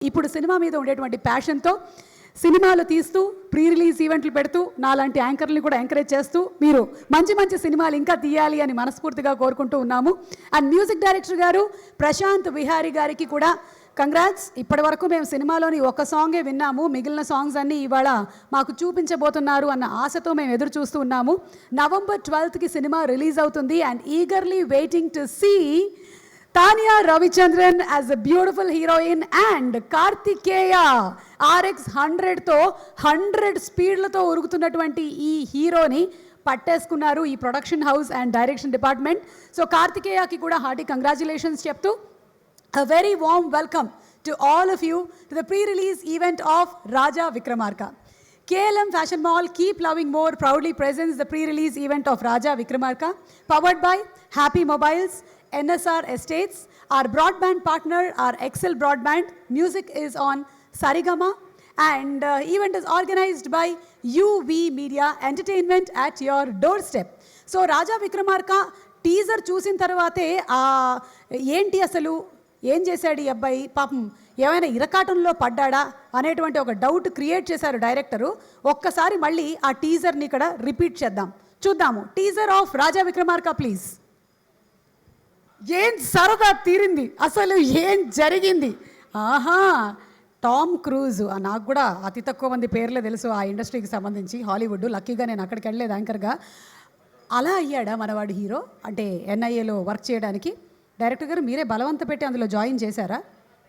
ఇప్పుడు సినిమా మీద ఉండేటువంటి ప్యాషన్తో సినిమాలు తీస్తూ ప్రీ రిలీజ్ ఈవెంట్లు పెడుతూ నాలాంటి యాంకర్ని కూడా ఎంకరేజ్ చేస్తూ మీరు మంచి మంచి సినిమాలు ఇంకా తీయాలి అని మనస్ఫూర్తిగా కోరుకుంటూ ఉన్నాము. అండ్ మ్యూజిక్ డైరెక్టర్ గారు ప్రశాంత్ విహారీ గారికి కూడా కంగ్రాట్స్. ఇప్పటి వరకు మేము సినిమాలోని ఒక సాంగే విన్నాము, మిగిలిన సాంగ్స్ అన్నీ ఇవాళ మాకు చూపించబోతున్నారు అన్న ఆశతో మేము ఎదురు చూస్తూ ఉన్నాము. November 12th సినిమా రిలీజ్ అవుతుంది and eagerly waiting to see Tanya Ravichandran as a beautiful heroine and Kartikeya RX 100తో 100 స్పీడ్లతో ఉరుగుతున్నటువంటి ఈ హీరోని పట్టేసుకున్నారు ఈ production house and direction department. So కార్తికేయకి కూడా హార్టీ కంగ్రాచులేషన్స్ చెప్తూ a very warm welcome to all of you to the pre-release event of Raja Vikramarka. KLM Fashion Mall Keep Loving More proudly presents the pre-release event of Raja Vikramarka, powered by Happy Mobiles, NSR Estates. Our broadband partner, our Excel Broadband. Music is on Sarigama and event is organized by UV Media Entertainment at your doorstep. So Raja Vikramarka teaser చూసిన తర్వాతే ఏంటి అసలు ఏం చేశాడు ఈ అబ్బాయి, పాపం ఏమైనా ఇరకాటంలో పడ్డాడా అనేటువంటి ఒక డౌట్ క్రియేట్ చేశారు డైరెక్టరు. ఒక్కసారి మళ్ళీ ఆ టీజర్ని ఇక్కడ రిపీట్ చేద్దాం, చూద్దాము. Teaser of Raja Vikramarka please. ఏం సరదా తీరింది, అసలు ఏం జరిగింది? ఆహా, టామ్ క్రూజ్. నాకు కూడా అతి తక్కువ మంది పేర్లే తెలుసు ఆ ఇండస్ట్రీకి సంబంధించి, హాలీవుడ్. లక్కీగా నేను అక్కడికి వెళ్ళలేదు యాంకర్గా. అలా అయ్యాడా మనవాడు హీరో? అంటే ఎన్ఐఏలో వర్క్ చేయడానికి డైరెక్టర్ గారు మీరే బలవంత పెట్టి అందులో జాయిన్ చేశారా?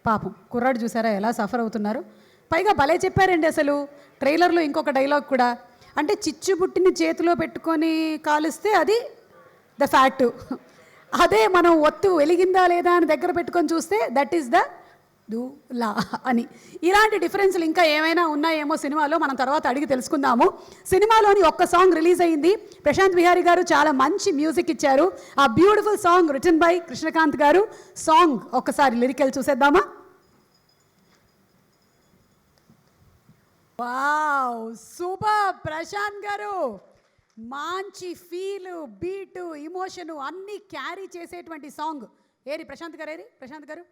పాపం కుర్రాడు చూసారా ఎలా సఫర్ అవుతున్నారు. పైగా భలే చెప్పారండి అసలు ట్రైలర్లో ఇంకొక డైలాగ్ కూడా. అంటే చిచ్చుబుట్టిని చేతిలో పెట్టుకొని కాలుస్తే అది ద ఫ్యాక్ట్, అదే మనం ఒత్తు వెలిగిందా లేదా అని దగ్గర పెట్టుకొని చూస్తే దట్ ఈస్ ద లా అని. ఇలాంటి డిఫరెన్స్లు ఇంకా ఏమైనా ఉన్నాయేమో సినిమాలో, మనం తర్వాత అడిగి తెలుసుకుందాము. సినిమాలోని ఒక్క సాంగ్ రిలీజ్ అయింది. ప్రశాంత్ విహారీ గారు చాలా మంచి మ్యూజిక్ ఇచ్చారు. ఆ beautiful song written by Krishnakanth garu. Song ఒక్కసారి లిరికల్ చూసేద్దామా? వావ్, సూపర్ ప్రశాంత్ గారు. మంచి ఫీలు, బీటు, ఇమోషను అన్నీ క్యారీ చేసేటువంటి సాంగ్. ఏరి ప్రశాంత్ గారు, ఏరి ప్రశాంత్ గారు?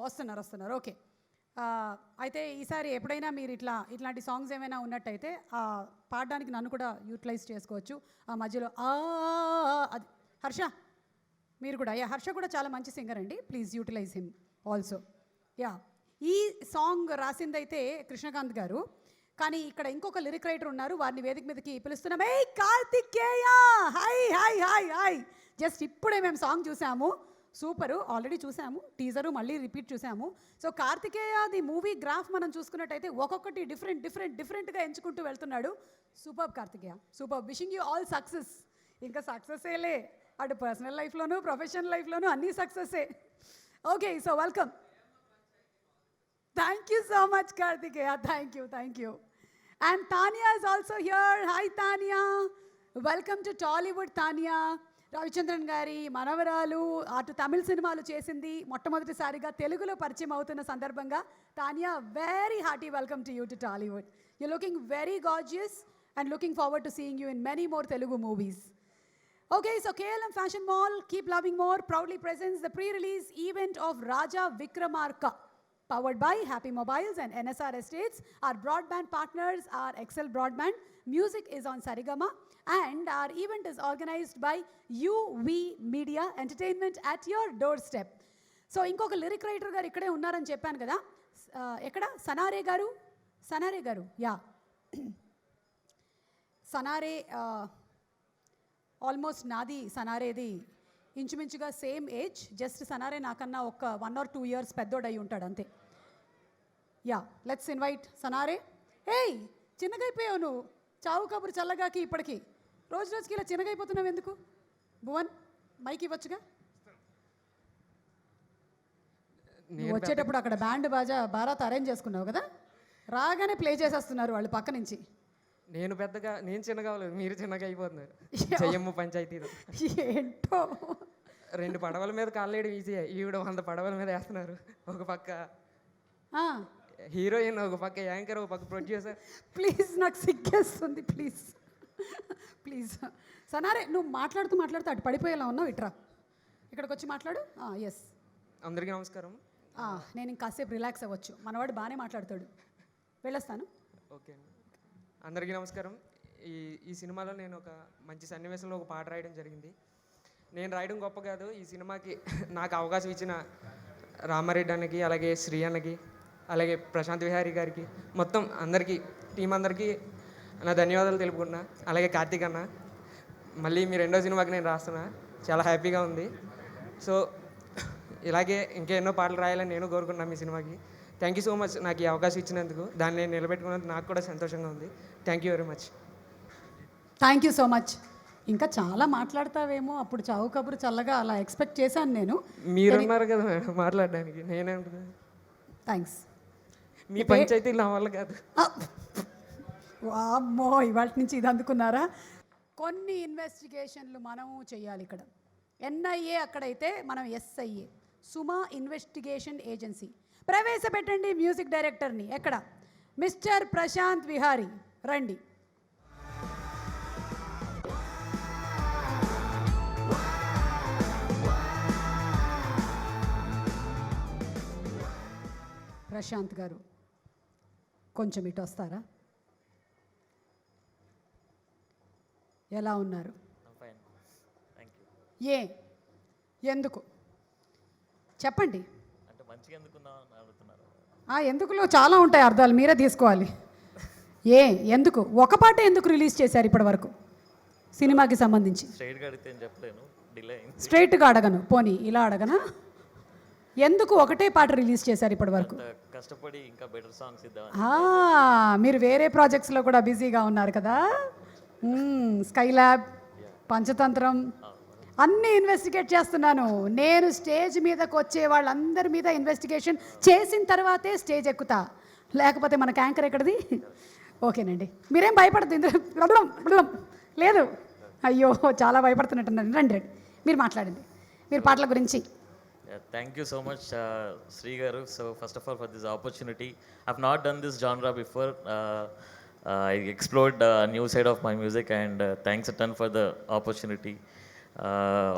వస్తున్నారు. ఓకే. అయితే ఈసారి ఎప్పుడైనా మీరు ఇట్లాంటి సాంగ్స్ ఏమైనా ఉన్నట్టయితే పాడడానికి నన్ను కూడా యూటిలైజ్ చేసుకోవచ్చు. ఆ మధ్యలో అది హర్ష, మీరు కూడా. హర్ష కూడా చాలా మంచి సింగర్ అండి, ప్లీజ్ యూటిలైజ్ హిమ్ ఆల్సో. ఈ సాంగ్ రాసిందైతే కృష్ణకాంత్ గారు, కానీ ఇక్కడ ఇంకొక లిరిక్ రైటర్ ఉన్నారు, వారిని వేదిక మీదకి పిలుస్తున్నాం. ఏ Kartikeya, hi hi hi hi. Just ఇప్పుడే మేము సాంగ్ చూసాము, సూపరు. ఆల్రెడీ చూసాము టీజరు, మళ్ళీ రిపీట్ చూసాము. So Kartikeya the movie graph మనం చూసుకున్నట్టయితే ఒక్కొక్కటి డిఫరెంట్గా ఎంచుకుంటూ వెళ్తున్నాడు. Super Kartikeya, super. Wishing you all success. ఇంకా సక్సెస్ఏలే, అటు పర్సనల్ లైఫ్లోను ప్రొఫెషనల్ లైఫ్లోను అన్నీ సక్సెస్సే. Okay, so welcome. Thank you so much, Kartikeya. Thank you. And Tanya is also here. Hi, Tanya. Welcome to Tollywood, Tanya. Ravichandran గారి మనవరాలు, అటు తమిళ సినిమాలు చేసింది, మొట్టమొదటిసారిగా తెలుగులో పరిచయం అవుతున్న సందర్భంగా Tanya, very hearty welcome to you to Tollywood. You looking very gorgeous and looking forward to seeing you in many more Telugu movies. Okay, so KLM Fashion Mall Keep Loving More proudly presents the pre-release event of Raja Vikramarka, powered by Happy Mobiles and NSR Estates. Our broadband partners are Excel Broadband. Music is on Sarigama and our event is organized by UV Media Entertainment at your doorstep. So ఇంకొక lyric writer గారు ఇక్కడే ఉన్నారని చెప్పాను కదా. ఎక్కడ? సనారే గారు. Yeah, సనారే almost నాది సనారేది ఇంచుమించుగా సేమ్ ఏజ్. జస్ట్ సనారే నాకన్నా ఒక 1 or 2 years పెద్దోడు అయి ఉంటాడు అంతే. Yeah, let's invite Sanare. ఏయ్, చిన్నగైపోయావు నువ్వు, చావు కబురు చల్లగాకి ఇప్పటికి. రోజుకి ఇలా చిన్నగైపోతున్నావు ఎందుకు? భువన్, మైక్ ఇవ్వచ్చుగా. వచ్చేటప్పుడు అక్కడ బ్యాండ్ బాజా బారాత్ అరేంజ్ చేసుకున్నావు కదా, రాగానే ప్లే చేసేస్తున్నారు వాళ్ళు పక్క నుంచి. నేను చిన్నగా మీరు చిన్నగా అయిపోతున్నారు. చెయ్యమ్మ పంచాయతీలో ఏంటో 2 పడవల మీద కాళ్ళేయడం ఈజీ, ఈవిడ 100 పడవల మీద వేస్తున్నారు. ఒక పక్క హీరోయిన్, ఒక పక్క యాంకర్, ఒక పక్క ప్రొడ్యూసర్. ప్లీజ్, నాకు సిగ్గేస్తుంది, ప్లీజ్ సనారే. నువ్వు మాట్లాడుతూ అటు పడిపోయేలా ఉన్నావు, ఇట్రా ఇక్కడికి వచ్చి మాట్లాడు. ఎస్, అందరికీ నమస్కారం. నేను ఇంకాసేపు రిలాక్స్ అవ్వచ్చు, మనవాడు బాగానే మాట్లాడతాడు. వెళ్ళొస్తాను. ఓకే అండి. అందరికీ నమస్కారం. ఈ ఈ సినిమాలో నేను ఒక మంచి సన్నివేశంలో ఒక పాట రాయడం జరిగింది. నేను రాయడం గొప్ప కాదు, ఈ సినిమాకి నాకు అవకాశం ఇచ్చిన రామారెడ్డి అన్నకి, అలాగే శ్రీ అన్నకి, అలాగే ప్రశాంత్ విహారీ గారికి, మొత్తం అందరికీ, టీం అందరికీ నా ధన్యవాదాలు తెలుపుకున్నా. అలాగే కార్తీక్ అన్న, మళ్ళీ మీ రెండో సినిమాకి నేను రాస్తున్నా, చాలా హ్యాపీగా ఉంది. సో ఇలాగే ఇంకా ఎన్నో పాటలు రాయాలని నేను కోరుకున్నాను మీ సినిమాకి. థ్యాంక్ యూ సో మచ్ నాకు ఈ అవకాశం ఇచ్చినందుకు. దాన్ని నేను నిలబెట్టుకున్నందుకు నాకు కూడా సంతోషంగా ఉంది. Thank you very much. Thank you so much. ఇంకా చాలా మాట్లాడతావేమో, అప్పుడు చావు కబురు చల్లగా అలా ఎక్స్పెక్ట్ చేశాను నేను. మీరున్నారు కదా మేడం మాట్లాడడానికి, నేనే ఉంటుంది. థ్యాంక్స్. మీ పంచాయతీ నా వల్ల కాదు. అమ్మో, ఇవాళ నుంచి ఇది అందుకున్నారా? కొన్ని ఇన్వెస్టిగేషన్లు మనము చేయాలి ఇక్కడ. ఎన్ఐఏ అక్కడైతే మనం ఎస్ఐఏ, సుమా ఇన్వెస్టిగేషన్ ఏజెన్సీ. ప్రవేశపెట్టండి మ్యూజిక్ డైరెక్టర్ని. ఎక్కడ? మిస్టర్ ప్రశాంత్ విహారీ, రండి. ప్రశాంత్ గారు కొంచెం ఇటు వస్తారా? ఎలా ఉన్నారు? ఎందుకు చెప్పండి. అంటే మంచిగా ఎందుకున్నావు అడుగుతున్నారు. ఎందుకులో చాలా ఉంటాయి అర్థాలు, మీరే తీసుకోవాలి. ఎందుకు ఒక పాట ఎందుకు రిలీజ్ చేశారు ఇప్పటి వరకు సినిమాకి సంబంధించి? స్ట్రైట్గా అడిగితే ఏం చెప్పలేను, డిలే అయింది. స్ట్రైట్గా అడగను, పోనీ ఇలా అడగనా? ఎందుకు ఒకటే పాట రిలీజ్ చేశారు ఇప్పటి వరకు? కష్టపడి ఇంకా బెటర్ సాంగ్స్ ఇద్దాం. మీరు వేరే ప్రాజెక్ట్స్లో కూడా బిజీగా ఉన్నారు కదా. స్కై ల్యాబ్, పంచతంత్రం అన్నీ ఇన్వెస్టిగేట్ చేస్తున్నాను నేను. స్టేజ్ మీదకి వచ్చే వాళ్ళందరి మీద ఇన్వెస్టిగేషన్ చేసిన తర్వాతే స్టేజ్ ఎక్కుతా, లేకపోతే మనకు యాంకర్ ఎక్కడిది? ఓకేనండి, మీరేం భయపడద్దు. లేదు, అయ్యో చాలా భయపడుతున్నట్టున్నారు. రండి మీరు మాట్లాడండి, మీరు పాటల గురించి. Thank you so much, Sri Garu. So first of all, for this opportunity, I've not done this genre before. I explored a new side of my music, and thanks a ton for the opportunity.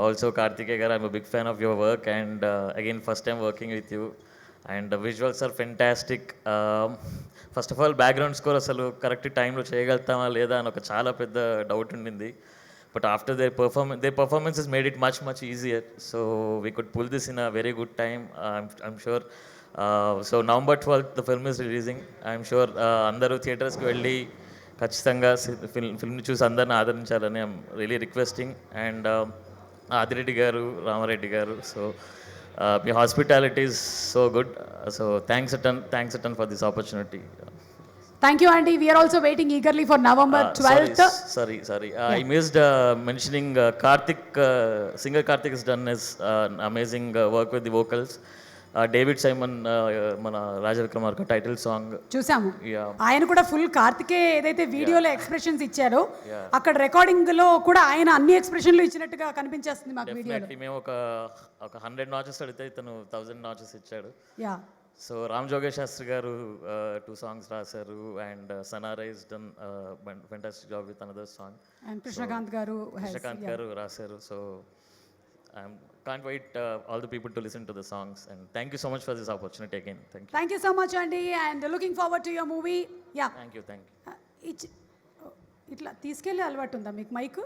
Also, Karthikeya Garu, I'm a big fan of your work, and again, first time working with you. And the visuals are fantastic. First of all, background score asalu correct time lo cheyagaltama leda ani oka chaala pedda doubt undindi. But after their performances made it much easier. So we could pull this in a very good time. I'm sure. So November 12th the film is releasing. I'm sure andaru theaters ki velli ఖచ్చితంగా ఫిల్మ్ని చూసి అందరిని ఆదరించాలని I'm really requesting. And Adireddy గారు, రామారెడ్డి గారు, so మీ hospitality is so good. So thanks a ton for this opportunity. Thank you, Andy. We are also waiting eagerly for November 12th. Sorry. I missed mentioning Karthik. Singer Karthik has done his amazing work with the vocals. David Simon మన రాజా Vikramarka title song చూసాము. ఆయన కూడా full కార్తికే ఏదైతే వీడియోలో expressions ఇచ్చారో అక్కడ recording లో కూడా ఆయన అన్ని ఎక్స్ప్రెషన్లు ఇచ్చినట్టుగా కనిపించేస్తుంది మాకు వీడియోలో. మేము ఒక 100 నాచెస్ అడిగితే ఇతను 1000 నాచెస్ ఇచ్చాడు. సో రామ్ జోగేష్ శాస్త్రి గారు 2 songs రాశారు, and Sanare is done fantastic job with another song. And Krishnakanth గారు రాశారు. So I can't wait all the people to listen to the songs, and thank you so much for this opportunity again. Thank you so much, Andy, and looking forward to your movie. Thank you. ఇట్లా తీసుకెళ్ళే అలవాటు ఉందా మీకు? Mic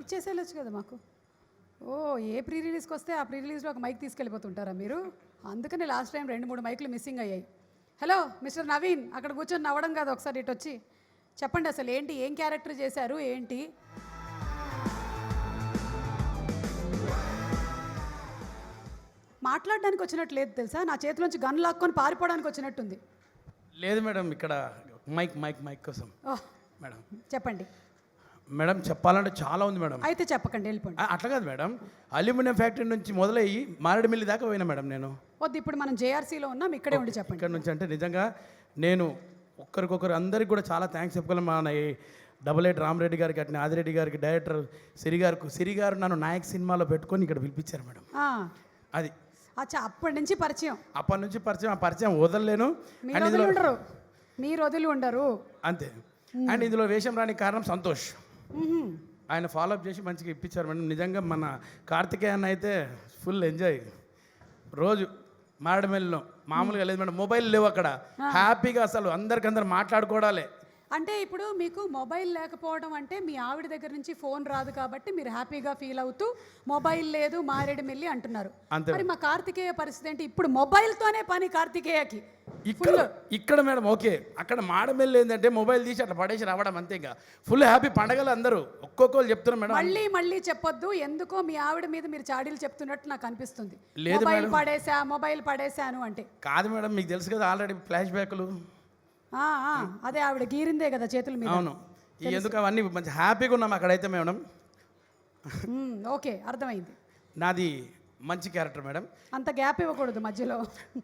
ఇచ్చేసేయచ్చు కదా మాకు. ఏ pre రిలీజ్కి వస్తే ఆ pre రిలీజ్లో ఒక మైక్ తీసుకెళ్ళిపోతుంటారా మీరు? అందుకని లాస్ట్ టైం 2-3 మైకులు మిస్సింగ్ అయ్యాయి. హలో మిస్టర్ నవీన్, అక్కడ కూర్చొని నవ్వడం కాదు, ఒకసారి ఇటు వచ్చి చెప్పండి అసలు ఏంటి, ఏం క్యారెక్టర్ చేశారు ఏంటి? మాట్లాడడానికి వచ్చినట్టు లేదు తెలుసా, నా చేతిలోంచి గన్ లాక్కొని పారిపోవడానికి వచ్చినట్టుంది. లేదు మేడం, ఇక్కడ మైక్ కోసం. మేడం చెప్పండి మేడం. చెప్పాలంటే చాలా ఉంది మేడం. అయితే చెప్పకండి, వెళ్ళిపోండి. అట్లా కాదు మేడం, అల్యూమినియం ఫ్యాక్టరీ నుంచి మొదలయ్యి మారేడుమిల్లి దాకా పోయినా మేడం నేను. వద్దు, ఇప్పుడు మనం జేఆర్సీలో ఉన్నాం, ఇక్కడే ఉండి చెప్పండి. ఇక్కడ నుంచి అంటే నిజంగా నేను ఒక్కరికొకరు అందరికి కూడా చాలా థ్యాంక్స్ చెప్పగలను. మన 88 రామరెడ్డి గారికి, అట్నే ఆదిరెడ్డి గారికి, డైరెక్టర్ సిరి గారు నన్ను నాయక్ సినిమాలో పెట్టుకొని ఇక్కడ పిలిపించారు మేడం. అది అప్పటి నుంచి పరిచయం. ఆ పరిచయం వదలలేను. మీరు వదిలి ఉండరు అంతే. అండ్ ఇందులో వేషం రాని కారణం సంతోష్. ఆయన ఫాలోఅప్ చేసి మంచిగా ఇప్పించారు మేడం. నిజంగా మన కార్తికేయ అన్న అయితే ఫుల్ ఎంజాయ్. రోజు మారేడుమిల్లిలో మామూలుగా లేదు మేడం, మొబైల్ లేవు అక్కడ. హ్యాపీగా అసలు అందరికందరు మాట్లాడుకోవడాలే. అంటే ఇప్పుడు మీకు మొబైల్ లేకపోవడం అంటే మీ ఆవిడ దగ్గర నుంచి ఫోన్ రాదు కాబట్టి మీరు హ్యాపీగా ఫీల్ అవుతూ మొబైల్ లేదు మారేడుమిల్లి అంటున్నారు. అంతే. మరి మా కార్తికేయ పరిస్థితి ఏంటి? ఇప్పుడు మొబైల్తోనే పని కార్తికేయకి. ఇక్కడ మేడం ఓకే, అక్కడ మాడమెల్లి ఏంటంటే మొబైల్ తీసి అట్లా పడేసి రావడం అంతే. ఇంకా ఫుల్ హ్యాపీ పండగలు అందరూ ఒక్కొక్కరు చెప్తున్నారు మేడం. మళ్ళీ మళ్ళీ చెప్పొద్దు, ఎందుకో మీ ఆవిడ మీద మీరు చాడీలు చెప్తున్నట్టు నాకు అనిపిస్తుంది. లేదు మొబైల్ పడేశాను అంటే. కాదు మేడం, మీకు తెలుసు కదా ఆల్రెడీ ఫ్లాష్ బ్యాక్లు. అదే ఆవిడ గీరిందే కదా చేతుల మీద. అవును, ఎందుకు అవన్నీ మంచి హ్యాపీగా ఉన్నాం అక్కడైతే మేడం. ఓకే, అర్థమైంది. నాది మంచి క్యారెక్టర్ మేడం. అంత గ్యాప్ ఇవ్వకూడదు మధ్యలో.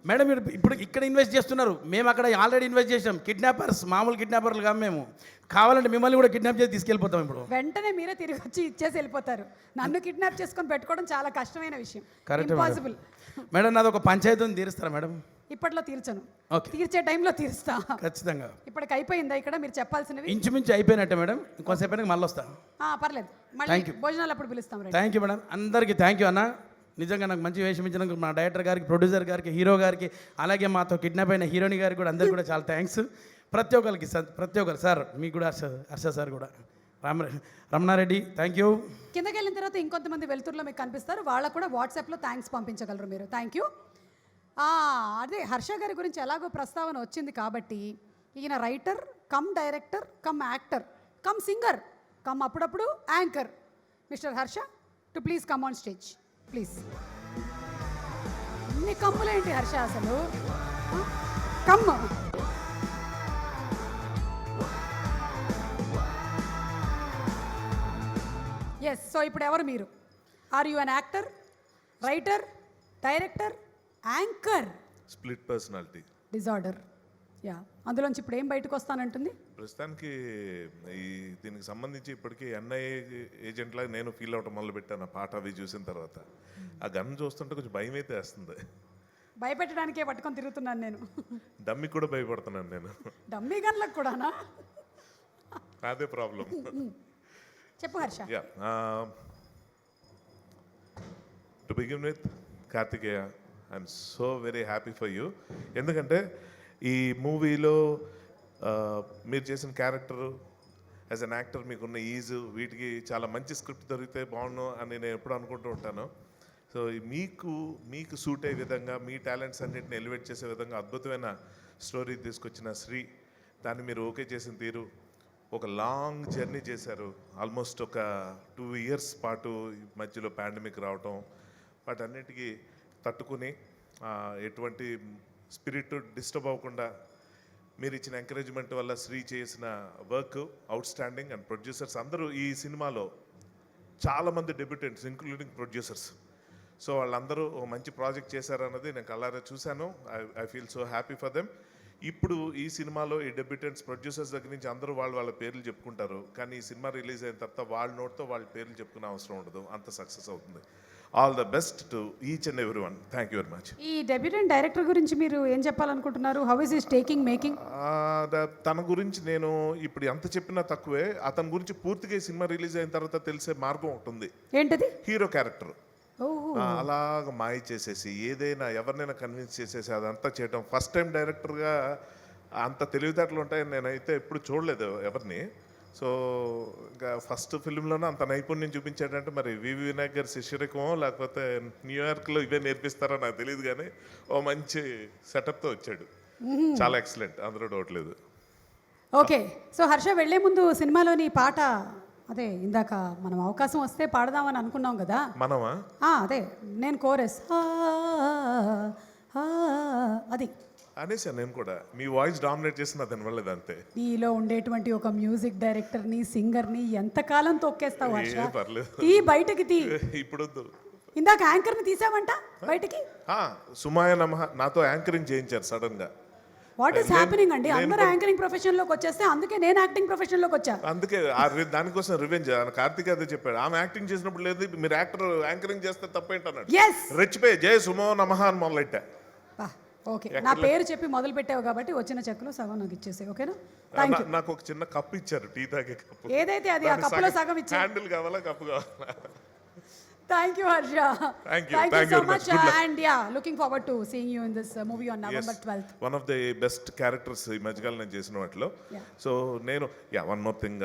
మేడం మీరు ఇప్పుడు ఇక్కడ ఇన్వెస్ట్ చేస్తున్నారు, మేము అక్కడ ఆల్రెడీ ఇన్వెస్ట్ చేసాం. కిడ్నాపర్స్ మామూలు కిడ్నాపర్లు కాదు మేము. కావాలంటే మిమ్మల్ని కూడా కిడ్నాప్ చేసి తీసుకెళ్ళిపోతాం. ఇప్పుడు వెంటనే మీరే తిరిగి వచ్చి ఇచ్చేసి వెళ్ళిపోతారు. నన్ను కిడ్నాప్ చేసుకొని పెట్టుకోవడం చాలా కష్టమైన విషయం. Correct impossible. మేడం నాది ఒక పంచాయతీని తీరుస్తారా మేడం? ఇప్పట్లో తీర్చను, ఓకే. తీర్చే టైంలో తీరుస్తా. ఖచ్చితంగా. ఇప్పటికి అయిపోయిందా ఇక్కడ మీరు చెప్పాల్సినవి? ఇంచుమించు అయిపోయినట్టే మేడం, ఇంకోసేపు మళ్ళీ వస్తా. పర్లేదు, మళ్ళీ భోజనాలు అప్పుడు పిలుస్తాం. థ్యాంక్ యూ మేడం, అందరికీ థ్యాంక్ యూ అన్న. నిజంగా నాకు మంచి వేషం ఇచ్చినందుకు మా డైరెక్టర్ గారికి, ప్రొడ్యూసర్ గారికి, హీరో గారికి, అలాగే మాతో కిడ్నాప్ అయిన హీరోయిన్ గారికి కూడా అందరికీ కూడా చాలా థ్యాంక్స్. ప్రతి ఒక్కరు సార్, మీకు కూడా హర్ష సార్ కూడా, రమణారెడ్డి థ్యాంక్ యూ. కిందకి వెళ్ళిన తర్వాత ఇంకొంతమంది వెలుతురులో మీకు కనిపిస్తారు, వాళ్ళకు కూడా వాట్సాప్లో థ్యాంక్స్ పంపించగలరు మీరు. Thank you. అదే హర్ష గారి గురించి ఎలాగో ప్రస్తావన వచ్చింది కాబట్టి, ఈయన writer cum director cum actor cum singer cum అప్పుడప్పుడు anchor. Mister Harsha to please come on stage please. ఇన్ని కమ్ములేంటి హర్ష అసలు? కమ్. ఎస్, సో ఇప్పుడు ఎవరు మీరు? Are you an actor, writer, director, anchor? Split personality disorder. Yeah, అందులోంచి ఇప్పుడు ఏం బయటకు వస్తానంటుంది? ప్రస్తుతానికి దీనికి సంబంధించి ఇప్పటికీ ఎన్ఐఏ ఏజెంట్ లాగా నేను ఫీల్ అవటం మొదలుపెట్టాను ఆ పాట అవి చూసిన తర్వాత. ఆ గన్ చూస్తుంటే కొంచెం భయం అయితే వేస్తుంది. భయపెట్టడానికే పట్టుకొని తిరుగుతున్నాను నేను. డమ్మి కూడా భయపడుతున్నాను నేను. డమ్మీ గన్లకు కూడానా? అదే ప్రాబ్లం. చెప్పు Harsha. Yeah, to begin with Karthikeya, I'm so very happy for you. ఎందుకంటే ఈ మూవీలో మీరు చేసిన క్యారెక్టరు యాజ్ అన్ యాక్టర్ మీకున్న ఈజు, వీటికి చాలా మంచి స్క్రిప్ట్ దొరికితే బాగుండు అని నేను ఎప్పుడు అనుకుంటూ ఉంటాను. సో మీకు సూట్ అయ్యే విధంగా మీ టాలెంట్స్ అన్నింటిని ఎలివేట్ చేసే విధంగా అద్భుతమైన స్టోరీ తీసుకొచ్చిన శ్రీ, దాన్ని మీరు ఓకే చేసిన తీరు, ఒక లాంగ్ జర్నీ చేశారు. ఆల్మోస్ట్ ఒక 2 years పాటు మధ్యలో పాండమిక్ రావటం, వాటన్నిటికీ తట్టుకుని ఎటువంటి స్పిరిట్ డిస్టర్బ్ అవ్వకుండా మీరు ఇచ్చిన ఎంకరేజ్మెంట్ వల్ల శ్రీ చేసిన work out standing. And producers అందరూ ఈ సినిమాలో చాలామంది డెబ్యూటెంట్స్ ఇంక్లూడింగ్ ప్రొడ్యూసర్స్, సో వాళ్ళందరూ ఒక మంచి ప్రాజెక్ట్ చేశారన్నది నేను కళ్ళారా చూశాను. I feel so happy for them. ఇప్పుడు ఈ సినిమాలో ఈ డెబ్యూటెంట్స్ ప్రొడ్యూసర్స్ దగ్గర నుంచి అందరూ వాళ్ళ పేర్లు చెప్పుకుంటారు, కానీ ఈ సినిమా రిలీజ్ అయిన తర్వాత వాళ్ళ నోట్తో వాళ్ళ పేర్లు చెప్పుకునే అవసరం ఉండదు, అంత సక్సెస్ అవుతుంది. All the best to each and every one. Thank you very much. ఈ డెబ్యూటెంట్ డైరెక్టర్ గురించి మీరు ఏం చెప్పాలనుకుంటున్నారు? How is is taking making? తన గురించి నేను ఇప్పుడు ఎంత చెప్పినా తక్కువే. అతని గురించి పూర్తిగా ఈ సినిమా రిలీజ్ అయిన తర్వాత తెలిసే మార్గం ఉంటుంది. ఏంటది? హీరో క్యారెక్టర్ అలాగ మాయ చేసేసి ఏదైనా ఎవరినైనా కన్విన్స్ చేసేసి అదంతా చేయటం. ఫస్ట్ టైం డైరెక్టర్గా అంత తెలివితేటలు ఉంటాయని నేనైతే ఎప్పుడు చూడలేదు ఎవరిని. సో ఇంకా ఫస్ట్ ఫిల్మ్లోనే అంత నైపుణ్యం చూపించాడంటే మరి వివి వినాయక్ గారి శిష్యరికమో లేకపోతే న్యూయార్క్లో ఇవే నేర్పిస్తారో నాకు తెలియదు, కానీ ఓ మంచి సెటప్తో వచ్చాడు. చాలా ఎక్సలెంట్, అందులో డౌట్ లేదు. ఓకే, సో హర్ష వెళ్లే ముందు సినిమాలోని పాట, అదే ఇందాక మనం అవకాశం వస్తే పాడదామని అనుకున్నాం కదా. మనమా? అదే నేను కోరస్ అది అనేసాను నేను కూడా. మీ వాయిస్ డామినేట్ చేసిన దాని వల్ల అంతే. నీలో ఉండేటువంటి ఒక మ్యూజిక్ డైరెక్టర్ని, సింగర్ని ఎంతకాలం తొక్కేస్తావు హర్ష? పర్లేదు, తీ బయటకి తీ. ఇప్పుడు ఇందాక యాంకర్ని తీసావంట బయటికి. సుమాయ నమః నాతో యాంకరింగ్ చేయించారు సడన్ గా. వాట్ ఈస్ హ్యాపెనింగ్ అండి? అందరూ యాంకరింగ్ ప్రొఫెషన్ లోకి వచ్చేస్తే అందుకే నేను యాక్టింగ్ ప్రొఫెషన్ లోకి వచ్చా. అందుకే దానికోసం రివెంజ్. కార్తీక్ అదే చెప్పాడు, ఆమె యాక్టింగ్ చేసినప్పుడు లేదు, మీరు యాక్టర్ యాంకరింగ్ చేస్తే తప్పేంటన్నాడు. రెచ్చిపోయి జయ సుమో నమః అని మొదలెట్టా. ఓకే, నా పేరు చెప్పి మొదలు పెట్టావు కాబట్టి వచ్చిన చెక్కులో సగం నాకు ఇచ్చేసాయి. ఓకేనా? నాకు ఒక చిన్న కప్పు ఇచ్చారు, టీ తాగే కప్పు. ఏదైతే అది ఆ కప్పులో సగం ఇచ్చారు. హ్యాండిల్ కావాలా, కప్పు కావాలా? Thank you, Harsha. Thank you. Thank Thank you you so very much. much. Good luck. And yeah, looking forward to seeing you in this movie on November 12th. One of the best characters ఈ మధ్యకాలం నేను చేసిన వాటిలో. Yeah. So నేను one more thing,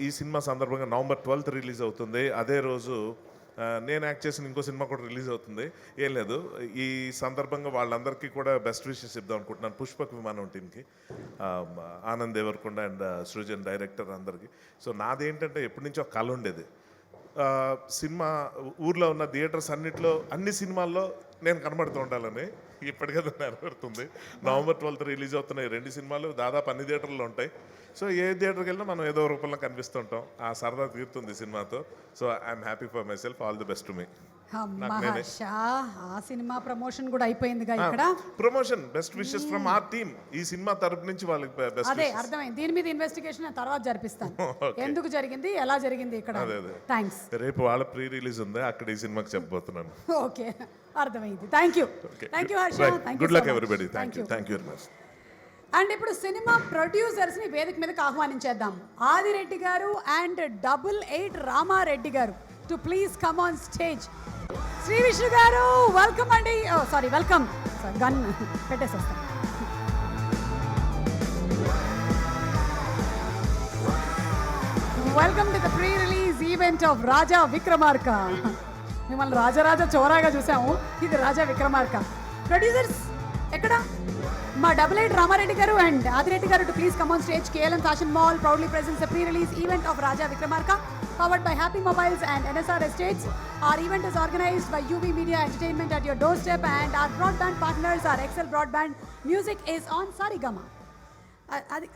ఈ cinema సందర్భంగా November 12th release అవుతుంది. అదే రోజు నేను యాక్ట్ చేసిన ఇంకో సినిమా కూడా రిలీజ్ అవుతుంది. ఏం లేదు, ఈ సందర్భంగా వాళ్ళందరికీ కూడా బెస్ట్ విషెస్ చెప్దాం అనుకుంటున్నాను. పుష్పక్ విమానం టీంకి, ఆనంద్ దేవరకొండ అండ్ సృజన్ డైరెక్టర్ అందరికీ. సో నాదేంటంటే ఎప్పటి నుంచో ఒక కళ ఉండేది, సినిమా ఊర్లో ఉన్న థియేటర్స్ అన్నిట్లో అన్ని సినిమాల్లో నేను కనబడుతూ ఉండాలని. ఇప్పటికైతే నెరవేరుతుంది. November 12th రిలీజ్ అవుతున్నాయి 2 సినిమాలు, దాదాపు అన్ని థియేటర్లో ఉంటాయి. సో ఏ థియేటర్కి వెళ్ళినా మనం ఏదో రూపంలో కనిపిస్తుంటాం. ఆ సరదా తీరుతుంది సినిమాతో. So I'm happy for myself. All the best to me. Harsha, ఆ సినిమా ప్రమోషన్ కూడా అయిపోయిందిగా ఇక్కడ. Promotion, best wishes from our team. ఈ సినిమా తరపు నుంచి వాళ్ళకి బెస్ట్. అదే అర్థమైంది. దీని మీద ఇన్వెస్టిగేషన్ నేను తర్వాత జరిపిస్తాను. ఎందుకు జరిగింది, ఎలా జరిగింది ఇక్కడ. థ్యాంక్స్. రేపు వాళ్ళ ప్రీ రిలీజ్ ఉంది, అక్కడ ఈ సినిమాకి చెప్పబోతున్నాను. ఓకే, అర్థమైంది. Thank you Harsha. Good luck everybody. Thank you very much. And ఇప్పుడు సినిమా ప్రొడ్యూసర్స్ని వేదిక మీదకి ఆహ్వానించేద్దాం. ఆదిరెడ్డి గారు అండ్ 88 రామారెడ్డి గారు to please come on stage. Sree Vishnu గారు వెల్కమ్ అండి. Sorry, welcome. గన్ పెట్టేసేస్తాం. Welcome to the pre release event of Raja Vikramarka. మిమ్మల్ని రాజరాజ చోరాగా చూసాము, ఇది రాజా విక్రమార్క. ప్రొడ్యూసర్స్ ఎక్కడ? మా 88 రామారెడ్డి గారు అండ్ ఆదిరెడ్డి గారు to please come on stage. KLM fashion mall proudly presents the pre-release event of Raja Vikramarka, powered by Happy Mobiles and NSR Estates. Our event is organized by UV Media Entertainment at your doorstep, and our broadband partners are Excel Broadband. Music is on Sarigama.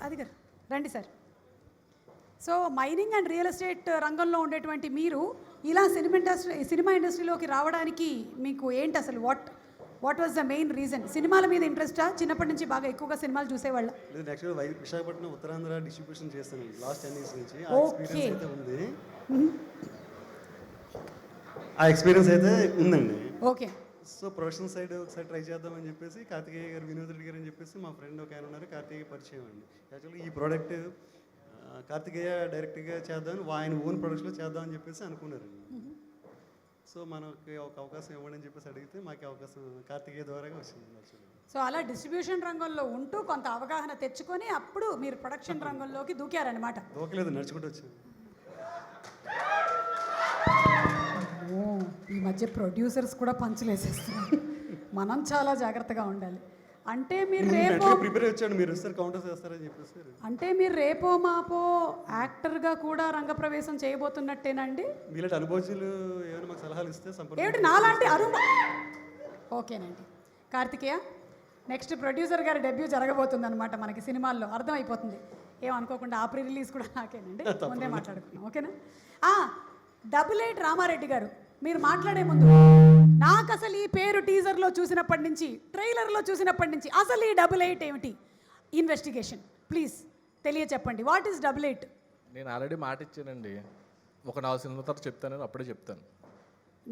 అది గారు రండి sir. So mining and real estate రంగంలో ఉండేటువంటి మీరు ఇలా cinema ఇండస్ట్రీలోకి రావడానికి మీకు ఏంటి అసలు? What was the main reason? సినిమాల మీద ఇంట్రెస్టా? చిన్నప్పటి నుంచి బాగా ఎక్కువగా సినిమాలు చూసేవాళ్ళ? లేదు, యాక్చువల్గా విశాఖపట్నం ఉత్తరాంధ్ర డిస్ట్రిబ్యూషన్ చేస్తాను లాస్ట్ 10 years నుంచి. ఆ ఎక్స్పీరియన్స్ అయితే ఉంది. ఆ ఎక్స్పీరియన్స్ అయితే ఉందండి. ఓకే. సో ప్రొడక్షన్ సైడ్ ఒకసారి ట్రై చేద్దామని చెప్పేసి కార్తికేయ గారు, వినోద్ రెడ్డి గారు అని చెప్పేసి మా ఫ్రెండ్ ఒక ఆయన ఉన్నారు, కార్తికేయ పరిచయం అండి. యాక్చువల్గా ఈ ప్రోడక్ట్ కార్తికేయ డైరెక్ట్గా చేద్దామని, ఆయన ఓన్ ప్రొడక్షన్లో చేద్దామని చెప్పేసి అనుకున్నారండి. సో మనకి ఒక అవకాశం ఇవ్వండి అని చెప్పేసి అడిగితే మాకు అవకాశం కార్తికేయ ద్వారాగా వచ్చింది యాక్చువల్లీ. సో అలా డిస్ట్రిబ్యూషన్ రంగంలో ఉంటూ కొంత అవగాహన తెచ్చుకొని అప్పుడు మీరు ప్రొడక్షన్ రంగంలోకి దూకారనమాట. దూకలేదు, నడుచుకుంటూ వచ్చాను. ఈ మధ్య ప్రొడ్యూసర్స్ కూడా పంచులేసేస్తున్నారు. మనం చాలా జాగ్రత్తగా ఉండాలి. అంటే మీరు ప్రిపేర్ వచ్చాడు, మీరు వస్తారు కౌంటర్ చేస్తారని చెప్పేసి. అంటే మీరు రేపో మాపో యాక్టర్గా కూడా రంగప్రవేశం చేయబోతున్నట్టేనండి? మీలాంటి అనుభవజ్ఞులు ఏమైనా మాకు సలహాలు ఇస్తే ఏమిటి నాలాంటి ఓకేనండి. కార్తికేయ, నెక్స్ట్ ప్రొడ్యూసర్ గారి డెబ్యూ జరగబోతుంది అనమాట మనకి సినిమాల్లో. అర్థమైపోతుంది. ఏమనుకోకుండా ఆ ప్రీ రిలీజ్ కూడా నాకేనండి, ముందే మాట్లాడుకున్నాం. ఓకేనా? 88 రామారెడ్డి గారు, మీరు మాట్లాడే ముందు నాకు అసలు ఈ పేరు టీజర్లో చూసినప్పటి నుంచి, ట్రైలర్లో చూసినప్పటి నుంచి అసలు ఈ 88 ఏమిటి? ఇన్వెస్టిగేషన్ ప్లీజ్ తెలియచెప్పండి. What is 88? నేను ఆల్రెడీ మాట ఇచ్చానండి, ఒక 4 సినిమాల తర్వాత చెప్తాను, అప్పుడే చెప్తాను.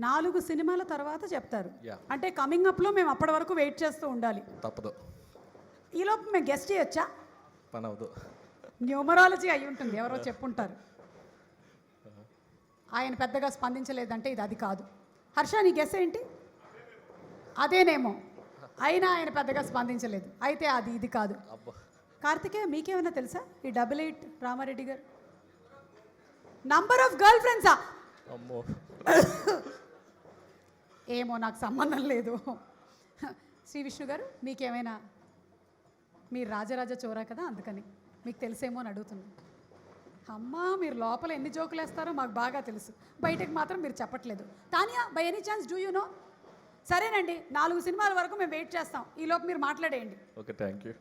4 సినిమాల తర్వాత చెప్తారు? Yeah. అంటే కమింగ్ అప్లో మేము అప్పటి వరకు వెయిట్ చేస్తూ ఉండాలి. తప్పదు. ఈలోపు మేము గెస్ట్ చేయొచ్చా? పని అవదు. న్యూమరాలజీ అయి ఉంటుంది, ఎవరో చెప్పుంటారు. ఆయన పెద్దగా స్పందించలేదంటే ఇది అది కాదు. హర్ష, నీ గెస్ ఏంటి? అదేనేమో, అయినా ఆయన పెద్దగా స్పందించలేదు, అయితే అది ఇది కాదు. కార్తికేయ, మీకేమైనా తెలుసా ఈ 88 రామారెడ్డి గారు? నంబర్ ఆఫ్ గర్ల్ ఫ్రెండ్సా? అమ్మో, ఏమో, నాకు సంబంధం లేదు. శ్రీ విష్ణు గారు, మీకేమైనా? మీరు రాజరాజ చోరా కదా, అందుకని మీకు తెలిసేమో అని అడుగుతున్నాను. అమ్మా, మీరు లోపల ఎన్ని జోకులు వేస్తారో మాకు బాగా తెలుసు, బయటకు మాత్రం మీరు చెప్పట్లేదు. Tanya, by any chance do you know? సరేనండి, 4 సినిమాల వరకు మేము వెయిట్ చేస్తాం, ఈలోపు మీరు మాట్లాడేయండి. Okay, thank you.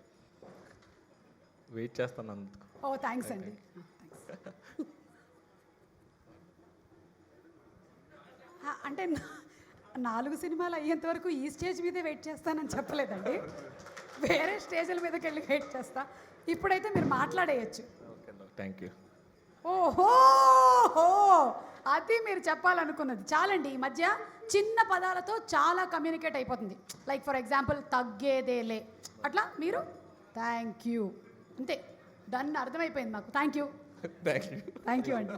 వెయిట్ చేస్తాను అందుకు. ఓ థ్యాంక్స్ అండి. అంటే 4 సినిమాలు అయ్యేంత వరకు ఈ స్టేజ్ మీదే వెయిట్ చేస్తానని చెప్పలేదండి, వేరే స్టేజ్ల మీదకి వెళ్ళి వెయిట్ చేస్తా. ఇప్పుడైతే మీరు మాట్లాడేయచ్చు. Okay, thank you. ఓహో, అది మీరు చెప్పాలనుకున్నది. చాలండి, ఈ మధ్య చిన్న పదాలతో చాలా కమ్యూనికేట్ అయిపోతుంది. లైక్ ఫర్ ఎగ్జాంపుల్, తగ్గేదేలే, అట్లా మీరు థ్యాంక్ యూ అంతే, దాన్ని అర్థమైపోయింది మాకు. Thank you. Thank you. Thank you అండి.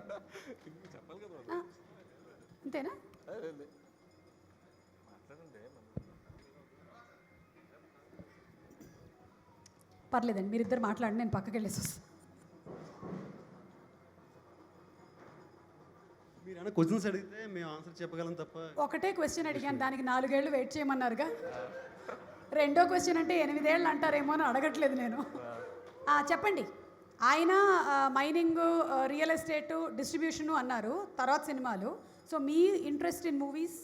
అంతేనా? పర్లేదండి, మీరిద్దరు మాట్లాడండి, నేను పక్కకి వెళ్ళేసి వస్తాను. మీరు ఏమైనా క్వశ్చన్స్ అడిగితే మేము ఆన్సర్ చెప్పగలం తప్ప ఒకటే క్వశ్చన్ అడిగాను, దానికి 4 ఏళ్ళు వెయిట్ చేయమన్నారుగా. రెండో క్వశ్చన్ అంటే 8 ఏళ్ళు అంటారేమో అని అడగట్లేదు నేను. చెప్పండి. ఆయన మైనింగ్, రియల్ ఎస్టేటు, డిస్ట్రిబ్యూషను అన్నారు, తర్వాత సినిమాలు. So me interest in movies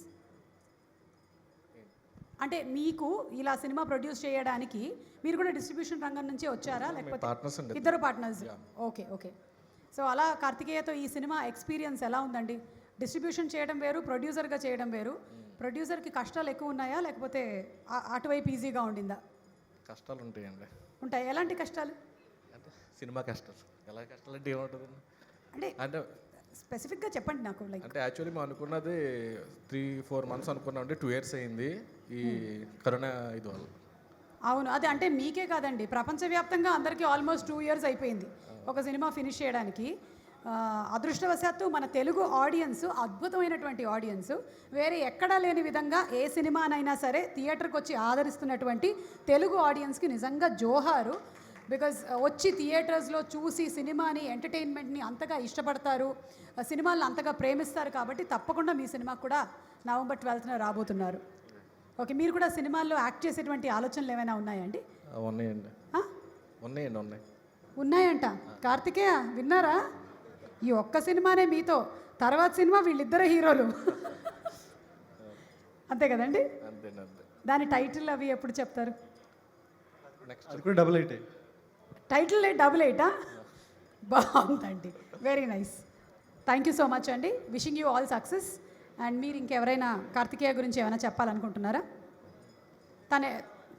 అంటే మీకు ఇలా సినిమా ప్రొడ్యూస్ చేయడానికి మీరు కూడా డిస్ట్రిబ్యూషన్ రంగం నుంచే వచ్చారా, లేకపోతే పార్ట్నర్స్ అండి. ఇద్దరు పార్ట్నర్స్? Okay okay. సో అలా కార్తికేయతో ఈ సినిమా ఎక్స్పీరియన్స్ ఎలా ఉందండి? డిస్ట్రిబ్యూషన్ చేయడం వేరు, ప్రొడ్యూసర్గా చేయడం వేరు. ప్రొడ్యూసర్కి కష్టాలు ఎక్కువ ఉన్నాయా, లేకపోతే అటువైపు ఈజీగా ఉండిందా? కష్టాలు ఉంటాయండి. ఉంటాయి. ఎలాంటి కష్టాలు? అంటే సినిమా కష్టాలు, ఎలా కష్టాలు అంటే ఏముంటుంది అంటే అంటే స్పెసిఫిక్గా చెప్పండి నాకు. లైక్ అంటే యాక్చువల్లీ మేము అనుకున్నది 3-4 months అనుకున్నాం అండి. 2 years అయింది ఈ కరోనా ఇది వల్ల. అవును, అదే అంటే మీకే కాదండి, ప్రపంచవ్యాప్తంగా అందరికీ ఆల్మోస్ట్ 2 years అయిపోయింది ఒక సినిమా ఫినిష్ చేయడానికి. అదృష్టవశాత్తు మన తెలుగు ఆడియన్స్ అద్భుతమైనటువంటి ఆడియన్స్. వేరే ఎక్కడా లేని విధంగా ఏ సినిమానైనా సరే థియేటర్కి వచ్చి ఆదరిస్తున్నటువంటి తెలుగు ఆడియన్స్కి నిజంగా జోహారు. బికాజ్ వచ్చి థియేటర్స్లో చూసి సినిమాని, ఎంటర్టైన్మెంట్ని అంతగా ఇష్టపడతారు, సినిమాలను అంతగా ప్రేమిస్తారు. కాబట్టి తప్పకుండా మీ సినిమా కూడా November 12th రాబోతున్నారు. ఓకే, మీరు కూడా సినిమాల్లో యాక్ట్ చేసేటువంటి ఆలోచనలు ఏమైనా ఉన్నాయండి? ఉన్నాయండి. ఆ? ఉన్నాయి. ఉన్నాయంట. కార్తికేయ విన్నారా? ఈ ఒక్క సినిమానే మీతో, తర్వాత సినిమా వీళ్ళిద్దరు హీరోలు. అంతే కదండి? అంతేనండి. దాని టైటిల్ అవి ఎప్పుడు చెప్తారు? నెక్స్ట్ అది కూడా డబుల్ అయితే టైటిల్ 888 బాగుందండి. Very nice. Thank you so much అండి. Wishing you all success. And మీరు ఇంకెవరైనా కార్తికేయ గురించి ఏమైనా చెప్పాలనుకుంటున్నారా? తనే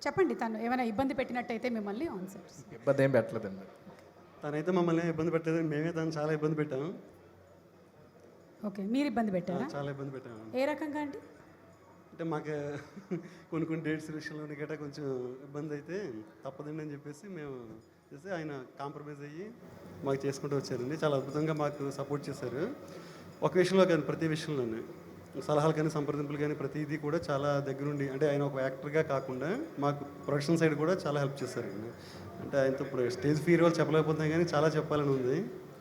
చెప్పండి, తను ఏమైనా ఇబ్బంది పెట్టినట్టయితే మిమ్మల్ని ఆన్సర్. ఇబ్బంది ఏం పెట్టలేదండి. తనైతే మమ్మల్ని ఇబ్బంది పెట్టలేదు, మేమే తను చాలా ఇబ్బంది పెట్టాము. ఓకే, మీరు ఇబ్బంది పెట్టారా? చాలా ఇబ్బంది పెట్టాము. ఏ రకంగా అండి? అంటే మాకు కొన్ని డేట్స్ విషయంలో గట్రా కొంచెం ఇబ్బంది అయితే తప్పదండి అని చెప్పేసి మేము చేసి ఆయన కాంప్రమైజ్ అయ్యి మాకు చేసుకుంటూ వచ్చారండి. చాలా అద్భుతంగా మాకు సపోర్ట్ చేశారు. ఒక విషయంలో కానీ ప్రతి విషయంలోనే సలహాలు కానీ సంప్రదింపులు కానీ ప్రతిదీ కూడా చాలా దగ్గరుండి, అంటే ఆయన ఒక యాక్టర్గా కాకుండా మాకు ప్రొడక్షన్ సైడ్ కూడా చాలా హెల్ప్ చేశారండి. అంటే ఆయనతో స్టేజ్ ఫీర్ వాళ్ళు చెప్పలేకపోతున్నాం కానీ చాలా చెప్పాలని ఉంది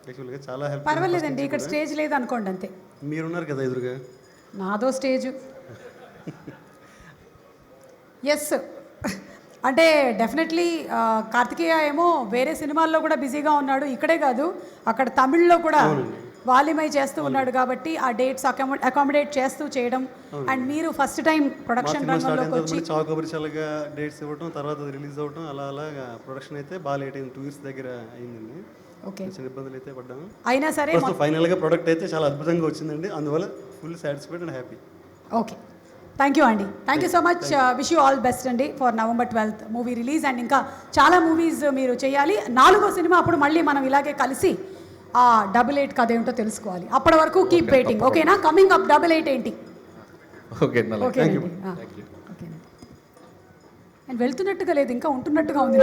యాక్చువల్గా. చాలా హెల్ప్. పర్వాలేదండి, ఇక్కడ స్టేజ్ లేదు అనుకోండి, అంతే. మీరున్నారు కదా ఎదురుగా. నాదో స్టేజు. ఎస్, అంటే డెఫినెట్లీ కార్తికేయ ఏమో వేరే సినిమాల్లో కూడా బిజీగా ఉన్నాడు, ఇక్కడే కాదు అక్కడ తమిళ్లో కూడా వాలిమై చేస్తూ ఉన్నాడు. కాబట్టి ఆ డేట్స్ అకామిడేట్ చేస్తూ చేయడం. అండ్ మీరు ఫస్ట్ టైం ప్రొడక్షన్ రంగంలోకి వచ్చి చావుకబరిచాలుగా డేట్స్ ఇవ్వడం, తర్వాత రిలీజ్ అవ్వడం, అలాగా ప్రొడక్షన్ అయితే బాగా లేట్ అయింది. 2 years దగ్గర అయిందండి. ఓకే, చిన్న ఇబ్బందులు అయితే పడ్డాము. అయినా సరే ఫైనల్గా ప్రొడక్ట్ అయితే చాలా అద్భుతంగా వచ్చిందండి. అందువల్ల full satisfied and happy. Okay, thank you అండి. Thank you so much. Wish you all best అండి for November 12th movie release. And ఇంకా చాలా మూవీస్ మీరు చేయాలి. 4వ సినిమా అప్పుడు మళ్ళీ మనం ఇలాగే కలిసి ఆ 88 కథ ఏమిటో తెలుసుకోవాలి. అప్పటి వరకు కీప్ వెయిటింగ్. ఓకేనా? కమింగ్ అప్ 88 ఏంటి? ఓకే ఓకే ఓకేనండి. అండ్ వెళ్తున్నట్టుగా లేదు, ఇంకా ఉంటున్నట్టుగా ఉంది.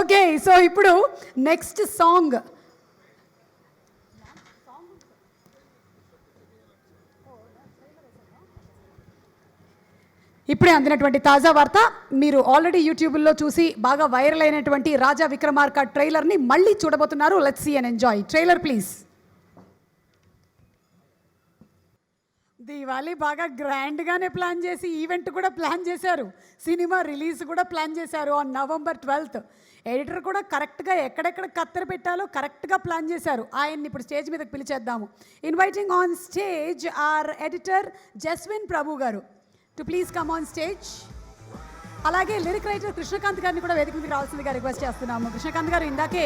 ఓకే, సో ఇప్పుడు నెక్స్ట్ సాంగ్ ఇప్పుడే అందినటువంటి తాజా వార్త. మీరు ఆల్రెడీ యూట్యూబ్లో చూసి బాగా వైరల్ అయినటువంటి రాజా విక్రమార్క ట్రైలర్ని మళ్ళీ చూడబోతున్నారు. Let's see and enjoy. Trailer please. Diwali బాగా గ్రాండ్గానే ప్లాన్ చేసి ఈవెంట్ కూడా ప్లాన్ చేశారు, సినిమా రిలీజ్ కూడా ప్లాన్ చేశారు ఆన్ November 12th. ఎడిటర్ కూడా కరెక్ట్గా ఎక్కడెక్కడ కత్తెర పెట్టాలో కరెక్ట్గా ప్లాన్ చేశారు. ఆయన్ని ఇప్పుడు స్టేజ్ మీదకి పిలిచేద్దాము. Inviting on stage our editor Jaswin Prabhu గారు to please come on stage. అలాగే లిరిక్ రైటర్ కృష్ణకాంత్ గారిని కూడా వేదిక మీదకి రావాల్సిందిగా రిక్వెస్ట్ చేస్తున్నాము. కృష్ణకాంత్ గారు, ఇందాకే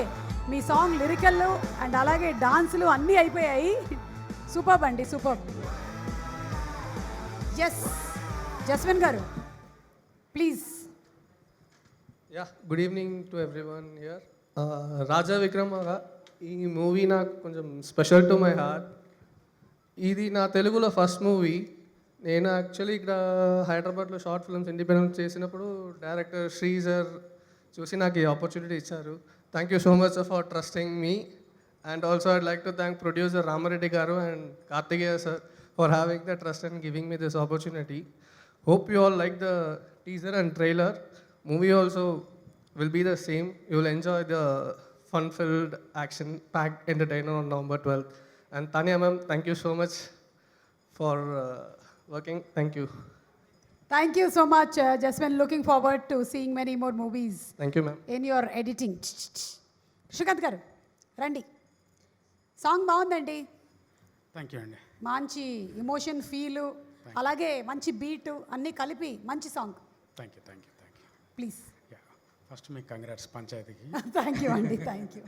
మీ సాంగ్ లిరికల్ అండ్ అలాగే డాన్సులు అన్నీ అయిపోయాయి. సూపర్ అండి, సూపర్. ఎస్, జస్విన్ గారు please. Yeah, good evening to everyone here. Raja Vikrama ఈ మూవీ నాకు కొంచెం స్పెషల్ టు మై హార్ట్. ఇది నా తెలుగులో ఫస్ట్ మూవీ. నేను యాక్చువల్లీ ఇక్కడ హైదరాబాద్లో షార్ట్ ఫిల్మ్స్ ఇండిపెండెంట్ చేసినప్పుడు డైరెక్టర్ శ్రీజర్ చూసి నాకు ఈ ఆపర్చునిటీ ఇచ్చారు. Thank you so much for trusting me. And also I'd like to thank producer Ramareddy Garu and Kartikeya sir for having the trust and giving me this opportunity. Hope you all like the teaser and trailer. Movie also will be the same. You will enjoy the fun-filled, action-packed entertainer on November 12th. And Tanya ma'am, thank you so much for working. Thank you. Thank you so much Jasmine, looking forward to seeing many more movies Thank you ma'am. In your editing. Srikanth గారు రండి. Song బాగుందండి, thank you అండి. మంచి emotion feel, అలాగే మంచి beat అన్నీ కలిపి మంచి song. Thank you, thank you, thank you. Please. Yeah, first మీకు కంగ్రాట్స్ పంచాయతీకి. థ్యాంక్ యూ అండి, thank you.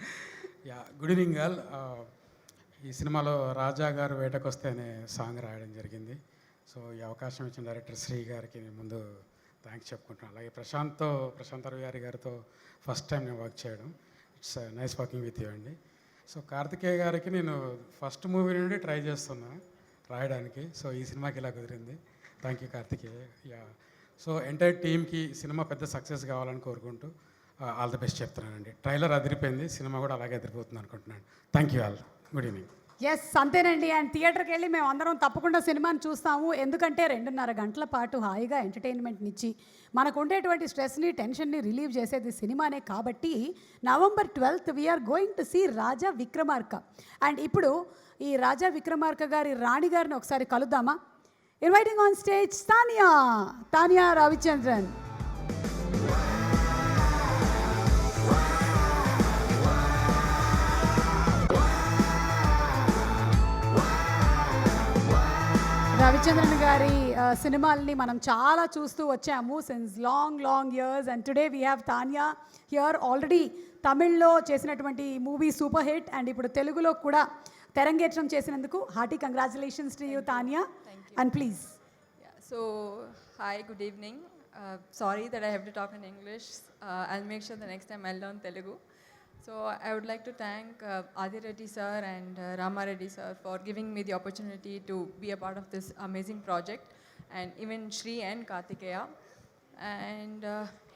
Yeah, good evening all. ఈ సినిమాలో రాజా గారు వేటకొస్తే అనే సాంగ్ రాయడం జరిగింది. సో ఈ అవకాశం ఇచ్చిన డైరెక్టర్ శ్రీ గారికి నేను ముందు థ్యాంక్స్ చెప్పుకుంటున్నాను. అలాగే ప్రశాంత్ రవి గారితో ఫస్ట్ టైం నేను వర్క్ చేయడం. It's nice working with you అండి. సో కార్తికేయ గారికి నేను ఫస్ట్ మూవీ నుండి ట్రై చేస్తున్నా రాయడానికి. సో ఈ సినిమాకి ఇలా కుదిరింది. Thank you Karthikeya. Yeah, so entire టీమ్కి సినిమా పెద్ద సక్సెస్ కావాలని కోరుకుంటూ ఆల్ ది బెస్ట్ చెప్తున్నానండి. ట్రైలర్ అదిరిపోయింది, సినిమా కూడా అలాగే అదిరిపోతుంది అనుకుంటున్నాను. Thank you all. Good evening. Yes, అంతేనండి. అండ్ థియేటర్కి వెళ్ళి మేము అందరం తప్పకుండా సినిమాని చూస్తాము. ఎందుకంటే 2.5 గంటల పాటు హాయిగా ఎంటర్టైన్మెంట్నిచ్చి మనకు ఉండేటువంటి స్ట్రెస్ని, టెన్షన్ని రిలీవ్ చేసేది సినిమానే. కాబట్టి November 12th we are going to see Raja Vikramarka. And ఇప్పుడు ఈ రాజా విక్రమార్క గారి రాణి గారిని ఒకసారి కలుద్దామా? Inviting on stage Tanya Ravichandran. Ravichandran గారి సినిమాల్ని మనం చాలా చూస్తూ వచ్చాము since long years. And today we have Tanya here. Already తమిళ్లో చేసినటువంటి మూవీ సూపర్ హిట్, అండ్ ఇప్పుడు తెలుగులో కూడా తెరంగేట్రం చేసినందుకు hearty congratulations to you Tanya. And please. So, hi, good evening. Sorry that I have to talk in English. I'll make sure the next time I'll learn Telugu. So, I would like to thank Adi Reddy sir and Rama Reddy sir for giving me the opportunity to be a part of this amazing project, and even Shri and Kartikeya. And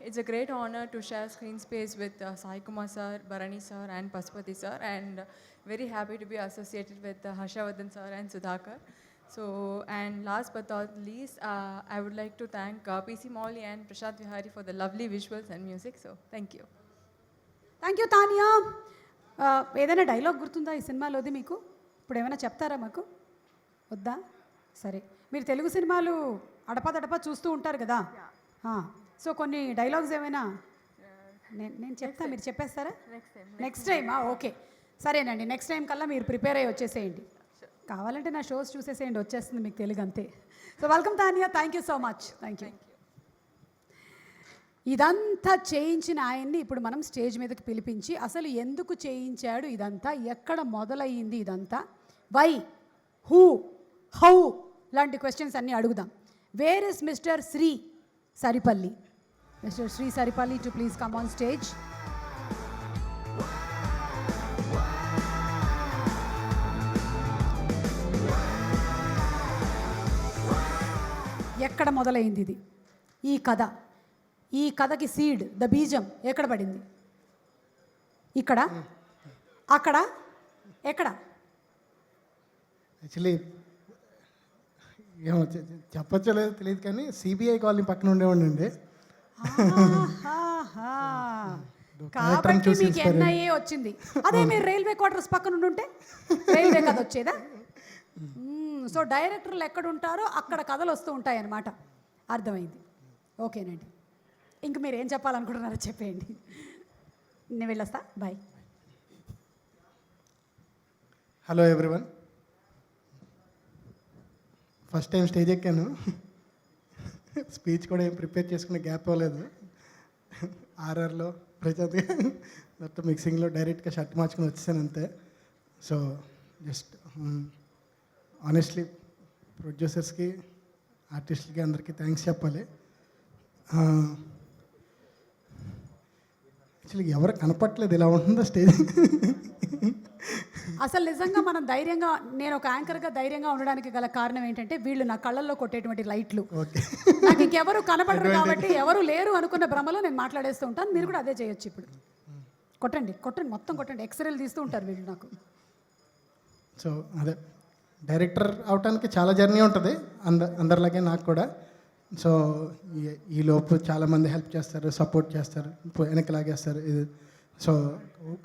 it's a great honor to share screen space with Sai Kumar sir, Bharani sir, and Pasupati sir, and very happy to be associated with Harshavardhan sir and Sudhakar. So, and last but not least, I would like to thank PC Mauli and Prashant Vihari for the lovely visuals and music. So, thank you. Thank you Tanya. ఏదైనా dialogue గుర్తుందా ఈ సినిమాలోది మీకు? ఇప్పుడు ఏమైనా చెప్తారా మాకు? వద్దా? సరే, మీరు తెలుగు సినిమాలు అడపదడప చూస్తూ ఉంటారు కదా. సో కొన్ని డైలాగ్స్ ఏమైనా నేను చెప్తా, మీరు చెప్పేస్తారా? నెక్స్ట్ టైమా? ఓకే, సరేనండి. నెక్స్ట్ టైం కల్లా మీరు ప్రిపేర్ అయ్యి వచ్చేసేయండి. కావాలంటే నా షోస్ చూసేసేయండి, వచ్చేస్తుంది మీకు తెలుగు అంతే. So welcome Tanya, thank you so much. Thank you. ఇదంతా చేయించిన ఆయన్ని ఇప్పుడు మనం స్టేజ్ మీదకి పిలిపించి అసలు ఎందుకు చేయించాడు ఇదంతా, ఎక్కడ మొదలయ్యింది ఇదంతా, వై, హూ, హౌ లాంటి క్వశ్చన్స్ అన్నీ అడుగుదాం. Where is mister Sri Saripalli? Mister Sri Saripalli to please come on stage. ఎక్కడ మొదలైంది ఇది ఈ కథ? ఈ కథకి సీడ్, ద బీజం ఎక్కడ పడింది? ఇక్కడ, అక్కడ, ఎక్కడ? యాక్చువల్లీ ఏమో చెప్పచ్చో లేదో తెలియదు కానీ సిబిఐ కాలనీ పక్కన ఉండేవాడిని అండి. కాబట్టి మీకు ఎన్ఐఏ వచ్చింది. అదే మీరు రైల్వే క్వార్టర్స్ పక్కన ఉండుంటే రైల్వే కథ వచ్చేదా? సో డైరెక్టర్లు ఎక్కడ ఉంటారో అక్కడ కథలు వస్తూ ఉంటాయి అన్నమాట. అర్థమైంది. ఓకేనండి, ఇంక మీరు ఏం చెప్పాలనుకుంటున్నారో చెప్పేయండి. నేను వెళ్ళొస్తా, bye. Hello everyone, first time stage ఎక్కాను. స్పీచ్ కూడా ఏం ప్రిపేర్ చేసుకునే గ్యాప్ అవ్వలేదు. ఆర్ఆర్లో ప్రజాత్ మొత్తం మిక్సింగ్లో డైరెక్ట్గా షర్ట్ మార్చుకుని వచ్చేసాను అంతే. సో జస్ట్ ఆనెస్ట్లీ ప్రొడ్యూసర్స్కి, ఆర్టిస్టులకి అందరికీ థ్యాంక్స్ చెప్పాలి. యాక్చువల్లీ ఎవరు కనపట్లేదు, ఇలా ఉంటుందో స్టేజ్. అసలు నిజంగా మనం ధైర్యంగా, నేను ఒక యాంకర్గా ధైర్యంగా ఉండడానికి గల కారణం ఏంటంటే వీళ్ళు నా కళ్ళల్లో కొట్టేటువంటి లైట్లు. నాకు ఇంకెవరు కనపడరు కాబట్టి ఎవరు లేరు అనుకున్న భ్రమలో నేను మాట్లాడేస్తూ ఉంటాను. మీరు కూడా అదే చేయొచ్చు ఇప్పుడు. కొట్టండి కొట్టండి మొత్తం కొట్టండి, ఎక్స్రేలు తీస్తూ ఉంటారు వీళ్ళు నాకు. సో అదే డైరెక్టర్ అవటానికి చాలా జర్నీ ఉంటుంది అందరిలాగే నాకు కూడా. సో ఈ లోపు చాలామంది హెల్ప్ చేస్తారు, సపోర్ట్ చేస్తారు, వెనక్కి లాగేస్తారు. ఇది సో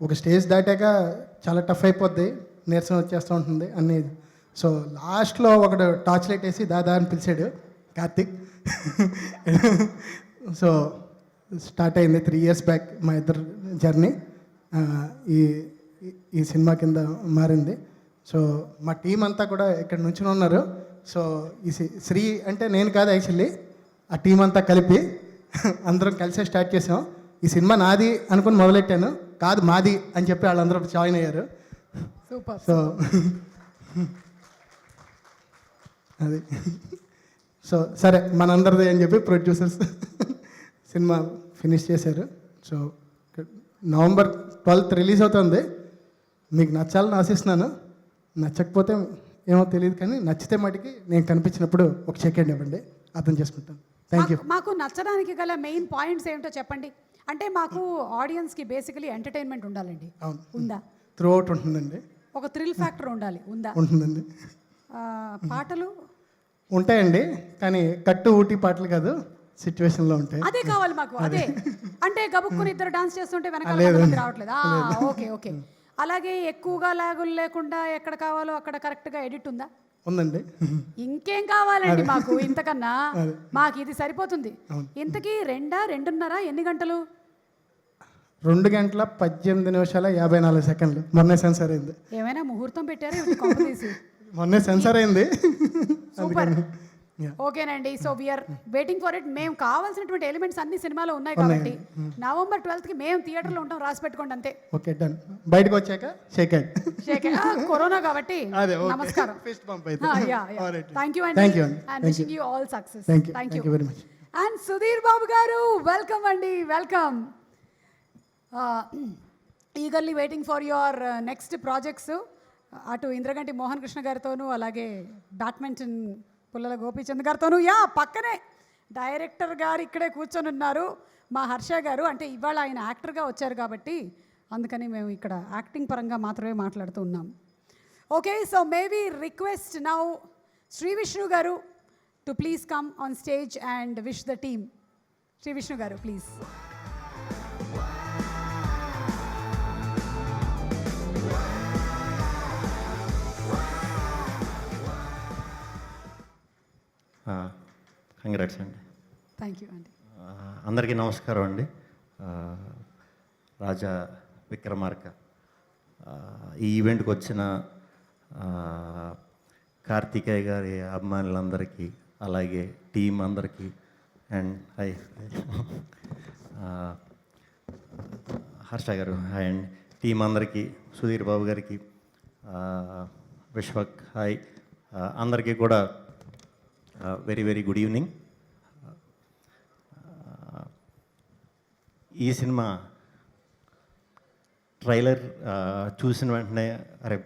ఒక స్టేజ్ దాటాక చాలా టఫ్ అయిపోద్ది, నీరసం వచ్చేస్తూ ఉంటుంది అన్నీ. సో లాస్ట్లో ఒకడు టార్చ్ లైట్ వేసి దాదా అని పిలిచాడు కార్తిక్. సో స్టార్ట్ అయింది 3 years బ్యాక్ మా ఇద్దరు జర్నీ. ఈ ఈ సినిమా కింద మారింది. సో మా టీం అంతా కూడా ఇక్కడ నుంచి ఉన్నారు. సో ఈ శ్రీ అంటే నేను కాదు యాక్చువల్లీ, ఆ టీం అంతా కలిపి అందరం కలిసే స్టార్ట్ చేసాం. ఈ సినిమా నాది అనుకుని మొదలెట్టాను, కాదు మాది అని చెప్పి వాళ్ళందరూ జాయిన్ అయ్యారు. సూపర్. సో అది సో సరే మనందరిది అని చెప్పి ప్రొడ్యూసర్స్ సినిమా ఫినిష్ చేశారు. సో November 12th రిలీజ్ అవుతుంది. మీకు నచ్చాలని ఆశిస్తున్నాను. నచ్చకపోతే ఏమో తెలియదు, కానీ నచ్చితే మటుకి నేను కనిపించినప్పుడు ఒక సెకండ్ ఇవ్వండి, అర్థం చేసుకుంటాను. Thank you. మాకు నచ్చడానికి గల మెయిన్ పాయింట్స్ ఏమిటో చెప్పండి. అంటే మాకు ఆడియన్స్కి బేసికలీ ఎంటర్టైన్మెంట్ ఉండాలండి. అవును, ఉందా? త్రూ అవుట్ ఉంటుందండి. ఒక థ్రిల్ ఫ్యాక్టర్ ఉండాలి. ఉందా? ఉంటుందండి. పాటలు ఉంటాయండి, కానీ కట్టు ఊటీ పాటలు కాదు, సిచ్యువేషన్లో ఉంటాయి. అదే కావాలి మాకు. అదే అంటే గబుక్కుని ఇద్దరు డాన్స్ చేస్తుంటే వెనకాల లేదు. కొంతమంది రావట్లేదు. Okay okay. అలాగే ఎక్కువగా లాగులు లేకుండా ఎక్కడ కావాలో అక్కడ కరెక్ట్గా ఎడిట్ ఉందా? ఉందండి. ఇంకేం కావాలండి మాకు ఇంతకన్నా? మాకు ఇది సరిపోతుంది. ఇంతకీ 2:30 ఎన్ని గంటలు? 2 గంటల 18 నిమిషాల 54 సెకండ్లు. మొన్నే సెన్సార్ అయింది. ఏమైనా ముహూర్తం పెట్టారా ఇవి కొంపదీసి? మొన్నే సెన్సార్ అయింది. సూపర్. ఓకేనండి. So we are waiting for it. మేము కావాల్సినటువంటి ఎలిమెంట్స్ అన్ని సినిమాలో ఉన్నాయి కాబట్టి November 12th మేము థియేటర్లో ఉంటాం, రాసి పెట్టుకోండి అంతే. Okay done. బయటకు వచ్చాక షేక్ హ్యాండ్. కరోనా కాబట్టి అదే ఓకే. నమస్కారం. ఫిస్ట్ పంప్ అయితే. థ్యాంక్ యూ Thank you అండి. అండి. And wishing you all success. Thank you very much. And Sudheer Babu గారు, వెల్కమ్ అండి, welcome. Eagerly waiting for your next projects. అటు ఇంద్రగంటి మోహన్ కృష్ణ గారితోనూ, అలాగే బ్యాడ్మింటన్ పుల్లల గోపీచంద్ గారితోనూ, పక్కనే డైరెక్టర్ గారు ఇక్కడే కూర్చొని ఉన్నారు, మా హర్ష గారు. అంటే ఇవాళ ఆయన యాక్టర్గా వచ్చారు కాబట్టి అందుకని మేము ఇక్కడ యాక్టింగ్ పరంగా మాత్రమే మాట్లాడుతూ ఉన్నాం. Okay, so may we request now Sree Vishnu గారు to please come on stage and wish the team. Sree Vishnu గారు ప్లీజ్. కంగ్రాట్స్ అండి. థ్యాంక్ యూ అండి. అందరికీ నమస్కారం అండి. రాజా విక్రమార్క ఈ ఈవెంట్కి వచ్చిన కార్తికేయ గారి అభిమానులందరికీ, అలాగే టీం అందరికీ, అండ్ హాయ్ హర్ష గారు, హాయ్ అండ్ టీం అందరికీ, సుధీర్ బాబు గారికి, విశ్వక్ హాయ్, అందరికీ కూడా వెరీ వెరీ గుడ్ ఈవినింగ్. ఈ సినిమా ట్రైలర్ చూసిన వెంటనే అరే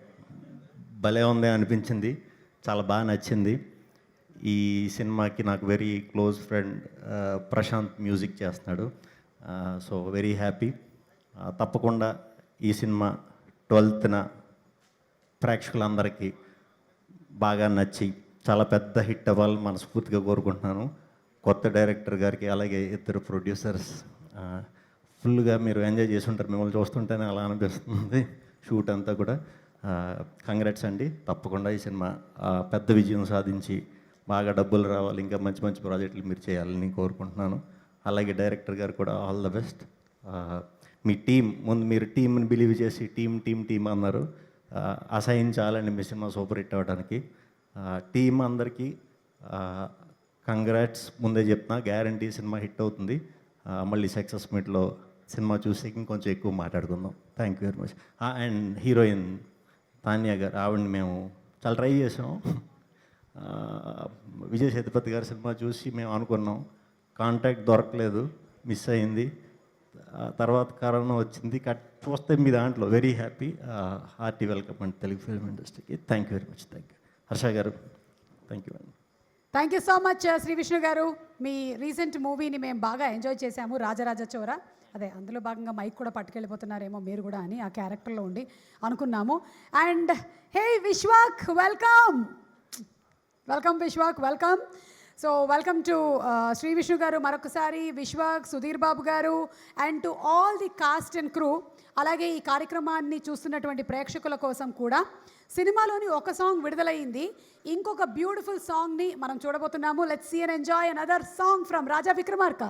భలే ఉంది అనిపించింది, చాలా బాగా నచ్చింది. ఈ సినిమాకి నాకు very close friend Prashanth music చేస్తున్నాడు. So very happy. తప్పకుండా ఈ సినిమా 12th ప్రేక్షకులందరికీ బాగా నచ్చి చాలా పెద్ద హిట్ అవ్వాలని మనస్ఫూర్తిగా కోరుకుంటున్నాను. కొత్త డైరెక్టర్ గారికి, అలాగే ఇద్దరు ప్రొడ్యూసర్స్ ఫుల్గా మీరు ఎంజాయ్ చేసి ఉంటారు. మిమ్మల్ని చూస్తుంటేనే అలా అనిపిస్తుంది షూట్ అంతా కూడా. కంగ్రాట్స్ అండి. తప్పకుండా ఈ సినిమా పెద్ద విజయం సాధించి బాగా డబ్బులు రావాలి, ఇంకా మంచి మంచి ప్రాజెక్టులు మీరు చేయాలని కోరుకుంటున్నాను. అలాగే డైరెక్టర్ గారు కూడా all the best. Me team ముందు మీరు టీంని బిలీవ్ చేసి టీం అన్నారు, అసహించాలండి మీ సినిమా సూపర్ హిట్ అవ్వడానికి. టీం అందరికీ కంగ్రాట్స్ ముందే చెప్తున్నా, గ్యారంటీ సినిమా హిట్ అవుతుంది. మళ్ళీ సక్సెస్ మీట్లో సినిమా చూసి ఇంకొంచెం ఎక్కువ మాట్లాడుకుందాం. Thank you very much. And heroine Tanya గారు, ఆవిడని మేము చాలా ట్రై చేసాం. విజయ్ సేతుపతి గారి సినిమా చూసి మేము అనుకున్నాం, కాంటాక్ట్ దొరకలేదు, మిస్ అయింది. తర్వాత కరోనా వచ్చింది, చూస్తే మీ దాంట్లో వెరీ హ్యాపీ. హార్టీ వెల్కమ్ అండి తెలుగు ఫిల్మ్ ఇండస్ట్రీకి. Thank you very much. Thank you Harsha garu. Thank you అండి. Thank you so much Sri Vishnu garu. మీ రీసెంట్ మూవీని మేము బాగా ఎంజాయ్ చేశాము, రాజరాజ చోర. అదే అందులో భాగంగా మైక్ కూడా పట్టుకెళ్ళిపోతున్నారేమో మీరు కూడా అని ఆ క్యారెక్టర్లో ఉండి అనుకున్నాము. And hey Vishwak, welcome welcome Vishwak, welcome. So welcome to Sri Vishnu garu మరొకసారి, Vishwak, Sudheer Babu garu, and to all the cast and crew. అలాగే ఈ కార్యక్రమాన్ని చూస్తున్నటువంటి ప్రేక్షకుల కోసం కూడా సినిమాలోని ఒక సాంగ్ విడుదలైంది, ఇంకొక బ్యూటిఫుల్ సాంగ్ని మనం చూడబోతున్నాము. Let's see and enjoy another song from Raja Vikramarka.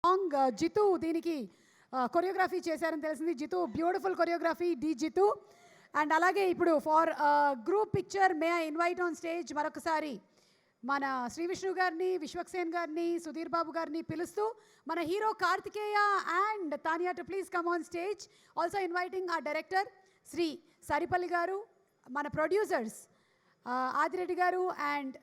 Song Jithu దీనికి కొరియోగ్రఫీ చేశారని తెలిసింది. Jithu beautiful choreography, the Jithu. And అలాగే ఇప్పుడు for group picture may I invite on stage మరొకసారి మన శ్రీ విష్ణు గారిని, విశ్వక్సేన్ గారిని, సుధీర్ బాబు గారిని పిలుస్తూ మన hero Karthikeya and Tanya to please come on stage. Also inviting ఆ డైరెక్టర్ శ్రీ సరిపల్లి గారు, మన ప్రొడ్యూసర్స్ ఆదిరెడ్డి గారు అండ్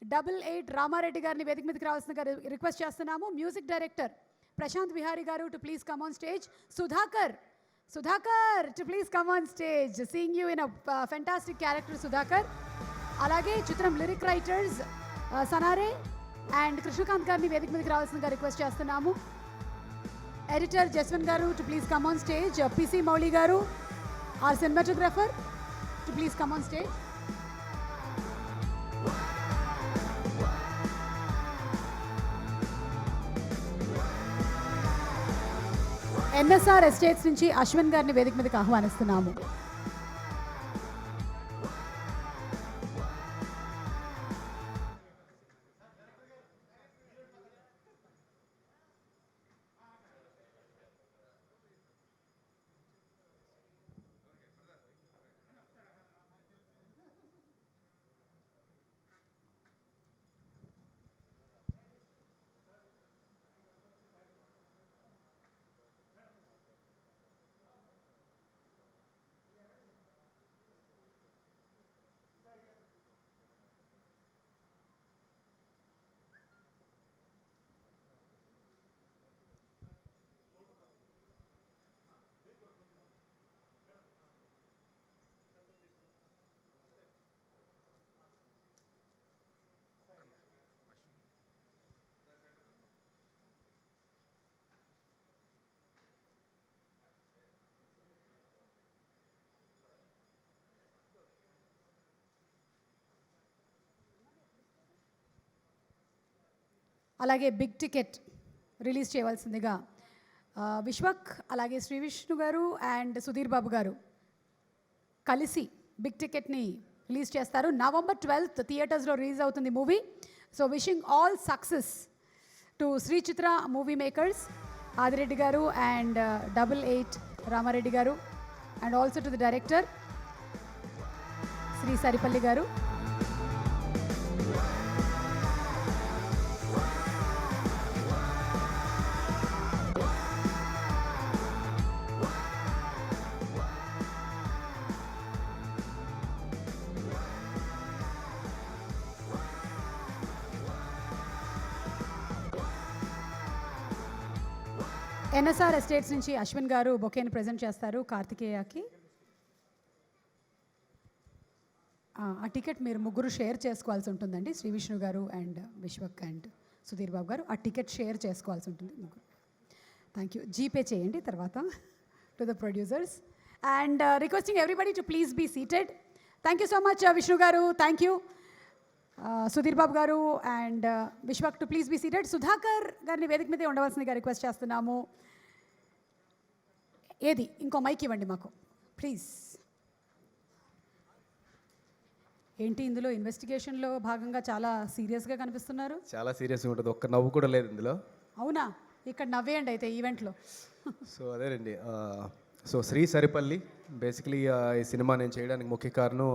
88 రామారెడ్డి గారిని వేదిక మీదకి రావాల్సిన రిక్వెస్ట్ చేస్తున్నాము. మ్యూజిక్ డైరెక్టర్ ప్రశాంత్ విహారీ గారు to please come on stage. Sudhakar to please come on stage. Seeing you in a fantastic character Sudhakar. అలాగే చిత్రం lyric writers Sanare and Krishnakanth గారిని వేదిక మీదకి రావాల్సిందిగా రిక్వెస్ట్ చేస్తున్నాము. ఎడిటర్ జస్వంత్ గారు to please come on stage. PC Mouli గారు our cinematographer to please come on stage. NSR estates నుంచి అశ్విన్ గారిని వేదిక మీదకి ఆహ్వానిస్తున్నాము. అలాగే బిగ్ టికెట్ రిలీజ్ చేయవలసిందిగా విశ్వక్, అలాగే శ్రీ విష్ణు గారు అండ్ సుధీర్ బాబు గారు కలిసి బిగ్ టికెట్ని రిలీజ్ చేస్తారు. November 12th థియేటర్స్లో రిలీజ్ అవుతుంది movie. So wishing all success to Sri Chitra movie makers Adireddy గారు అండ్ 88 రామారెడ్డి గారు and also to the director Sri Saripalli గారు. ఎన్ఎస్ఆర్ ఎస్టేట్స్ నుంచి అశ్విన్ గారు బొకేని ప్రజెంట్ చేస్తారు కార్తికేయకి. ఆ టికెట్ మీరు ముగ్గురు షేర్ చేసుకోవాల్సి ఉంటుందండి. శ్రీ విష్ణు గారు అండ్ విశ్వక్ అండ్ సుధీర్ బాబు గారు ఆ టికెట్ షేర్ చేసుకోవాల్సి ఉంటుంది ముగ్గురు. Thank you. జీపే చేయండి తర్వాత to the producers and requesting everybody to please be seated. Thank you so much Vishnu garu, thank you. Sudheer Babu garu and Vishwak to please be seated. Sudhakar గారిని వేదిక మీదే ఉండవలసిందిగా రిక్వెస్ట్ చేస్తున్నాము. ఏది ఇంకో మైక్ ఇవ్వండి మాకు ప్లీజ్. ఏంటి ఇందులో ఇన్వెస్టిగేషన్లో భాగంగా చాలా సీరియస్గా కనిపిస్తున్నారు? చాలా సీరియస్గా ఉంటుంది, ఒక్క నవ్వు కూడా లేదు ఇందులో. అవునా? ఇక్కడ నవ్వేయండి అయితే ఈవెంట్లో. సో అదేనండి. సో శ్రీ సరిపల్లి బేసికలీ ఈ సినిమా నేను చేయడానికి ముఖ్య కారణం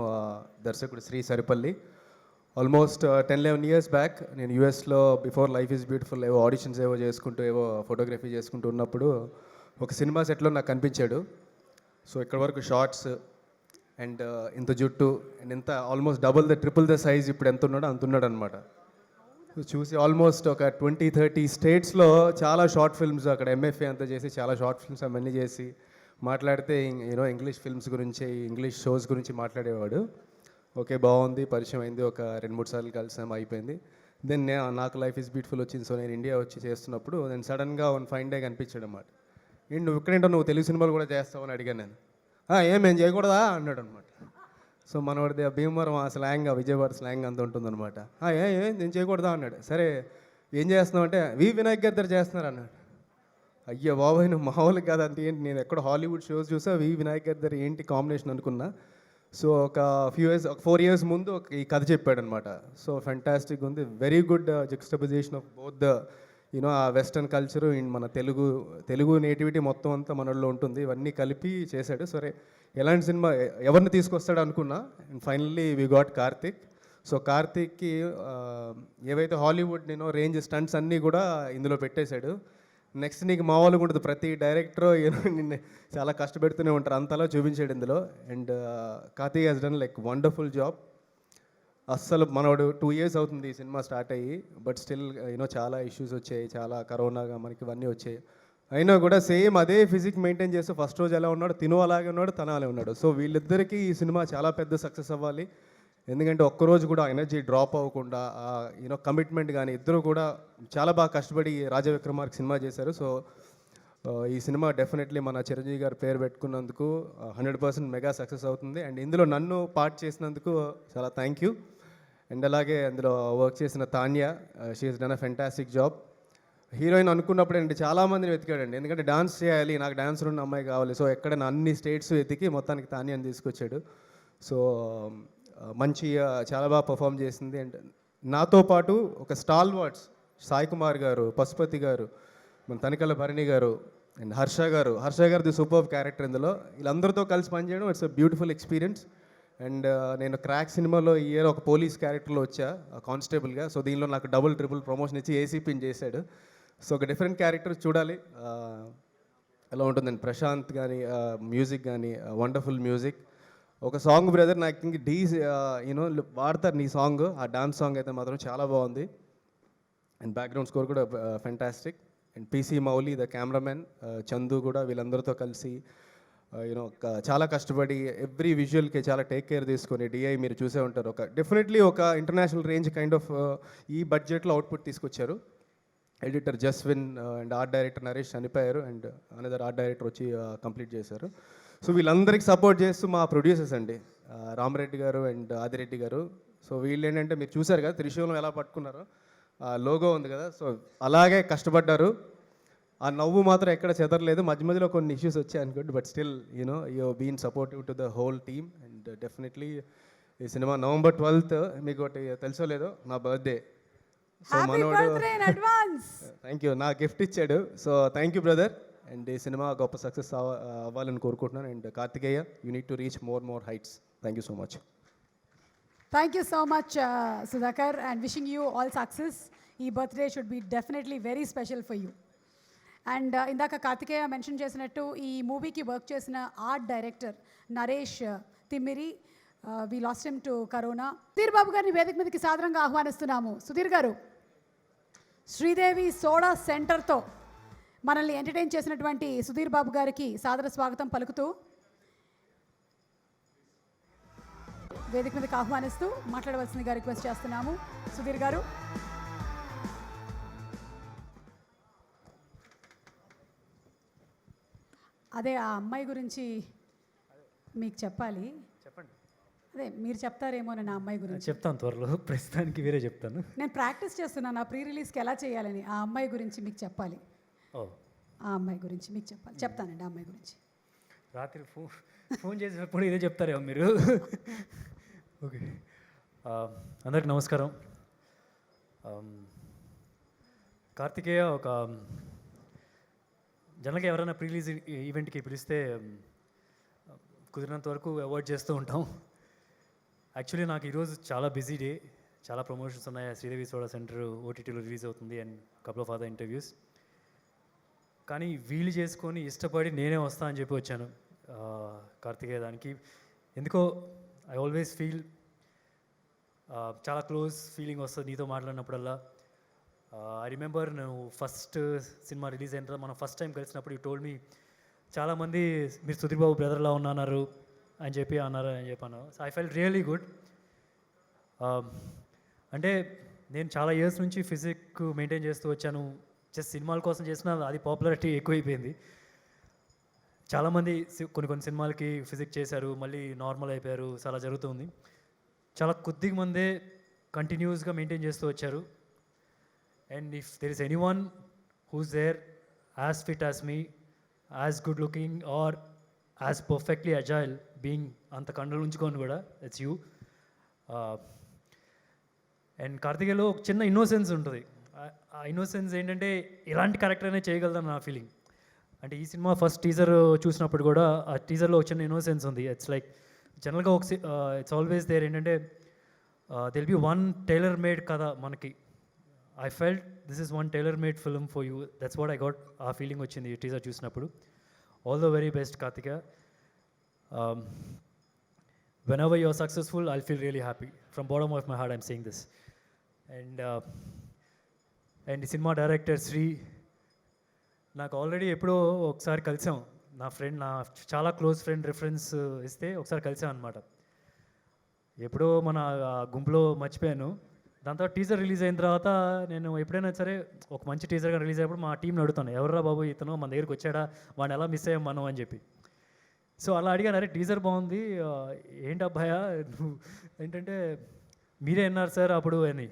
దర్శకుడు Sri Saripalli. Almost 10-11 years back నేను యూఎస్లో బిఫోర్ లైఫ్ ఈజ్ బ్యూటిఫుల్ ఏవో ఆడిషన్స్ ఏవో చేసుకుంటూ ఏవో ఫోటోగ్రఫీ చేసుకుంటూ ఉన్నప్పుడు ఒక సినిమా సెట్లో నాకు కనిపించాడు. సో ఇక్కడ వరకు షార్ట్స్ అండ్ ఇంత జుట్టు అండ్ ఇంత almost double the triple the size ఇప్పుడు ఎంత ఉన్నాడో అంత ఉన్నాడు అనమాట. చూసి ఆల్మోస్ట్ ఒక 20-30 స్టేట్స్లో చాలా షార్ట్ ఫిల్మ్స్ అక్కడ ఎంఎఫ్ఏ అంతా చేసి చాలా షార్ట్ ఫిల్మ్స్ అవన్నీ చేసి మాట్లాడితే యూనో ఇంగ్లీష్ ఫిల్మ్స్ గురించి ఇంగ్లీష్ షోస్ గురించి మాట్లాడేవాడు. ఓకే బాగుంది, పరిచయం అయింది, ఒక 2-3 సార్లు కలిసాం, అయిపోయింది. దెన్ నాకు లైఫ్ ఈజ్ బ్యూటిఫుల్ వచ్చింది. సో నేను ఇండియా వచ్చి చేస్తున్నప్పుడు నేను సడన్గా వన్ ఫైన్ డే కనిపించాడు అన్నమాట. ఏంటి నువ్వు ఇక్కడేంటో నువ్వు తెలుగు సినిమాలు కూడా చేస్తావు అని అడిగాను నేను. ఏం చేయకూడదా అన్నాడు అనమాట. సో మనవాడిది భీమవరం ఆ స్లాంగ్, ఆ విజయవాడ స్లాంగ్ అంత ఉంటుందన్నమాట. నేను చేయకూడదా అన్నాడు. సరే ఏం చేస్తున్నావు అంటే వినాయక్ గారి దగ్గర చేస్తున్నారు అన్నాడు. అయ్యో బాబాయ్ నువ్వు మామూలుగా కాదు అంటే ఏంటి, నేను ఎక్కడ హాలీవుడ్ షోస్ చూసా వినాయక్ గారి దగ్గర ఏంటి కాంబినేషన్ అనుకున్నా. సో ఒక 4 years ముందు ఈ కథ చెప్పాడనమాట. సో ఫెంటాస్టిక్ ఉంది, very good juxtaposition of both the you know uh western culture and మన తెలుగు నేటివిటీ మొత్తం అంతా మనలో ఉంటుంది. ఇవన్నీ కలిపి చేశాడు. సరే ఎలాంటి సినిమా ఎవరిని తీసుకొస్తాడు అనుకున్నా, and finally we got Karthik. So కార్తిక్కి ఏవైతే హాలీవుడ్ నేను రేంజ్ స్టంట్స్ అన్నీ కూడా ఇందులో పెట్టేశాడు. నెక్స్ట్ నీకు మామూలుగా ఉంటుంది, ప్రతి డైరెక్టర్ నిన్ను చాలా కష్టపెడుతూనే ఉంటారు, అంతలా చూపించాడు ఇందులో. And Karthik has done like wonderful job. అస్సలు మనోడు 2 years అవుతుంది ఈ సినిమా స్టార్ట్ అయ్యి, బట్ స్టిల్ యూనో చాలా ఇష్యూస్ వచ్చాయి, చాలా కరోనాగా మనకి ఇవన్నీ వచ్చాయి. అయినా కూడా సేమ్ అదే ఫిజిక్ మెయింటైన్ చేస్తూ ఫస్ట్ రోజు ఎలా ఉన్నాడు, తిను అలాగే ఉన్నాడు, తన అలా ఉన్నాడు. సో వీళ్ళిద్దరికీ ఈ సినిమా చాలా పెద్ద సక్సెస్ అవ్వాలి. ఎందుకంటే ఒక్కరోజు కూడా ఎనర్జీ డ్రాప్ అవ్వకుండా యూనో కమిట్మెంట్ కానీ ఇద్దరు కూడా చాలా బాగా కష్టపడి రాజా విక్రమార్క సినిమా చేశారు. సో ఈ సినిమా డెఫినెట్లీ మన చిరంజీవి గారు పేరు పెట్టుకున్నందుకు 100% మెగా సక్సెస్ అవుతుంది. అండ్ ఇందులో నన్ను పార్ట్ చేసినందుకు చాలా థ్యాంక్ యూ. అండ్ అలాగే అందులో వర్క్ చేసిన Tanya, she has done a fantastic job. Heroine అనుకున్నప్పుడు అండి చాలామందిని వెతికాడండి, ఎందుకంటే డాన్స్ చేయాలి, నాకు డాన్సర్ ఉన్న అమ్మాయి కావాలి. సో ఎక్కడ అన్ని స్టేట్స్ వెతికి మొత్తానికి తాన్యాని తీసుకొచ్చాడు. సో మంచి చాలా బాగా పర్ఫామ్ చేసింది. అండ్ నాతో పాటు ఒక స్టాల్ వార్డ్స్ సాయి కుమార్ గారు, పశుపతి గారు, మన తనికల భరణి గారు అండ్ హర్ష గారు ది సూపర్ క్యారెక్టర్ ఇందులో. వీళ్ళందరితో కలిసి పనిచేయడం it's a beautiful experience. And నేను క్రాక్ సినిమాలో ఈ ఇయర్ ఒక పోలీస్ క్యారెక్టర్లో వచ్చా కానిస్టేబుల్గా. సో దీనిలో నాకు డబుల్ ట్రిపుల్ ప్రమోషన్ ఇచ్చి ఏసీపీని చేశాడు. సో ఒక డిఫరెంట్ క్యారెక్టర్ చూడాలి ఎలా ఉంటుందండి. ప్రశాంత్ కానీ మ్యూజిక్ కానీ వండర్ఫుల్ మ్యూజిక్. ఒక సాంగ్ బ్రదర్ నాకు థింక్ యూనో వాడతారు నీ సాంగ్, ఆ డాన్స్ సాంగ్ అయితే మాత్రం చాలా బాగుంది. అండ్ బ్యాక్గ్రౌండ్ స్కోర్ కూడా fantastic. And PC Mouli the cameraman, Chandu కూడా వీళ్ళందరితో కలిసి యూనో చాలా కష్టపడి ఎవ్రీ విజువల్కి చాలా టేక్ కేర్ తీసుకొని డిఐ మీరు చూసే ఉంటారు. ఒక డెఫినెట్లీ ఒక ఇంటర్నేషనల్ రేంజ్ కైండ్ ఆఫ్ ఈ బడ్జెట్లో అవుట్పుట్ తీసుకొచ్చారు. Editor Jaswin and art director Naresh చనిపోయారు, అండ్ అనదర్ ఆర్ట్ డైరెక్టర్ వచ్చి కంప్లీట్ చేశారు. సో వీళ్ళందరికీ సపోర్ట్ చేస్తూ మా ప్రొడ్యూసర్స్ అండి, రామరెడ్డి గారు అండ్ ఆదిరెడ్డి గారు. సో వీళ్ళు ఏంటంటే మీరు చూసారు కదా త్రిశూలం ఎలా పట్టుకున్నారో, లోగో ఉంది కదా, సో అలాగే కష్టపడ్డారు. ఆ నవ్వు మాత్రం ఎక్కడ చెదరలేదు. మధ్య మధ్యలో కొన్ని ఇష్యూస్ వచ్చాయి అనుకోండి, but still you know you been supportive to the whole team. And definitely ఈ సినిమా November 12th మీకు ఒకటి తెలుసో లేదో నా బర్త్డే. సో మనోడు థ్యాంక్ యూ, నా గిఫ్ట్ ఇచ్చాడు. So thank you brother. And ఈ సినిమా గొప్ప సక్సెస్ అవ్వాలని కోరుకుంటున్నాను. And Karthikeya, you need to reach more heights. Thank you so much. Thank you so much Sudhakar, and wishing you all success. ఈ birthday should be definitely very special for you. And ఇందాక Karthikeya mention చేసినట్టు ఈ మూవీకి work చేసిన art director Naresh Thimmiri, we lost him to corona. Sudheer Babu గారిని వేదిక మీదకి సాదరంగా ఆహ్వానిస్తున్నాము. సుధీర్ గారు, శ్రీదేవి సోడా సెంటర్తో మనల్ని ఎంటర్టైన్ చేసినటువంటి సుధీర్ బాబు గారికి సాదర స్వాగతం పలుకుతూ వేదిక మీదకి ఆహ్వానిస్తూ మాట్లాడవలసిందిగా రిక్వెస్ట్ చేస్తున్నాము. సుధీర్ గారు. అదే ఆ అమ్మాయి గురించి మీకు చెప్పాలి. చెప్పండి. అదే మీరు చెప్తారేమో నా అమ్మాయి గురించి. చెప్తాను త్వరలో, ప్రస్తుతానికి వేరే చెప్తాను. నేను ప్రాక్టీస్ చేస్తున్నాను ఆ ప్రీ రిలీజ్కి ఎలా చేయాలని. ఆ అమ్మాయి గురించి మీకు చెప్పాలి. ఆ అమ్మాయి గురించి మీకు చెప్పాలి. చెప్తానండి ఆ అమ్మాయి గురించి. రాత్రి ఫోన్ చేసినప్పుడు ఇదే చెప్తారేమో మీరు. ఓకే, అందరికి నమస్కారం. కార్తికేయ ఒక జనరల్గా ఎవరైనా ప్రీ రిలీజ్ ఈవెంట్కి పిలిస్తే కుదిరినంత వరకు అవాయిడ్ చేస్తూ ఉంటాం. యాక్చువల్లీ నాకు ఈరోజు చాలా బిజీ డే, చాలా ప్రమోషన్స్ ఉన్నాయి. శ్రీదేవి సోడా సెంటర్ ఓటీటీలో రిలీజ్ అవుతుంది and couple of other interviews. కానీ వీలు చేసుకొని ఇష్టపడి నేనే వస్తా అని చెప్పి వచ్చాను కార్తికేయ దానికి. ఎందుకో ఐ ఆల్వేస్ ఫీల్ చాలా క్లోజ్ ఫీలింగ్ వస్తుంది నీతో మాట్లాడినప్పుడల్లా. ఐ రిమెంబర్ నువ్వు ఫస్ట్ సినిమా రిలీజ్ అయిన తర్వాత మనం ఫస్ట్ టైం కలిసినప్పుడు యూ టోల్డ్ మీ చాలామంది మీరు సుధీర్ బాబు బ్రదర్లా ఉన్నారు అని చెప్పి చెప్పాను. So I felt really good. అంటే నేను చాలా ఇయర్స్ నుంచి ఫిజిక్ మెయింటైన్ చేస్తూ వచ్చాను. జస్ట్ సినిమాల కోసం చేసిన అది పాపులారిటీ ఎక్కువైపోయింది. చాలామంది కొన్ని సినిమాలకి ఫిజిక్ చేశారు, మళ్ళీ నార్మల్ అయిపోయారు. చాలా జరుగుతుంది. చాలా కొద్దిగా మందే కంటిన్యూస్గా మెయింటైన్ చేస్తూ వచ్చారు. And if there is anyone who's there as fit as me, as good looking or as perfectly agile being, అంత కండలు ఉంచుకొని కూడా ఇట్స్ యూ. అండ్ కార్తికేయలో ఒక చిన్న ఇన్నోసెన్స్ ఉంటుంది. ఆ ఇన్నోసెన్స్ ఏంటంటే ఎలాంటి క్యారెక్టర్ అయినా చేయగలదని నా ఫీలింగ్. అంటే ఈ సినిమా ఫస్ట్ టీజర్ చూసినప్పుడు కూడా ఆ టీజర్లో ఒక చిన్న ఇన్నోసెన్స్ ఉంది. ఇట్స్ లైక్ జనరల్గా ఒక ఇట్స్ ఆల్వేస్ దేర్ ఏంటంటే will be one tailor made కథ మనకి. I felt this is one tailor made film for you. That's what I got. ఆ ఫీలింగ్ వచ్చింది ఈ టీజర్ చూసినప్పుడు. All the very best Karthika. Whenever you're successful, I'll feel really happy. From bottom of my heart, I'm saying this. And the cinema director Sri, నాకు already ఎప్పుడో ఒకసారి కలిసాం. నా చాలా క్లోజ్ ఫ్రెండ్ రిఫరెన్స్ ఇస్తే ఒకసారి కలిసాం అనమాట. ఎప్పుడో మన గుంపులో మర్చిపోయాను. దాని తర్వాత టీజర్ రిలీజ్ అయిన తర్వాత నేను ఎప్పుడైనా సరే ఒక మంచి టీజర్గా రిలీజ్ అయినప్పుడు మా టీంని అడుగుతాను, ఎవర్రా బాబు ఇతను మన దగ్గరికి వచ్చాడా, వాడిని ఎలా మిస్ అయ్యాం మనం అని చెప్పి. సో అలా అడిగాను, అరే టీజర్ బాగుంది, ఏంటి అబ్బాయా నువ్వు ఏంటంటే మీరే అన్నారు సార్ అప్పుడు అని.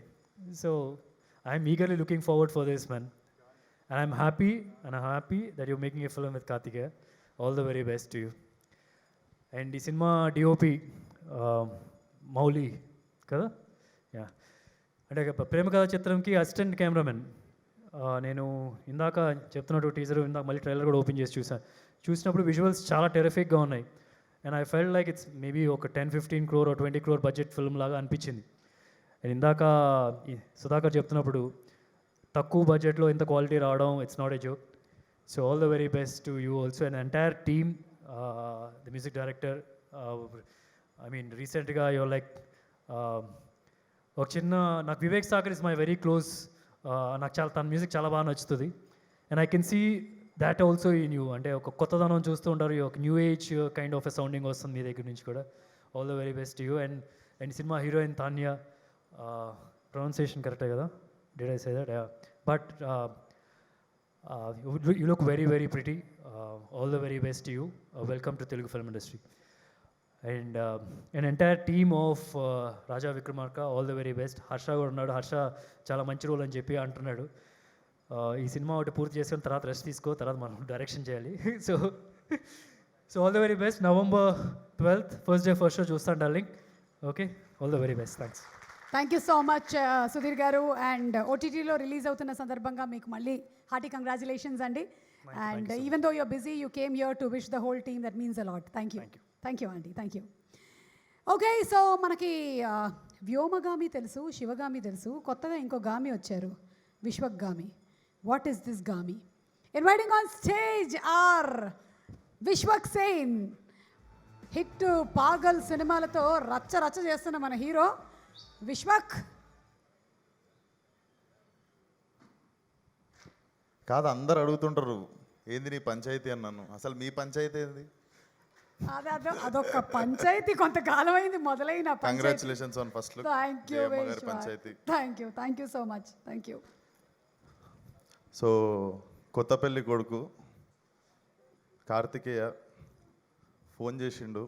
So I'm eagerly looking forward for this man. And I'm happy that you're making a film with Karthikeya. All the very best to you. And ఈ సినిమా DOP మౌలి కదా, యా, అంటే ప్రేమ కథా చిత్రంకి అసిస్టెంట్ కెమెరామెన్. నేను ఇందాక చెప్తున్నట్టు teaser ఇందాక మళ్ళీ trailer కూడా ఓపెన్ చేసి చూసినప్పుడు విజువల్స్ చాలా టెరిఫిక్గా ఉన్నాయి. And I felt like it's maybe ఒక 10-15 crore or 20 crore budget film లాగా అనిపించింది. అండ్ ఇందాక సుధాకర్ చెప్తున్నప్పుడు తక్కువ బడ్జెట్లో ఇంత క్వాలిటీ రావడం, it's not a joke. So all the very best to you also and entire team, the music director. I mean రీసెంట్గా యువర్ లైక్ ఒక చిన్న, నాకు Vivek Sagar is my very close. నాకు తన మ్యూజిక్ చాలా బాగా నచ్చుతుంది. And I can see that also in you. అంటే ఒక కొత్తదనం చూస్తూ ఉంటారు, ఒక new age kind of a sounding వస్తుంది మీ దగ్గర నుంచి కూడా. All the very best you. And cinema heroine Tanya, pronunciation కరెక్టే కదా, did I say that? Yeah. But you look very, very pretty. All the very best to you. Welcome to Telugu film industry. And an entire team of Raja Vikramarka, all the very best. Harsha కూడా ఉన్నాడు. హర్ష చాలా మంచి role అని చెప్పి అంటున్నాడు. ఈ cinema ఒకటి పూర్తి చేసుకుని తర్వాత రెస్ట్ తీసుకో, తర్వాత మనం డైరెక్షన్ చేయాలి. So all the very best. November 12th, first day first show చూస్తాను darling. Okay, all the very best. Thanks. Thank you so much Sudheer గారు. అండ్ ఓటీటీలో రిలీజ్ అవుతున్న సందర్భంగా మీకు మళ్ళీ హార్టీ కంగ్రాచులేషన్స్ అండి. And even though you're busy, you came here to wish the whole team. That means a lot. Thank you అండి. Thank you. Okay, so మనకి వ్యోమగామి తెలుసు, శివగామి తెలుసు, కొత్తగా ఇంకో గామి వచ్చారు, విశ్వగామి. వాట్ ఈస్ దిస్ గామి? Inviting on stage our Vishwak Sen. Hit Paagal సినిమాలతో రచ్చ చేస్తున్న మన హీరో విశ్వక్. కాదు, అందరు అడుగుతుంటారు ఏంది నీ పంచాయతీ అన్నాను. అసలు మీ పంచాయతీ ఏంది? అదొక పంచాయతీ, కొంతకాలం అయింది మొదలైన. Congratulations on first look. Panchayat. Thank you so much. Thank you. So కొత్త పెళ్ళి కొడుకు కార్తికేయ ఫోన్ చేసిండు.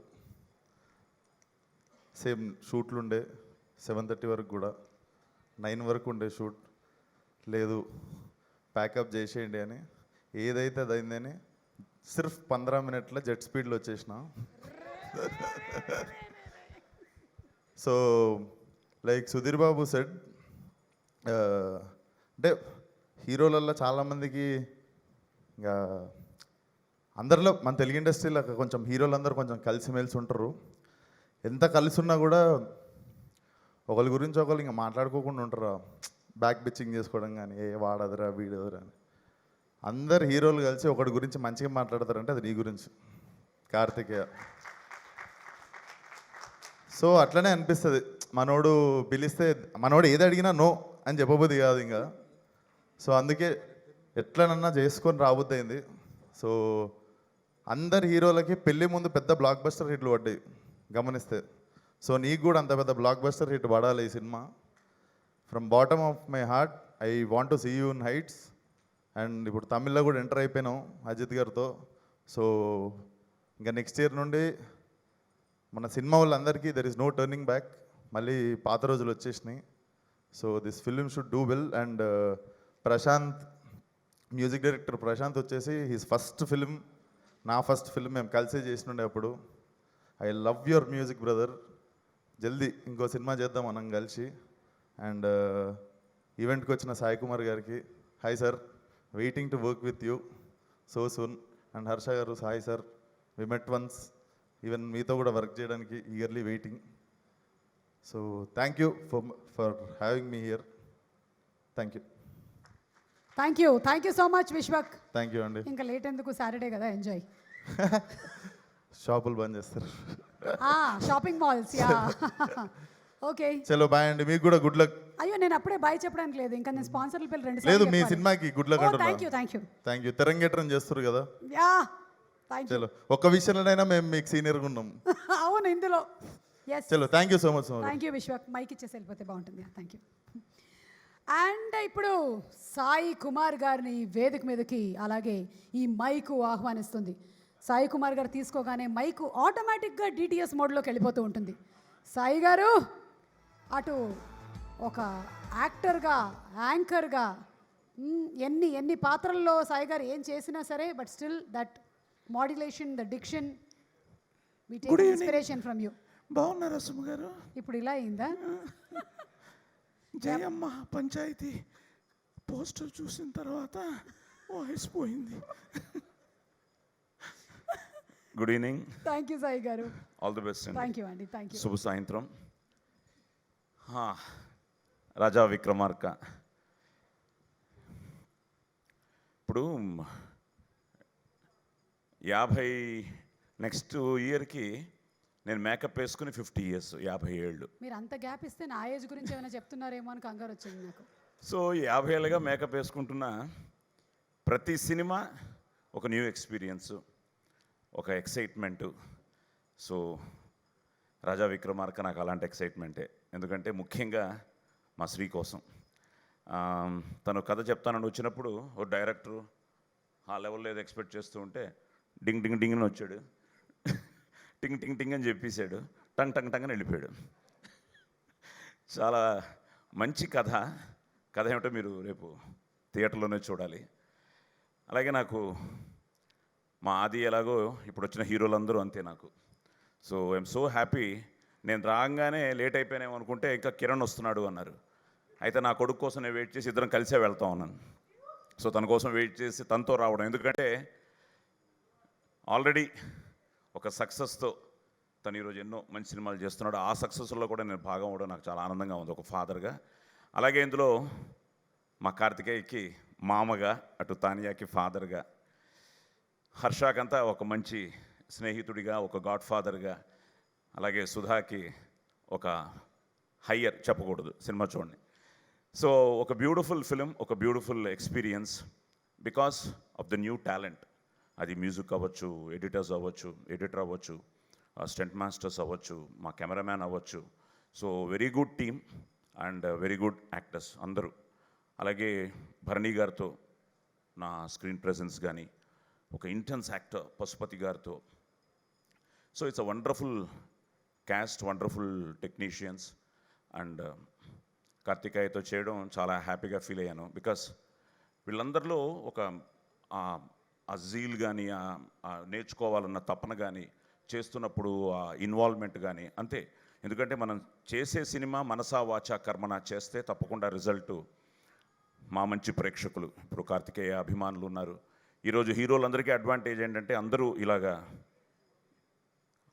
సేమ్ షూట్లుండే 7:30 వరకు కూడా, 9 వరకు ఉండే షూట్. లేదు ప్యాకప్ చేసేయండి అని. ఏదైతే అది అయిందని సిర్ఫ్ 15 మినిట్ల జెట్ స్పీడ్లో వచ్చేసిన. So like Sudheer Babu said, అంటే హీరోలలో చాలామందికి ఇంకా అందరిలో మన తెలుగు ఇండస్ట్రీలో కొంచెం హీరోలందరూ కొంచెం కలిసిమెలిసి ఉంటారు. ఎంత కలిసి ఉన్నా కూడా ఒకరి గురించి ఒకరు ఇంకా మాట్లాడుకోకుండా ఉంటారు, బ్యాక్ బిచ్చింగ్ చేసుకోవడం కానీ, ఏ వాడదురా వీడదురా అని. అందరు హీరోలు కలిసి ఒకటి గురించి మంచిగా మాట్లాడతారంటే అది నీ గురించి, కార్తికేయ. సో అట్లనే అనిపిస్తుంది. మనోడు పిలిస్తే మనోడు ఏది అడిగినా నో అని చెప్పబోద్ది కాదు ఇంకా. సో అందుకే ఎట్లనన్నా చేసుకొని రాబోద్ది అయింది. సో అందరు హీరోలకి పెళ్ళి ముందు పెద్ద బ్లాక్ బస్టర్ హిట్లు పడ్డాయి గమనిస్తే. సో నీకు కూడా అంత పెద్ద బ్లాక్ బస్టర్ హిట్ పడాలి ఈ సినిమా. From bottom of my heart I want to see you in heights. And ఇప్పుడు తమిళ్లో కూడా ఎంటర్ అయిపోయినాం అజిత్ గారితో. సో ఇంకా నెక్స్ట్ ఇయర్ నుండి మన సినిమా వాళ్ళందరికీ there is no turning back. మళ్ళీ పాత రోజులు వచ్చేసినాయి. So this film should do well. And Prashanth, music director Prashanth వచ్చేసి హిస్ ఫస్ట్ ఫిల్మ్, నా ఫస్ట్ ఫిల్మ్ మేము కలిసి చేసినుండే అప్పుడు. I love your music brother. జల్దీ ఇంకో సినిమా చేద్దాం మనం కలిసి. అండ్ ఈవెంట్కి వచ్చిన సాయి కుమార్ గారికి hi sir, waiting to work with you so soon. And Harsha గారు, హాయ్ సార్, వి మెట్ వన్స్, ఈవెన్ మీతో కూడా వర్క్ చేయడానికి eagerly waiting. So thank you for having me here. Thank you. Thank you so much Vishwak. Thank you అండి. ఇంకా late ఎందుకు, Saturday కదా, enjoy. షాపులు బంద్ చేస్తారు. Shopping malls, yeah. ఓకే, చలో బాయ్ అండి, మీకు కూడా గుడ్ లక్. అయ్యో నేను అప్పుడే బాయ్ చెప్పడానికి లేదు, ఇంకా నేను స్పాన్సర్ల పేరు 2 లేదు, మీ సినిమాకి గుడ్ లక్ అంటున్నా. థ్యాంక్ యూ తెరంగేట్రం చేస్తారు కదా. Yeah, thank you. చలో, ఒక్క విషయంలోనైనా మేము మీకు సీనియర్గా ఉన్నాం. అవును, ఇందులో. ఎస్, చలో, thank you so much. Thank you Vishwak. Mike ఇచ్చేసి వెళ్ళిపోతే బాగుంటుంది. Thank you. అండ్ ఇప్పుడు సాయి కుమార్ గారిని వేదిక మీదకి, అలాగే ఈ మైకు ఆహ్వానిస్తుంది. సాయి కుమార్ గారు తీసుకోగానే మైకు ఆటోమేటిక్గా డిటిఎస్ మోడ్లోకి వెళ్ళిపోతూ ఉంటుంది. సాయి గారు, అటు ఒక యాక్టర్గా, యాంకర్గా, ఎన్ని పాత్రల్లో సాయి గారు ఏం చేసినా సరే, but still that modulation, the diction, we take inspiration from you. బాగున్నారా సుమ గారు? ఇప్పుడు ఇలా అయిందా? జయమ్మ పంచాయతీ పోస్టర్ చూసిన తర్వాత వాయిస్ పోయింది. Good evening. Thank you Sai గారు. All the best. Thank you అండి. Thank you. శుభ సాయంత్రం. రాజా విక్రమార్క. ఇప్పుడు 50 నెక్స్ట్ ఇయర్కి నేను మేకప్ వేసుకుని 50 years, 50 ఏళ్ళు. మీరు అంత గ్యాప్ ఇస్తే నా ఏజ్ గురించి ఏమైనా చెప్తున్నారేమో అని కంగారు వచ్చింది నాకు. సో 50 ఏళ్ళుగా మేకప్ వేసుకుంటున్న ప్రతి సినిమా ఒక న్యూ ఎక్స్పీరియన్స్, ఒక ఎక్సైట్మెంటు. సో రాజా విక్రమార్క నాకు అలాంటి ఎక్సైట్మెంటే. ఎందుకంటే ముఖ్యంగా మా శ్రీ కోసం. తను కథ చెప్తానని వచ్చినప్పుడు ఓ డైరెక్టరు ఆ లెవెల్లో ఏదో ఎక్స్పెక్ట్ చేస్తూ ఉంటే డింగ్ డింగ్ డింగ్ అని వచ్చాడు, టింగ్ టింగ్ టింగ్ అని చెప్పేశాడు, టంగ్ టంగ్ టంగ్ అని వెళ్ళిపోయాడు. చాలా మంచి కథ. కథ ఏమిటో మీరు రేపు థియేటర్లోనే చూడాలి. అలాగే నాకు మా ఆది ఎలాగో ఇప్పుడు వచ్చిన హీరోలందరూ అంతే నాకు. So I'm so happy. నేను రాగానే లేట్ అయిపోయానేమో అనుకుంటే ఇంకా కిరణ్ వస్తున్నాడు అన్నారు. అయితే నా కొడుకు కోసం నేను వెయిట్ చేసి ఇద్దరం కలిసే వెళ్తా ఉన్నాను. సో తన కోసం వెయిట్ చేసి తనతో రావడం, ఎందుకంటే ఆల్రెడీ ఒక సక్సెస్తో తను ఈరోజు ఎన్నో మంచి సినిమాలు చేస్తున్నాడు. ఆ సక్సెస్లో కూడా నేను భాగం అవ్వడం నాకు చాలా ఆనందంగా ఉంది ఒక ఫాదర్గా. అలాగే ఇందులో మా కార్తికేయకి మామగా, అటు తానియాకి ఫాదర్గా, హర్షాకంతా ఒక మంచి స్నేహితుడిగా, ఒక గాడ్ ఫాదర్గా, అలాగే సుధాకి ఒక హయ్యర్, చెప్పకూడదు సినిమా చూడండి. సో ఒక బ్యూటిఫుల్ ఫిలిం, ఒక beautiful experience because of the new talent. అది మ్యూజిక్ అవ్వచ్చు, ఎడిటర్స్ అవ్వచ్చు, ఎడిటర్ అవ్వచ్చు, స్టంట్ మాస్టర్స్ అవ్వచ్చు, మా కెమెరామ్యాన్ అవ్వచ్చు. So very good team and very good actors అందరూ. అలాగే భరణి గారితో నా స్క్రీన్ ప్రెజెన్స్ కానీ, ఒక ఇంటెన్స్ యాక్టర్ పశుపతి గారితో. So it's a wonderful cast, wonderful technicians. And కార్తికేయతో చేయడం చాలా హ్యాపీగా ఫీల్ అయ్యాను. బికాస్ వీళ్ళందరిలో ఒక ఆ జీల్ కానీ, నేర్చుకోవాలన్న తపన కానీ, చేస్తున్నప్పుడు ఆ ఇన్వాల్వ్మెంట్ కానీ అంతే. ఎందుకంటే మనం చేసే సినిమా మనసా వాచా కర్మన చేస్తే తప్పకుండా రిజల్టు మా మంచి ప్రేక్షకులు. ఇప్పుడు కార్తికేయ అభిమానులు ఉన్నారు. ఈరోజు హీరోలందరికీ అడ్వాంటేజ్ ఏంటంటే అందరూ ఇలాగా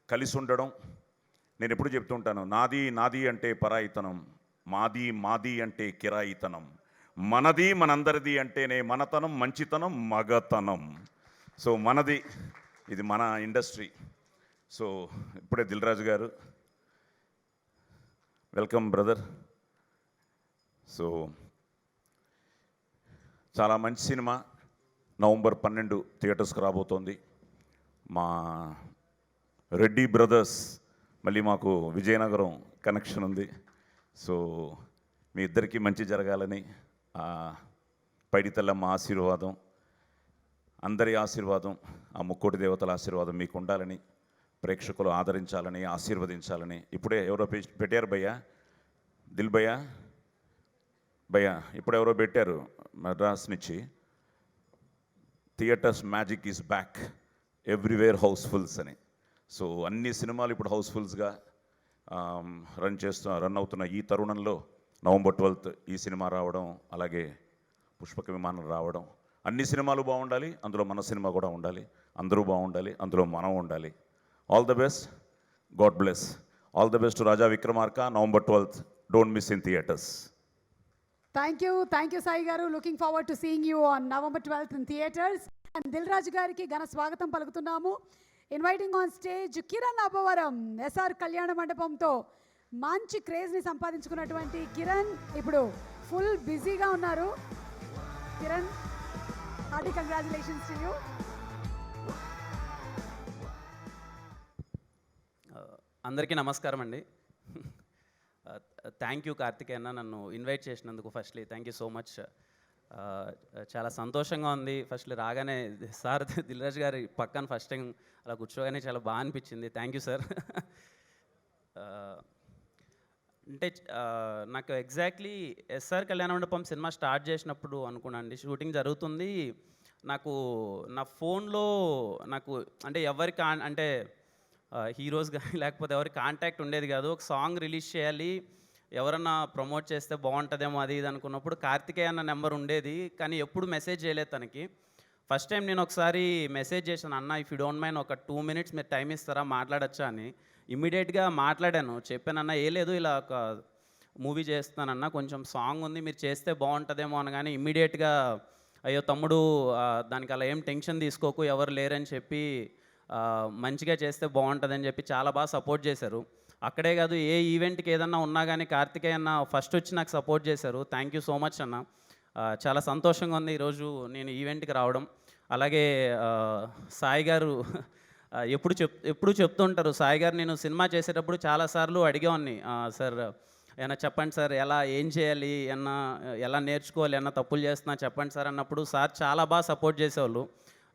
కలిసి ఉండడం. నేను ఎప్పుడు చెప్తుంటాను, నాది నాది అంటే పరాయితనం, మాది మాది అంటే కిరాయితనం, మనది మనందరిది అంటేనే మనతనం, మంచితనం, మగతనం. సో మనది, ఇది మన ఇండస్ట్రీ. సో ఇప్పుడే దిల్ రాజు గారు, వెల్కమ్ బ్రదర్. సో చాలా మంచి సినిమా November 12 థియేటర్స్కి రాబోతోంది. మా రెడ్డి బ్రదర్స్, మళ్ళీ మాకు విజయనగరం కనెక్షన్ ఉంది. సో మీ ఇద్దరికీ మంచి జరగాలని, పైడితల్లమ్మ ఆశీర్వాదం, అందరి ఆశీర్వాదం, ఆ ముక్కోటి దేవతల ఆశీర్వాదం మీకు ఉండాలని, ప్రేక్షకులు ఆదరించాలని, ఆశీర్వదించాలని. ఇప్పుడే ఎవరో పెట్టారు భయ్యా, దిల్ భయ్యా, ఇప్పుడు ఎవరో పెట్టారు మద్రాస్ నుంచి, theatres magic is back, everywhere housefuls అని. సో అన్ని సినిమాలు ఇప్పుడు హౌస్ఫుల్స్గా రన్ అవుతున్న ఈ తరుణంలో నవంబర్ 12th ఈ సినిమా రావడం, అలాగే పుష్పక విమానం రావడం, అన్ని సినిమాలు బాగుండాలి, అందులో మన సినిమా కూడా ఉండాలి, అందరూ బాగుండాలి, అందులో మనం ఉండాలి. All the best, God bless. All the best to Raja Vikramarka, November 12th. Don't miss in theatres. Thank you Sai గారు. Looking forward to seeing you on November 12th in theatres. And Dil Raju గారికి ఘన స్వాగతం పలుకుతున్నాము. Inviting on stage Kiran Abbavaram. SR Kalyana మండపంతో మంచి క్రేజ్ని సంపాదించుకున్నటువంటి కిరణ్ ఇప్పుడు full బిజీగా ఉన్నారు. Kiran, hearty congratulations to you. అందరికీ నమస్కారం అండి. థ్యాంక్ యూ కార్తికేయన్న, నన్ను ఇన్వైట్ చేసినందుకు firstly thank you so much. చాలా సంతోషంగా ఉంది. ఫస్ట్లీ రాగానే సార్ దిల్రాజ్ గారి పక్కన ఫస్ట్ టైం అలా కూర్చోగానే చాలా బాగా అనిపించింది. Thank you sir. అంటే నాకు ఎగ్జాక్ట్లీ ఎస్ఆర్ కళ్యాణ మండపం సినిమా స్టార్ట్ చేసినప్పుడు అనుకున్నాండి, షూటింగ్ జరుగుతుంది, నాకు నా ఫోన్లో నాకు అంటే ఎవరికి అంటే హీరోస్ కానీ లేకపోతే ఎవరికి కాంటాక్ట్ ఉండేది కాదు. ఒక సాంగ్ రిలీజ్ చేయాలి, ఎవరన్నా ప్రమోట్ చేస్తే బాగుంటుందేమో అది ఇది అనుకున్నప్పుడు కార్తికేయ అన్న నెంబర్ ఉండేది, కానీ ఎప్పుడు మెసేజ్ చేయలేదు తనకి. ఫస్ట్ టైం నేను ఒకసారి మెసేజ్ చేశాను, అన్న ఇఫ్ యూ డోంట్ మైండ్ ఒక 2 minutes మీరు టైం ఇస్తారా మాట్లాడచ్చా అని. ఇమ్మీడియట్గా మాట్లాడాను, చెప్పానన్నా ఏ లేదు ఇలా ఒక మూవీ చేస్తానన్నా, కొంచెం సాంగ్ ఉంది మీరు చేస్తే బాగుంటుందేమో అనగానే ఇమ్మీడియట్గా అయ్యో తమ్ముడు దానికి అలా ఏం టెన్షన్ తీసుకోకు, ఎవరు లేరని చెప్పి మంచిగా చేస్తే బాగుంటుందని చెప్పి చాలా బాగా సపోర్ట్ చేశారు. అక్కడే కాదు ఏ ఈవెంట్కి ఏదన్నా ఉన్నా కానీ కార్తికేయ అన్న ఫస్ట్ వచ్చి నాకు సపోర్ట్ చేశారు. థ్యాంక్ యూ సో మచ్ అన్న. చాలా సంతోషంగా ఉంది ఈరోజు నేను ఈవెంట్కి రావడం. అలాగే సాయి గారు ఎప్పుడు చెప్తుంటారు, సాయి గారు నేను సినిమా చేసేటప్పుడు చాలాసార్లు అడిగేవాడిని, సార్ ఏమన్నా చెప్పండి సార్, ఏం చేయాలి, ఎలా నేర్చుకోవాలి, తప్పులు చేస్తున్నా చెప్పండి సార్ అన్నప్పుడు సార్ చాలా బాగా సపోర్ట్ చేసేవాళ్ళు.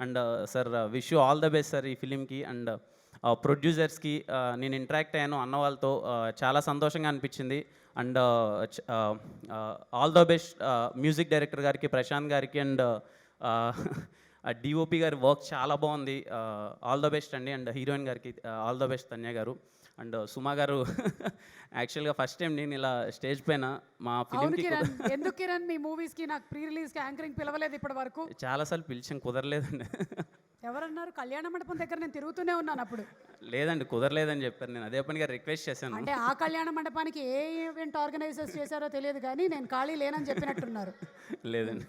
And sir wish you all the best sir ఈ ఫిలింకి. అండ్ ప్రొడ్యూసర్స్కి నేను ఇంటరాక్ట్ అయ్యాను అన్న వాళ్ళతో, చాలా సంతోషంగా అనిపించింది. And all the best music director గారికి, ప్రశాంత్ గారికి, అండ్ డిఓపి గారి వర్క్ చాలా బాగుంది. ఆల్ ద బెస్ట్ అండి. అండ్ హీరోయిన్ గారికి ఆల్ ద బెస్ట్ తన్య గారు. అండ్ సుమా గారు యాక్చువల్గా ఫస్ట్ టైం నేను ఇలా స్టేజ్ పైన మా ఫిలింకి ఎందుకు కిరణ్ మీ మూవీస్కి నాకు ప్రీ రిలీజ్కి యాంకరింగ్ పిలవలేదు ఇప్పటి వరకు? చాలాసార్లు పిలిచాం, కుదరలేదండి. ఎవరన్నారు? కళ్యాణ మండపం దగ్గర నేను తిరుగుతూనే ఉన్నాను అప్పుడు. లేదండి కుదరలేదని చెప్పారు. నేను అదే పనిగా రిక్వెస్ట్ చేశాను. అంటే ఆ కళ్యాణ మండపానికి ఏ ఈవెంట్ ఆర్గనైజర్స్ చేశారో తెలియదు కానీ నేను ఖాళీ లేనని చెప్పినట్టున్నారు. లేదండి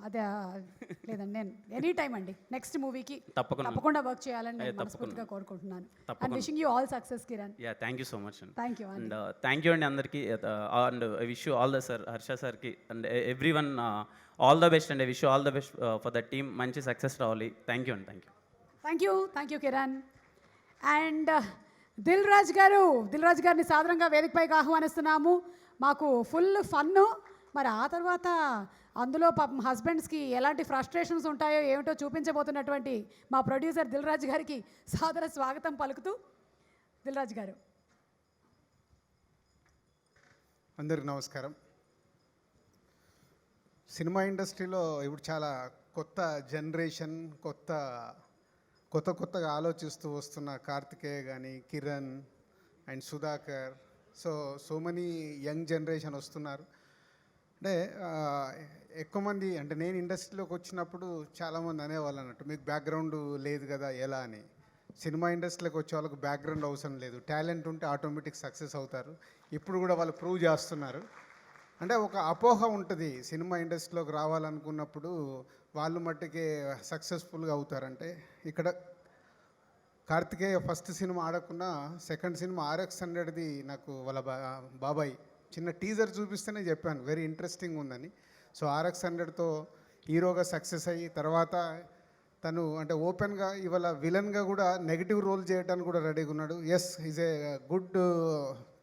అదే లేదండి, నేను ఎనీ టైం అండి నెక్స్ట్ మూవీకి తప్పకుండా వర్క్ చేయాలని నేను మనస్ఫూర్తిగా కోరుకుంటున్నాను. And wishing you all success Kiran. Yeah thank you so much అండి. అండ్ థ్యాంక్ యూ అండి అందరికీ. And I wish you all the sir, Harsha సార్కి and everyone all the best and I wish you all the best for the team. మంచి success రావాలి. Thank you అండి. Thank you Kiran. And Dil Raj గారిని సాధారణంగా వేదికపైకి ఆహ్వానిస్తున్నాము. మాకు ఫుల్ ఫన్ను. మరి ఆ తర్వాత అందులో పాపం హస్బెండ్స్కి ఎలాంటి ఫ్రస్ట్రేషన్స్ ఉంటాయో ఏమిటో చూపించబోతున్నటువంటి మా ప్రొడ్యూసర్ దిల్ రాజు గారికి సాదర స్వాగతం పలుకుతూ, దిల్ రాజు గారు. అందరికి నమస్కారం. సినిమా ఇండస్ట్రీలో ఇప్పుడు చాలా కొత్త జనరేషన్, కొత్తగా ఆలోచిస్తూ వస్తున్న కార్తికేయ కానీ, Kiran and Sudhakar, so many young generation వస్తున్నారు. అంటే ఎక్కువ మంది అంటే నేను ఇండస్ట్రీలోకి వచ్చినప్పుడు చాలామంది అనేవాళ్ళు అన్నట్టు, మీకు బ్యాక్గ్రౌండ్ లేదు కదా ఎలా అని. సినిమా ఇండస్ట్రీలోకి వచ్చే వాళ్ళకి బ్యాక్గ్రౌండ్ అవసరం లేదు, టాలెంట్ ఉంటే ఆటోమేటిక్ సక్సెస్ అవుతారు. ఇప్పుడు కూడా వాళ్ళు ప్రూవ్ చేస్తున్నారు. అంటే ఒక అపోహ ఉంటుంది, సినిమా ఇండస్ట్రీలోకి రావాలనుకున్నప్పుడు వాళ్ళు మట్టుకే సక్సెస్ఫుల్గా అవుతారంటే. ఇక్కడ కార్తికేయ ఫస్ట్ సినిమా ఆడకుండా సెకండ్ సినిమా RX100ది నాకు వాళ్ళ బాబాయ్ చిన్న టీజర్ చూపిస్తేనే చెప్పాను వెరీ ఇంట్రెస్టింగ్ ఉందని. సో RX100తో హీరోగా సక్సెస్ అయ్యి తర్వాత తను అంటే ఓపెన్గా ఇవాళ విలన్గా కూడా నెగిటివ్ రోల్ చేయడానికి కూడా రెడీగా ఉన్నాడు. Yes is a good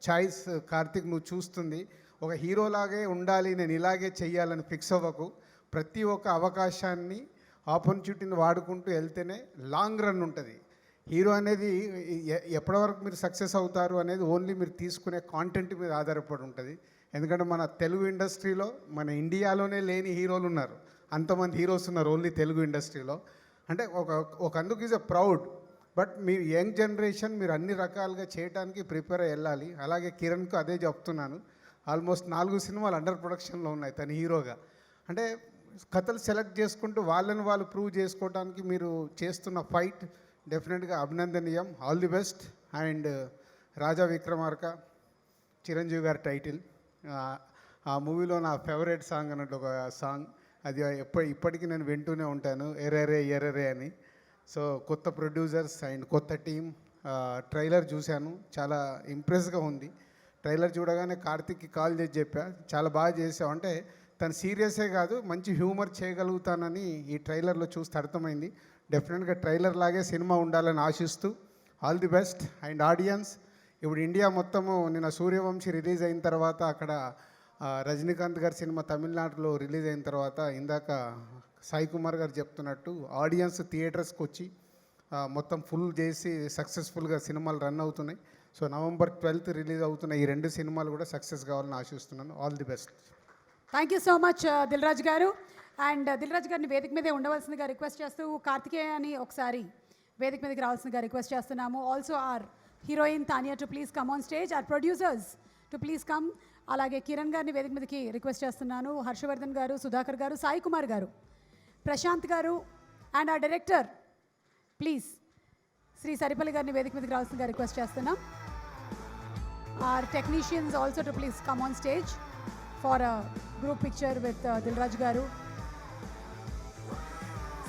choice Karthik. నువ్వు చూస్తుంది ఒక హీరోలాగే ఉండాలి, నేను ఇలాగే చెయ్యాలని ఫిక్స్ అవ్వకు. ప్రతి ఒక్క అవకాశాన్ని ఆపర్చునిటీని వాడుకుంటూ వెళ్తేనే లాంగ్ రన్ ఉంటుంది. హీరో అనేది ఎప్పటి వరకు మీరు సక్సెస్ అవుతారు అనేది ఓన్లీ మీరు తీసుకునే కాంటెంట్ మీద ఆధారపడి ఉంటుంది. ఎందుకంటే మన తెలుగు ఇండస్ట్రీలో మన ఇండియాలోనే లేని హీరోలు ఉన్నారు, అంతమంది హీరోస్ ఉన్నారు ఓన్లీ తెలుగు ఇండస్ట్రీలో. అంటే ఒక అందుకు ఈజ్ ఎ ప్రౌడ్. బట్ మీరు యంగ్ జనరేషన్ మీరు అన్ని రకాలుగా చేయడానికి ప్రిపేర్ అయ్యి వెళ్ళాలి. అలాగే కిరణ్కు అదే చెప్తున్నాను. ఆల్మోస్ట్ 4 సినిమాలు అండర్ ప్రొడక్షన్లో ఉన్నాయి తను హీరోగా. అంటే కథలు సెలెక్ట్ చేసుకుంటూ వాళ్ళని వాళ్ళు ప్రూవ్ చేసుకోవడానికి మీరు చేస్తున్న ఫైట్ డెఫినెట్గా అభినందనీయం. All the best. అండ్ రాజా విక్రమార్క చిరంజీవి గారి టైటిల్, ఆ మూవీలో నా ఫేవరెట్ సాంగ్ అన్నట్టు ఒక సాంగ్, అది ఇప్పటికీ నేను వింటూనే ఉంటాను, ఎర్రరే ఎర్రరే అని. సో కొత్త ప్రొడ్యూసర్స్ అండ్ కొత్త టీం. ట్రైలర్ చూశాను, చాలా ఇంప్రెస్గా ఉంది. ట్రైలర్ చూడగానే కార్తిక్కి కాల్ చేసి చెప్పా, చాలా బాగా చేసావు అంటే తను సీరియసే కాదు మంచి హ్యూమర్ చేయగలుగుతానని ఈ ట్రైలర్లో చూస్తే అర్థమైంది. డెఫినెట్గా ట్రైలర్ లాగే సినిమా ఉండాలని ఆశిస్తూ all the best. And audience, ఇప్పుడు ఇండియా మొత్తము నిన్న సూర్యవంశి రిలీజ్ అయిన తర్వాత అక్కడ రజనీకాంత్ గారి సినిమా తమిళనాడులో రిలీజ్ అయిన తర్వాత ఇందాక సాయి కుమార్ గారు చెప్తున్నట్టు ఆడియన్స్ థియేటర్స్కి వచ్చి మొత్తం ఫుల్ చేసి సక్సెస్ఫుల్గా సినిమాలు రన్ అవుతున్నాయి. సో November 12th రిలీజ్ అవుతున్న ఈ 2 సినిమాలు కూడా సక్సెస్ కావాలని ఆశిస్తున్నాను. All the best. Thank you so much Dil Raju గారు. అండ్ దిల్ రాజు గారిని వేదిక మీదే ఉండవలసిందిగా రిక్వెస్ట్ చేస్తూ కార్తికేయని ఒకసారి వేదిక మీదకి రావాల్సిందిగా రిక్వెస్ట్ చేస్తున్నాము. Also our heroine Tanya to please come on stage, our producers to please come. అలాగే కిరణ్ గారిని వేదిక మీదకి రిక్వెస్ట్ చేస్తున్నాను. హర్షవర్ధన్ గారు, సుధాకర్ గారు, సాయి కుమార్ గారు, ప్రశాంత్ గారు అండ్ ఆ డైరెక్టర్ ప్లీజ్ శ్రీ సరిపల్లి గారిని వేదిక మీదకి రావాల్సిందిగా రిక్వెస్ట్ చేస్తున్నాం. Our technicians also to please come on stage for a group picture with Dil Raju గారు,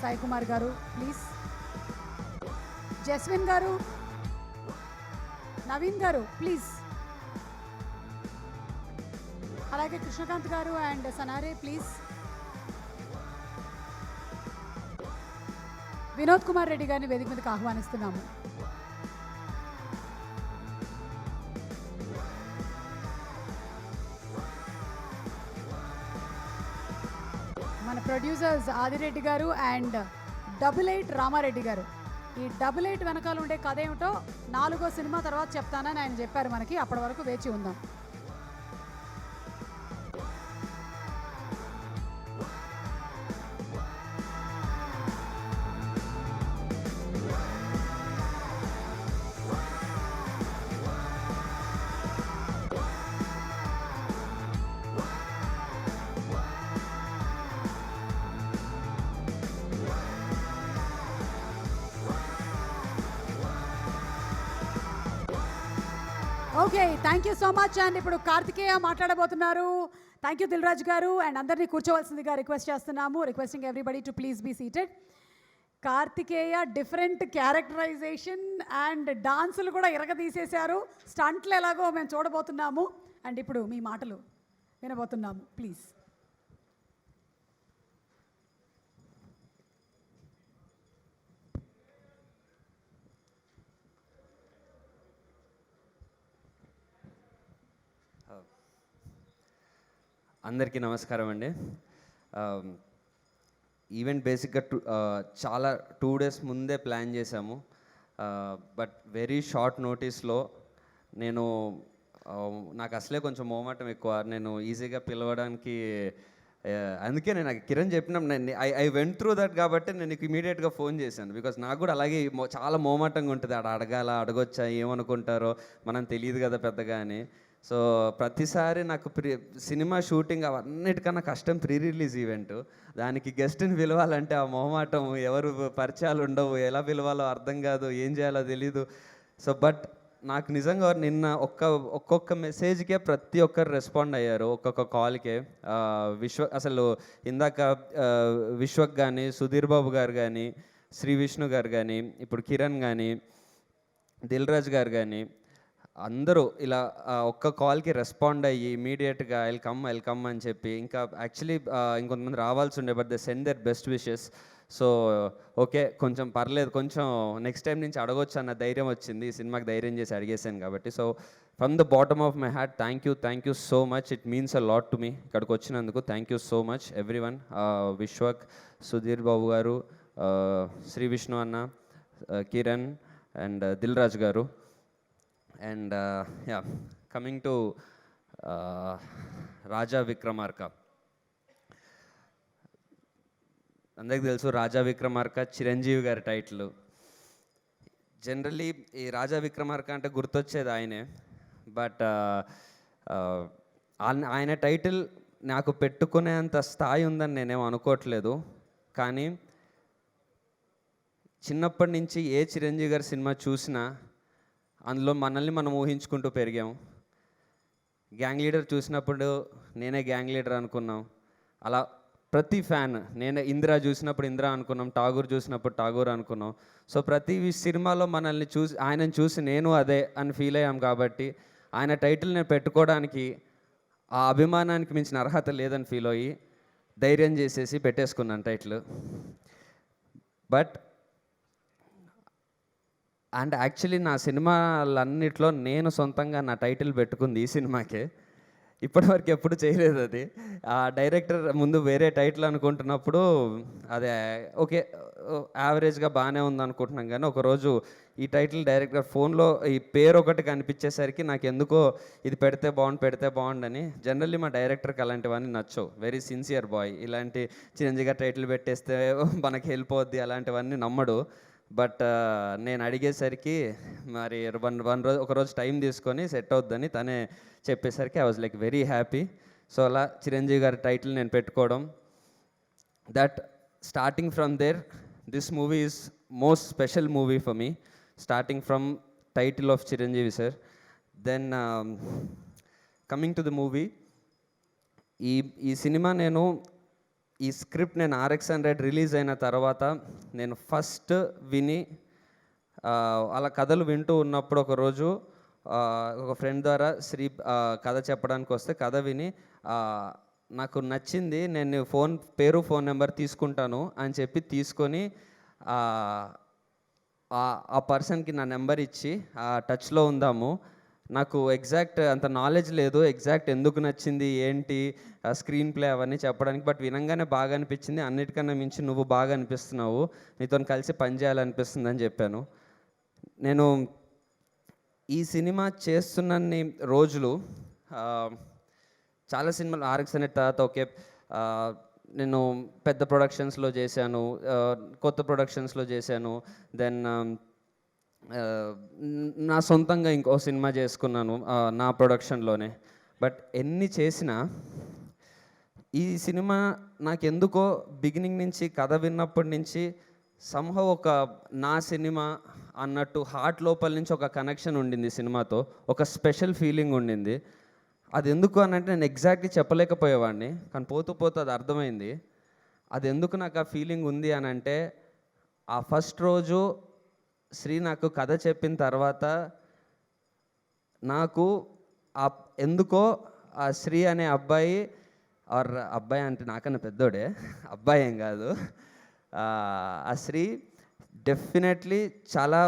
సాయి కుమార్ గారు ప్లీజ్, జస్విన్ గారు, నవీన్ గారు ప్లీజ్, అలాగే కృష్ణకాంత్ గారు అండ్ సనారే ప్లీజ్, వినోద్ కుమార్ రెడ్డి గారిని వేదిక మీదకి ఆహ్వానిస్తున్నాము. మన ప్రొడ్యూసర్స్ ఆదిరెడ్డి గారు అండ్ 88 రామారెడ్డి గారు. ఈ 88 వెనకాల ఉండే కథ ఏమిటో 4వ సినిమా తర్వాత చెప్తానని ఆయన చెప్పారు మనకి. అప్పటి వరకు వేచి ఉందాం. Okay, thank you so much. And ఇప్పుడు కార్తికేయ మాట్లాడబోతున్నారు. థ్యాంక్ యూ దిల్ రాజు గారు. అండ్ అందరినీ కూర్చోవలసిందిగా రిక్వెస్ట్ చేస్తున్నాము. Requesting everybody to please be seated. Karthikeya different characterization and డాన్సులు కూడా ఇరగదీసేశారు. స్టంట్లు ఎలాగో మేము చూడబోతున్నాము. అండ్ ఇప్పుడు మీ మాటలు వినబోతున్నాము ప్లీజ్. అందరికీ నమస్కారం అండి. ఈవెంట్ బేసిక్గా చాలా 2 days ముందే ప్లాన్ చేశాము. బట్ వెరీ షార్ట్ నోటీస్లో నాకు అసలే కొంచెం మోమాటం ఎక్కువ. నేను ఈజీగా పిలవడానికి, అందుకే నాకు కిరణ్ చెప్పిన ఐ వెంట్ త్రూ దట్ కాబట్టి నేను ఇమీడియట్గా ఫోన్ చేశాను. బికాస్ నాకు కూడా అలాగే చాలా మోమాటంగా ఉంటుంది. అడగాల, అడగొచ్చా, ఏమనుకుంటారో మనం తెలియదు కదా పెద్దగా అని. సో ప్రతిసారి నాకు సినిమా షూటింగ్ అవన్నిటికన్నా కష్టం ప్రీ రిలీజ్ ఈవెంట్. దానికి గెస్ట్ని పిలవాలంటే ఆ మొహమాటం, ఎవరు పరిచయాలు ఉండవు, ఎలా పిలవాలో అర్థం కాదు, ఏం చేయాలో తెలీదు. సో బట్ నాకు నిజంగా నిన్న ఒక్కొక్క మెసేజ్కే ప్రతి ఒక్కరు రెస్పాండ్ అయ్యారు, ఒక్కొక్క కాల్కే. అసలు ఇందాక విశ్వక్ కానీ, సుధీర్ బాబు గారు కానీ, శ్రీ విష్ణు గారు కానీ, ఇప్పుడు కిరణ్ కానీ, దిల్ రాజు గారు కానీ, అందరూ ఇలా ఒక్క కాల్కి రెస్పాండ్ అయ్యి ఇమీడియట్గా ఐల్ కమ్ అని చెప్పి, ఇంకా యాక్చువల్లీ ఇంకొంతమంది రావాల్సి ఉండే but they send there best wishes. So okay, కొంచెం పర్లేదు, కొంచెం నెక్స్ట్ టైం నుంచి అడగొచ్చు అన్న ధైర్యం వచ్చింది. ఈ సినిమాకి ధైర్యం చేసి అడిగేసాను కాబట్టి. So from the bottom of my heart thank you so much. It means a lot to me ఇక్కడికి వచ్చినందుకు. Thank you so much everyone. Vishwak, Sudheer Babu గారు, శ్రీ విష్ణు అన్న, కిరణ్ అండ్ దిల్ రాజు గారు. And yeah, coming to Raja Vikramarka. అందరికి తెలుసు రాజా విక్రమార్క చిరంజీవి గారి టైటిల్. జనరల్లీ ఈ రాజా విక్రమార్క అంటే గుర్తొచ్చేది ఆయనే. బట్ ఆయన టైటిల్ నాకు పెట్టుకునేంత స్థాయి ఉందని నేనేం అనుకోవట్లేదు. కానీ చిన్నప్పటి నుంచి ఏ చిరంజీవి గారి సినిమా చూసినా అందులో మనల్ని మనం ఊహించుకుంటూ పెరిగాం. గ్యాంగ్ లీడర్ చూసినప్పుడు నేనే గ్యాంగ్ లీడర్ అనుకున్నాం. అలా ప్రతి ఫ్యాన్, నేను ఇందిరా చూసినప్పుడు ఇందిరా అనుకున్నాం, ఠాగూర్ చూసినప్పుడు ఠాగూర్ అనుకున్నాం. సో ప్రతి సినిమాలో మనల్ని చూసి, ఆయనను చూసి నేను అదే అని ఫీల్ అయ్యాం. కాబట్టి ఆయన టైటిల్ నేను పెట్టుకోవడానికి ఆ అభిమానానికి మించిన అర్హత లేదని ఫీల్ అయ్యి ధైర్యం చేసేసి పెట్టేసుకున్నాను టైటిల్. బట్ అండ్ యాక్చువల్లీ నా సినిమాలన్నిట్లో నేను సొంతంగా నా టైటిల్ పెట్టుకుంది ఈ సినిమాకే. ఇప్పటివరకు ఎప్పుడు చేయలేదు అది. ఆ డైరెక్టర్ ముందు వేరే టైటిల్ అనుకుంటున్నప్పుడు అదే ఓకే యావరేజ్గా బాగానే ఉంది అనుకుంటున్నాం. కానీ ఒకరోజు ఈ టైటిల్ డైరెక్టర్ ఫోన్లో ఈ పేరు ఒకటి కనిపించేసరికి నాకు ఎందుకో ఇది పెడితే బాగుండని. జనరల్లీ మా డైరెక్టర్కి అలాంటివన్నీ నచ్చవు. Very sincere boy. ఇలాంటి చిరంజీవిగా టైటిల్ పెట్టేస్తే మనకి హెల్ప్ అవుద్ది అలాంటివన్నీ నమ్మడు. బట్ నేను అడిగేసరికి మరి ఒకరోజు టైం తీసుకొని సెట్ అవుద్దని తనే చెప్పేసరికి I was like very happy. So అలా చిరంజీవి గారి టైటిల్ నేను పెట్టుకోవడం, that starting from there this movie is most special movie for me. Starting from title of Chiranjeevi sir. Then coming to the movie, ఈ సినిమా ఈ స్క్రిప్ట్ నేను RX100 రిలీజ్ అయిన తర్వాత నేను ఫస్ట్ విని అలా కథలు వింటూ ఉన్నప్పుడు ఒకరోజు ఒక ఫ్రెండ్ ద్వారా శ్రీ కథ చెప్పడానికి వస్తే కథ విని నాకు నచ్చింది, నేను ఫోన్ నెంబర్ తీసుకుంటాను అని చెప్పి తీసుకొని ఆ పర్సన్కి నా నెంబర్ ఇచ్చి టచ్లో ఉందాము. నాకు ఎగ్జాక్ట్ అంత నాలెడ్జ్ లేదు, ఎగ్జాక్ట్ ఎందుకు నచ్చింది ఏంటి స్క్రీన్ ప్లే అవన్నీ చెప్పడానికి. బట్ వినంగానే బాగా అనిపించింది. అన్నిటికన్నా మించి నువ్వు బాగా అనిపిస్తున్నావు, నీతో కలిసి పనిచేయాలనిపిస్తుంది అని చెప్పాను. నేను ఈ సినిమా చేస్తున్నన్ని రోజులు చాలా సినిమాలు RX100 తర్వాత ఓకే నేను పెద్ద ప్రొడక్షన్స్లో చేశాను, కొత్త ప్రొడక్షన్స్లో చేశాను. దెన్ నా సొంతంగా ఇంకో సినిమా చేసుకున్నాను నా ప్రొడక్షన్లోనే. బట్ ఎన్ని చేసినా ఈ సినిమా నాకెందుకో బిగినింగ్ నుంచి కథ విన్నప్పటి నుంచి సంహౌ ఒక నా సినిమా అన్నట్టు హార్ట్ లోపల నుంచి ఒక కనెక్షన్ ఉండింది సినిమాతో, ఒక స్పెషల్ ఫీలింగ్ ఉండింది. అది ఎందుకు అనంటే నేను ఎగ్జాక్ట్లీ చెప్పలేకపోయేవాడిని, కానీ పోతూ అది అర్థమైంది. అది ఎందుకు నాకు ఆ ఫీలింగ్ ఉంది అని అంటే, ఆ ఫస్ట్ రోజు శ్రీ నాకు కథ చెప్పిన తర్వాత నాకు ఎందుకో ఆ శ్రీ అనే అబ్బాయి అబ్బాయి అంటే నాకన్నా పెద్దోడే, అబ్బాయి ఏం కాదు, ఆ శ్రీ డెఫినెట్లీ చాలా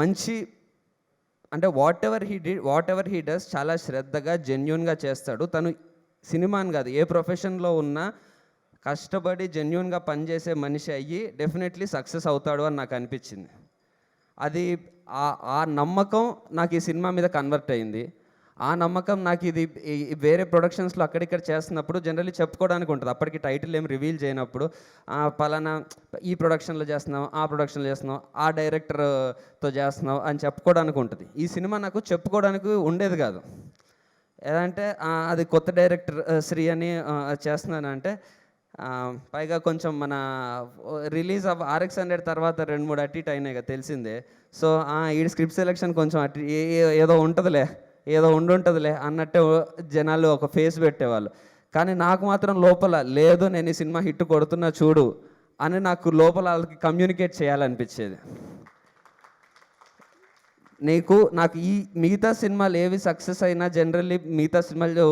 మంచి, అంటే వాట్ ఎవర్ హీ డస్ చాలా శ్రద్ధగా జెన్యున్గా చేస్తాడు. తను సినిమాని కాదు ఏ ప్రొఫెషన్లో ఉన్నా కష్టపడి జెన్యున్గా పనిచేసే మనిషి అయ్యి డెఫినెట్లీ సక్సెస్ అవుతాడు అని నాకు అనిపించింది. అది ఆ నమ్మకం నాకు ఈ సినిమా మీద కన్వర్ట్ అయింది. ఆ నమ్మకం నాకు ఇది వేరే ప్రొడక్షన్స్లో అక్కడిక్కడ చేస్తున్నప్పుడు జనరల్లీ చెప్పుకోవడానికి ఉంటుంది. అప్పటికి టైటిల్ ఏం రివీల్ చేయనప్పుడు పలానా ఈ ప్రొడక్షన్లో చేస్తున్నాం, ఆ ప్రొడక్షన్లో చేస్తున్నాం, ఆ డైరెక్టర్తో చేస్తున్నాం అని చెప్పుకోవడానికి ఉంటుంది. ఈ సినిమా నాకు చెప్పుకోవడానికి ఉండేది కాదు. ఏదంటే అది కొత్త డైరెక్టర్ శ్రీ అని చేస్తున్నానంటే, పైగా కొంచెం మన రిలీజ్ ఆఫ్ RX100 తర్వాత 2-3 అటు ఇటు అయినాయి కదా తెలిసిందే. సో ఈ స్క్రిప్ట్ సెలెక్షన్ కొంచెం అటు ఏదో ఉంటుందిలే అన్నట్టే జనాలు ఒక ఫేస్ పెట్టేవాళ్ళు. కానీ నాకు మాత్రం లోపల లేదు, నేను ఈ సినిమా హిట్ కొడుతున్నా చూడు అని నాకు లోపల వాళ్ళకి కమ్యూనికేట్ చేయాలనిపించేది. నాకు ఈ మిగతా సినిమాలు ఏవి సక్సెస్ అయినా జనరల్లీ మిగతా సినిమాలు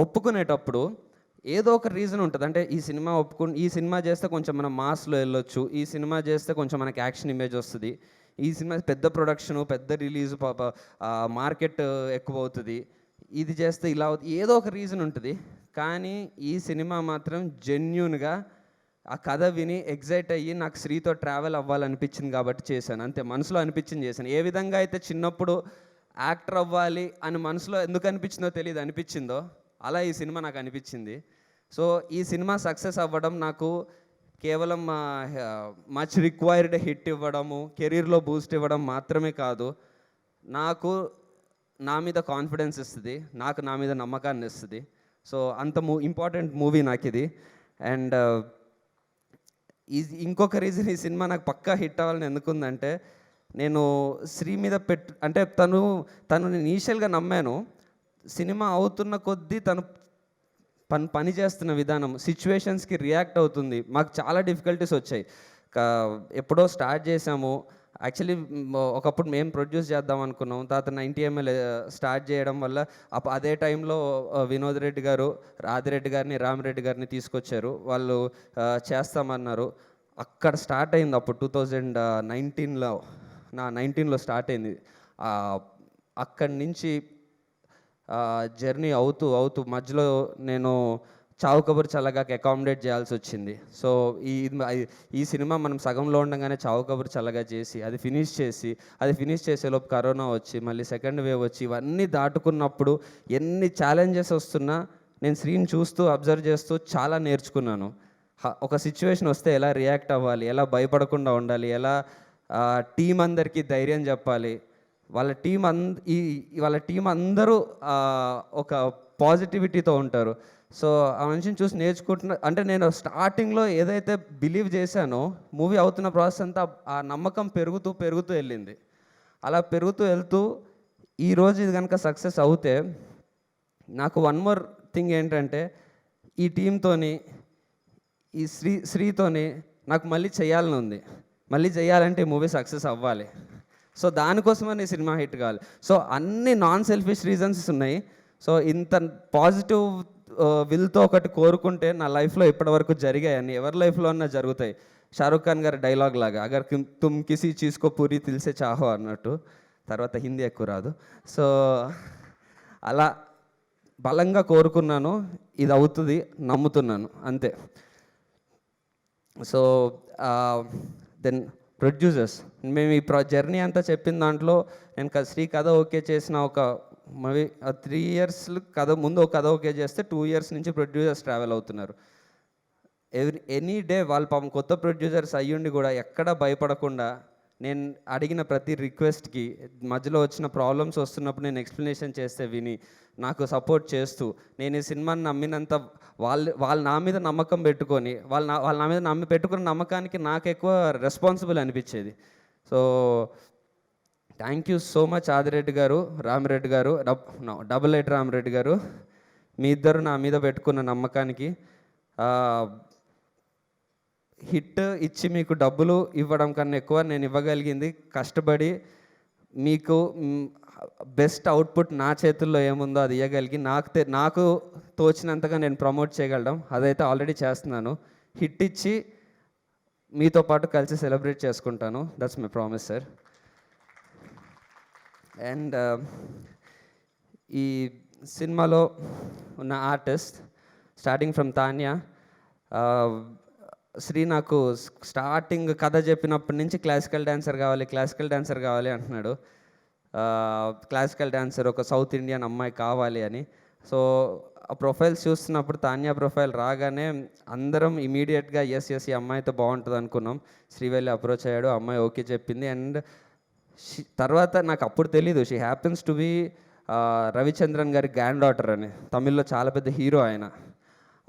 ఒప్పుకునేటప్పుడు ఏదో ఒక రీజన్ ఉంటుంది. అంటే ఈ సినిమా చేస్తే కొంచెం మనం మాస్లో వెళ్ళొచ్చు, ఈ సినిమా చేస్తే కొంచెం మనకి యాక్షన్ ఇమేజ్ వస్తుంది, ఈ సినిమా పెద్ద ప్రొడక్షను పెద్ద రిలీజ్ మార్కెట్ ఎక్కువ అవుతుంది, ఇది చేస్తే ఇలా అవుతుంది, ఏదో ఒక రీజన్ ఉంటుంది. కానీ ఈ సినిమా మాత్రం జెన్యూన్గా ఆ కథ విని ఎగ్జైట్ అయ్యి నాకు శ్రీతో ట్రావెల్ అవ్వాలనిపించింది కాబట్టి చేశాను. అంతే, మనసులో అనిపించింది చేశాను. ఏ విధంగా అయితే చిన్నప్పుడు యాక్టర్ అవ్వాలి అని మనసులో ఎందుకు అనిపించిందో తెలియదు, అనిపించిందో అలా ఈ సినిమా నాకు అనిపించింది. సో ఈ సినిమా సక్సెస్ అవ్వడం నాకు కేవలం మచ్ రిక్వైర్డ్ హిట్ ఇవ్వడము, కెరీర్లో బూస్ట్ ఇవ్వడం మాత్రమే కాదు, నాకు నా మీద కాన్ఫిడెన్స్ ఇస్తుంది, నాకు నా మీద నమ్మకాన్ని ఇస్తుంది. సో అంత ఇంపార్టెంట్ మూవీ నాకు ఇది. అండ్ ఇంకొక రీజన్ ఈ సినిమా నాకు పక్కా హిట్ అవ్వాలని ఎందుకుందంటే, నేను శ్రీ మీద అంటే తను నేను ఇనీషియల్గా నమ్మాను. సినిమా అవుతున్న కొద్దీ తను పని చేస్తున్న విధానం, సిచ్యువేషన్స్కి రియాక్ట్ అవుతుంది. మాకు చాలా డిఫికల్టీస్ వచ్చాయి. ఎప్పుడో స్టార్ట్ చేసాము. యాక్చువల్లీ ఒకప్పుడు మేము ప్రొడ్యూస్ చేద్దాం అనుకున్నాం. తర్వాత 90 ml స్టార్ట్ చేయడం వల్ల అదే టైంలో వినోద్ రెడ్డి గారు ఆదిరెడ్డి గారిని, రామిరెడ్డి గారిని తీసుకొచ్చారు. వాళ్ళు చేస్తామన్నారు. అక్కడ స్టార్ట్ అయింది. అప్పుడు 2019లో స్టార్ట్ అయింది. అక్కడి నుంచి జర్నీ అవుతూ మధ్యలో నేను చావు కబురు చల్లగాకి అకామిడేట్ చేయాల్సి వచ్చింది. సో ఈ సినిమా మనం సగంలో ఉండగానే చావు కబురు చల్లగా చేసి అది ఫినిష్ చేసేలోపు కరోనా వచ్చి మళ్ళీ సెకండ్ వేవ్ వచ్చి ఇవన్నీ దాటుకున్నప్పుడు ఎన్ని ఛాలెంజెస్ వస్తున్నా నేను శ్రీని చూస్తూ అబ్జర్వ్ చేస్తూ చాలా నేర్చుకున్నాను. ఒక సిచ్యువేషన్ వస్తే ఎలా రియాక్ట్ అవ్వాలి, ఎలా భయపడకుండా ఉండాలి, ఎలా టీం అందరికీ ధైర్యం చెప్పాలి. వాళ్ళ టీం అందరూ ఒక పాజిటివిటీతో ఉంటారు. సో ఆ మనిషిని చూసి నేర్చుకుంటున్నా. అంటే నేను స్టార్టింగ్లో ఏదైతే బిలీవ్ చేశానో మూవీ అవుతున్న ప్రాసెస్ అంతా ఆ నమ్మకం పెరుగుతూ వెళ్ళింది. అలా పెరుగుతూ వెళ్తూ ఈరోజు ఇది కనుక సక్సెస్ అవుతే నాకు వన్ మోర్ థింగ్ ఏంటంటే, ఈ టీంతోని ఈ శ్రీతోని నాకు మళ్ళీ చేయాలని ఉంది. మళ్ళీ చేయాలంటే మూవీ సక్సెస్ అవ్వాలి. సో దానికోసమని సినిమా హిట్ కావాలి. సో అన్ని నాన్ సెల్ఫిష్ రీజన్స్ ఉన్నాయి. సో ఇంత పాజిటివ్ విల్తో ఒకటి కోరుకుంటే నా లైఫ్లో ఇప్పటివరకు జరిగాయని ఎవరి లైఫ్లో అన్నా జరుగుతాయి. షారుఖ్ ఖాన్ గారి డైలాగ్ లాగా, అగర్ తుమ్ కిసి చీజ్కో పూరి దిల్సే చాహో అన్నట్టు. తర్వాత హిందీ ఎక్కువ రాదు. సో అలా బలంగా కోరుకున్నాను, ఇది అవుతుంది, నమ్ముతున్నాను, అంతే. సో దెన్ ప్రొడ్యూసర్స్, మేము ఈ జర్నీ అంతా చెప్పిన దాంట్లో నేను శ్రీ కథ ఓకే చేసిన ఒక మరి 3 years ముందు ఒక కథ ఓకే చేస్తే 2 years నుంచి ప్రొడ్యూసర్స్ ట్రావెల్ అవుతున్నారు. ఎనీ డే వాళ్ళు పాపం కొత్త ప్రొడ్యూసర్స్ అయ్యుండి కూడా ఎక్కడ భయపడకుండా నేను అడిగిన ప్రతి రిక్వెస్ట్కి మధ్యలో వచ్చిన ప్రాబ్లమ్స్ వస్తున్నప్పుడు నేను ఎక్స్ప్లెనేషన్ చేస్తే విని నాకు సపోర్ట్ చేస్తూ, నేను ఈ సినిమాని నమ్మినంత వాళ్ళు నా మీద నమ్మకం పెట్టుకొని వాళ్ళ నా మీద పెట్టుకున్న నమ్మకానికి నాకు ఎక్కువ రెస్పాన్సిబుల్ అనిపించేది. So thank you so much Adireddy గారు, రామిరెడ్డి గారు, 88 రామిరెడ్డి గారు. మీ ఇద్దరు నా మీద పెట్టుకున్న నమ్మకానికి, హిట్ ఇచ్చి మీకు డబ్బులు ఇవ్వడం కన్నా ఎక్కువ నేను ఇవ్వగలిగింది కష్టపడి మీకు బెస్ట్ అవుట్పుట్ నా చేతుల్లో ఏముందో అది ఇవ్వగలిగి నాకు తోచినంతగా నేను ప్రమోట్ చేయగలడం, అదైతే ఆల్రెడీ చేస్తున్నాను. హిట్ ఇచ్చి మీతో పాటు కలిసి సెలబ్రేట్ చేసుకుంటాను. That's my promise sir. And ఈ సినిమాలో ఉన్న artist starting from Tanya, Sri నాకు స్టార్టింగ్ కథ చెప్పినప్పటి నుంచి క్లాసికల్ డాన్సర్ కావాలి అంటున్నాడు. క్లాసికల్ డాన్సర్, ఒక సౌత్ ఇండియన్ అమ్మాయి కావాలి అని. సో ఆ ప్రొఫైల్స్ చూస్తున్నప్పుడు తాన్యా ప్రొఫైల్ రాగానే అందరం ఇమీడియట్గా ఎస్ ఈ అమ్మాయితో బాగుంటుంది అనుకున్నాం. శ్రీ వెళ్ళి అప్రోచ్ అయ్యాడు, అమ్మాయి ఓకే చెప్పింది. అండ్ తర్వాత నాకు అప్పుడు తెలీదు she happens to be Ravichandran గారి గ్రాండ్ డాటర్ అని. తమిళ్లో చాలా పెద్ద హీరో ఆయన.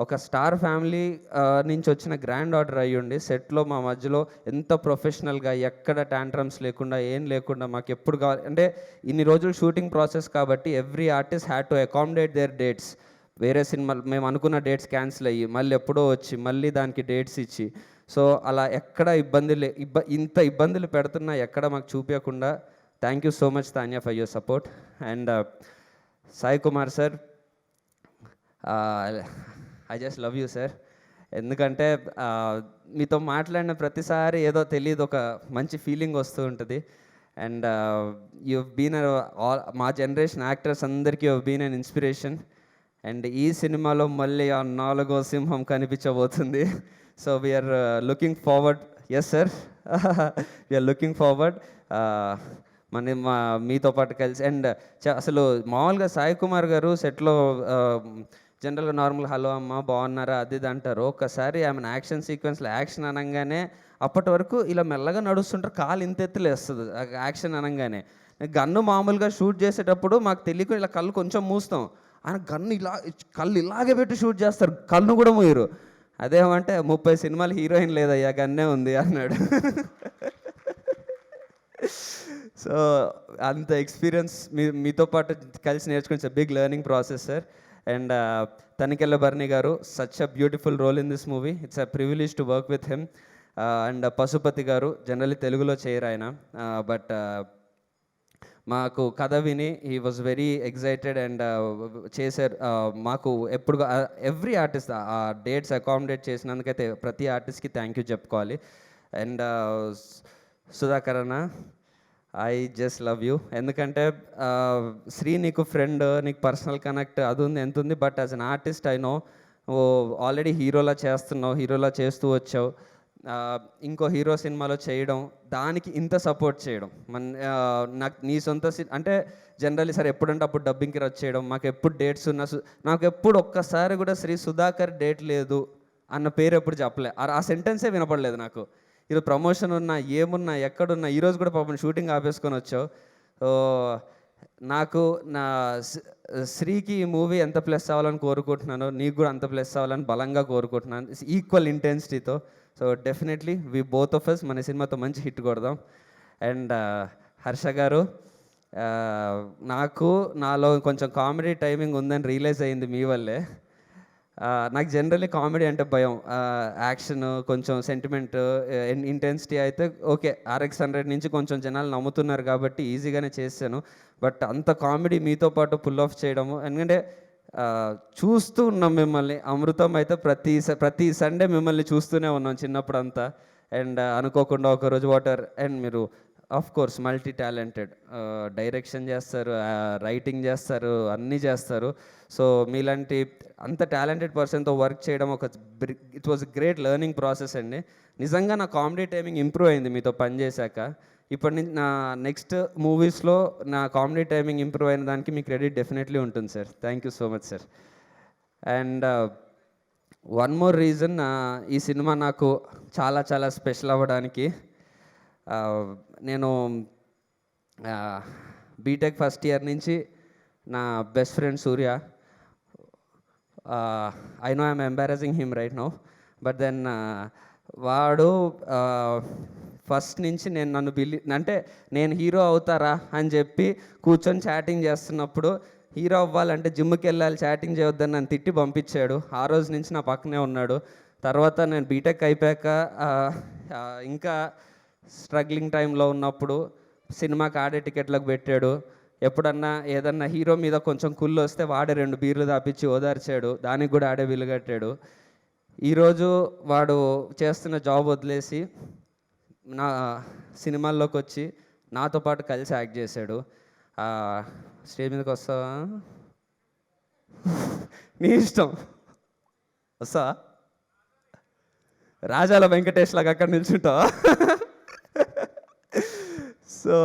ఒక స్టార్ ఫ్యామిలీ నుంచి వచ్చిన గ్రాండ్ డాటర్ అయ్యుండి సెట్లో మా మధ్యలో ఎంత ప్రొఫెషనల్గా, ఎక్కడ ట్యాంట్రమ్స్ లేకుండా, ఏం లేకుండా, మాకు ఎప్పుడు కావాలి అంటే ఇన్ని రోజులు షూటింగ్ ప్రాసెస్ కాబట్టి every artist had to accommodate their dates. వేరే సినిమాలు మేము అనుకున్న డేట్స్ క్యాన్సిల్ అయ్యి మళ్ళీ ఎప్పుడో వచ్చి మళ్ళీ దానికి డేట్స్ ఇచ్చి, సో అలా ఎక్కడ ఇంత ఇబ్బందులు పెడుతున్నా ఎక్కడ మాకు చూపించకుండా thank you so much Tanya for your support. And Sai Kumar sir, I just love you sir. ఎందుకంటే మీతో మాట్లాడిన ప్రతిసారి ఏదో తెలియదు, ఒక మంచి ఫీలింగ్ వస్తూ ఉంటుంది. అండ్ యూ బీన్ మా జనరేషన్ యాక్టర్స్ అందరికీ you been an inspiration. And ఈ సినిమాలో మళ్ళీ ఆ 4వ సింహం కనిపించబోతుంది. So we're looking forward. Yes sir, we're looking forward మీతో పాటు కలిసి. అండ్ అసలు మామూలుగా సాయి కుమార్ గారు సెట్లో జనరల్గా నార్మల్ హలో అమ్మ బాగున్నారా అది ఇది అంటారు. ఒక్కసారి ఆమె యాక్షన్ సీక్వెన్స్లో యాక్షన్ అనగానే అప్పటి వరకు ఇలా మెల్లగా నడుస్తుంటారు, కాలు ఇంత ఎత్తులేస్తుంది యాక్షన్ అనగానే. గన్ను మామూలుగా షూట్ చేసేటప్పుడు మాకు తెలియకుండా ఇలా కళ్ళు కొంచెం మూస్తాం, ఆయన గన్ను ఇలా కళ్ళు ఇలాగే పెట్టి షూట్ చేస్తారు, కళ్ళు కూడా మూయరు. అదేమంటే 30 సినిమాలు హీరోయిన్ లేదయ్యా గన్నే ఉంది అన్నాడు. సో అంత ఎక్స్పీరియన్స్ మీతో పాటు కలిసి నేర్చుకుని big learning process sir. And Tanikella Bharani garu, such a beautiful role in this movie, it's a privilege to work with him. And Pasupathi garu generally తెలుగులో చేయరు ఆయన, బట్ మాకు కథ విని he was very excited and చేశారు. మాకు ఎప్పుడు ఎవ్రీ ఆర్టిస్ట్ ఆ డేట్స్ అకామిడేట్ చేసినందుకైతే ప్రతి ఆర్టిస్ట్కి థ్యాంక్ యూ చెప్పుకోవాలి. అండ్ సుధాకర్ అన్న, ఐ జస్ట్ లవ్ యూ. ఎందుకంటే శ్రీ నీకు ఫ్రెండ్, నీకు పర్సనల్ కనెక్ట్ అది ఉంది ఎంత ఉంది, but as an artist I know oh already హీరోలా చేస్తున్నావు, హీరోలా చేస్తూ వచ్చావు, ఇంకో హీరో సినిమాలో చేయడం, దానికి ఇంత సపోర్ట్ చేయడం నాకు నీ సొంత అంటే జనరల్లీ సార్ ఎప్పుడంటే అప్పుడు డబ్బింగ్కి వచ్చేయడం, మాకు ఎప్పుడు డేట్స్ ఉన్నా నాకు ఎప్పుడు ఒక్కసారి కూడా శ్రీ సుధాకర్ డేట్ లేదు అన్న పేరు ఎప్పుడు చెప్పలే, ఆ సెంటెన్సే వినపడలేదు నాకు. ఈరోజు ప్రమోషన్ ఉన్నా ఏమున్నా ఎక్కడున్నా, ఈరోజు కూడా పాపం షూటింగ్ ఆపేసుకొని వచ్చావు. సో నాకు నా శ్రీకి ఈ మూవీ ఎంత ప్లస్ అవ్వాలని కోరుకుంటున్నానో నీకు కూడా అంత ప్లస్ అవ్వాలని బలంగా కోరుకుంటున్నాను, ఈక్వల్ ఇంటెన్సిటీతో. So definitely we both of us మన సినిమాతో మంచి హిట్ కొడదాం. అండ్ హర్ష గారు, నాలో కొంచెం కామెడీ టైమింగ్ ఉందని రియలైజ్ అయింది మీ వల్లే. నాకు జనరల్లీ కామెడీ అంటే భయం, యాక్షన్ కొంచెం సెంటిమెంట్ ఇంటెన్సిటీ అయితే ఓకే, RX100 నుంచి కొంచెం జనాలు నమ్ముతున్నారు కాబట్టి ఈజీగానే చేశాను. బట్ అంత కామెడీ మీతో పాటు పుల్ ఆఫ్ చేయడము, ఎందుకంటే చూస్తూ ఉన్నాం మిమ్మల్ని. అమృతం అయితే ప్రతి సండే మిమ్మల్ని చూస్తూనే ఉన్నాం చిన్నప్పుడు అంతా. అండ్ అనుకోకుండా ఒకరోజు అండ్ మీరు of course multi talented, direction చేస్తారు, రైటింగ్ చేస్తారు, అన్నీ చేస్తారు. సో మీలాంటి అంత టాలెంటెడ్ పర్సన్తో వర్క్ చేయడం it was great learning process అండి. నిజంగా నా కామెడీ టైమింగ్ ఇంప్రూవ్ అయింది మీతో పనిచేశాక. ఇప్పటి నుంచి నా నెక్స్ట్ మూవీస్లో నా కామెడీ టైమింగ్ ఇంప్రూవ్ అయిన దానికి మీ క్రెడిట్ డెఫినెట్లీ ఉంటుంది sir. Thank you so much sir. And one more reason, ఈ సినిమా నాకు చాలా చాలా స్పెషల్ అవ్వడానికి, నేను బీటెక్ ఫస్ట్ ఇయర్ నుంచి నా best friend Surya, I know I'm embarrassing him right now, but then వాడు ఫస్ట్ నుంచి నన్ను అంటే నేను హీరో అవుతారా అని చెప్పి కూర్చొని చాటింగ్ చేస్తున్నప్పుడు, హీరో అవ్వాలంటే జిమ్కి వెళ్ళాలి, చాటింగ్ చేయొద్దని నన్ను తిట్టి పంపించాడు. ఆ రోజు నుంచి నా పక్కనే ఉన్నాడు. తర్వాత నేను బీటెక్ అయిపోయాక ఇంకా స్ట్రగ్లింగ్ టైంలో ఉన్నప్పుడు సినిమాకి ఆడే టికెట్లకు పెట్టాడు. ఎప్పుడన్నా ఏదన్నా హీరో మీద కొంచెం కుళ్ళు వస్తే వాడే 2 బీర్లు దాపించి ఓదార్చాడు, దానికి కూడా ఆడే బిల్లు కట్టాడు. ఈరోజు వాడు చేస్తున్న జాబ్ వదిలేసి నా సినిమాల్లోకి వచ్చి నాతో పాటు కలిసి యాక్ట్ చేశాడు. స్టేజ్ మీదకి వస్తావా? నీ ఇష్టం, వస్తావా? రాజాల వెంకటేష్ లాగా అక్కడ నిల్చుంటావా? సో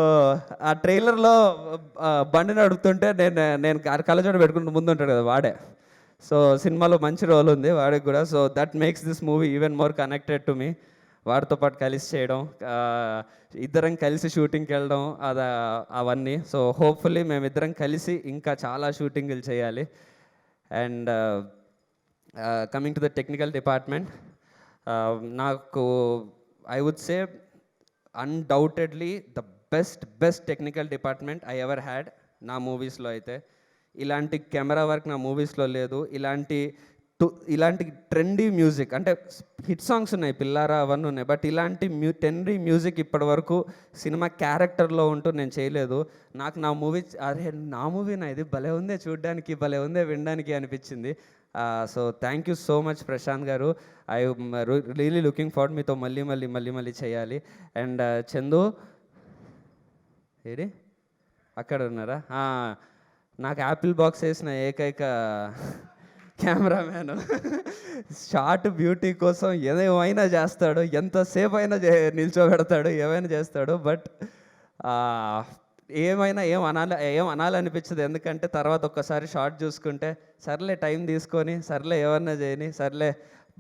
ఆ ట్రైలర్లో బండి నడుపుతుంటే నేను కళ్ళజోడు పెట్టుకుంటూ ముందు ఉంటాడు కదా వాడే. సో సినిమాలో మంచి రోల్ ఉంది వాడికి కూడా. So that makes this movie even more connected to me. వాడితో పాటు కలిసి చేయడం, ఇద్దరం కలిసి షూటింగ్కి వెళ్ళడం, అవన్నీ. సో హోప్ఫుల్లీ మేమిద్దరం కలిసి ఇంకా చాలా షూటింగ్లు చేయాలి. And coming to the technical department, నాకు I would say undoubtedly the best technical department I ever had నా మూవీస్లో. అయితే ఇలాంటి కెమెరా వర్క్ నా మూవీస్లో లేదు. ఇలాంటి ట్రెండీ మ్యూజిక్, అంటే హిట్ సాంగ్స్ ఉన్నాయి, పిల్లారా అవన్నీ ఉన్నాయి, బట్ ఇలాంటి ట్రెండీ మ్యూజిక్ ఇప్పటి వరకు సినిమా క్యారెక్టర్లో ఉంటూ నేను చేయలేదు. నాకు నా మూవీ, అరే నా మూవీనా ఇది, భలే ఉందే చూడడానికి, భలే ఉందే వినడానికి అనిపించింది. So thank you so much Prashanth garu. I really looking forward మీతో మళ్ళీ చేయాలి. అండ్ చందు ఏడి అక్కడ ఉన్నారా? నాకు యాపిల్ బాక్స్ వేసిన ఏకైక కెమెరామ్యాన్. షార్ట్ బ్యూటీ కోసం ఏమైనా చేస్తాడు, ఎంతసేపు అయినా నిల్చోబెడతాడు, ఏమైనా చేస్తాడు. బట్ ఏం అనాలనిపించదు, ఎందుకంటే తర్వాత ఒక్కసారి షార్ట్ చూసుకుంటే సర్లే టైం తీసుకొని సర్లే ఏమన్నా చేయని సర్లే.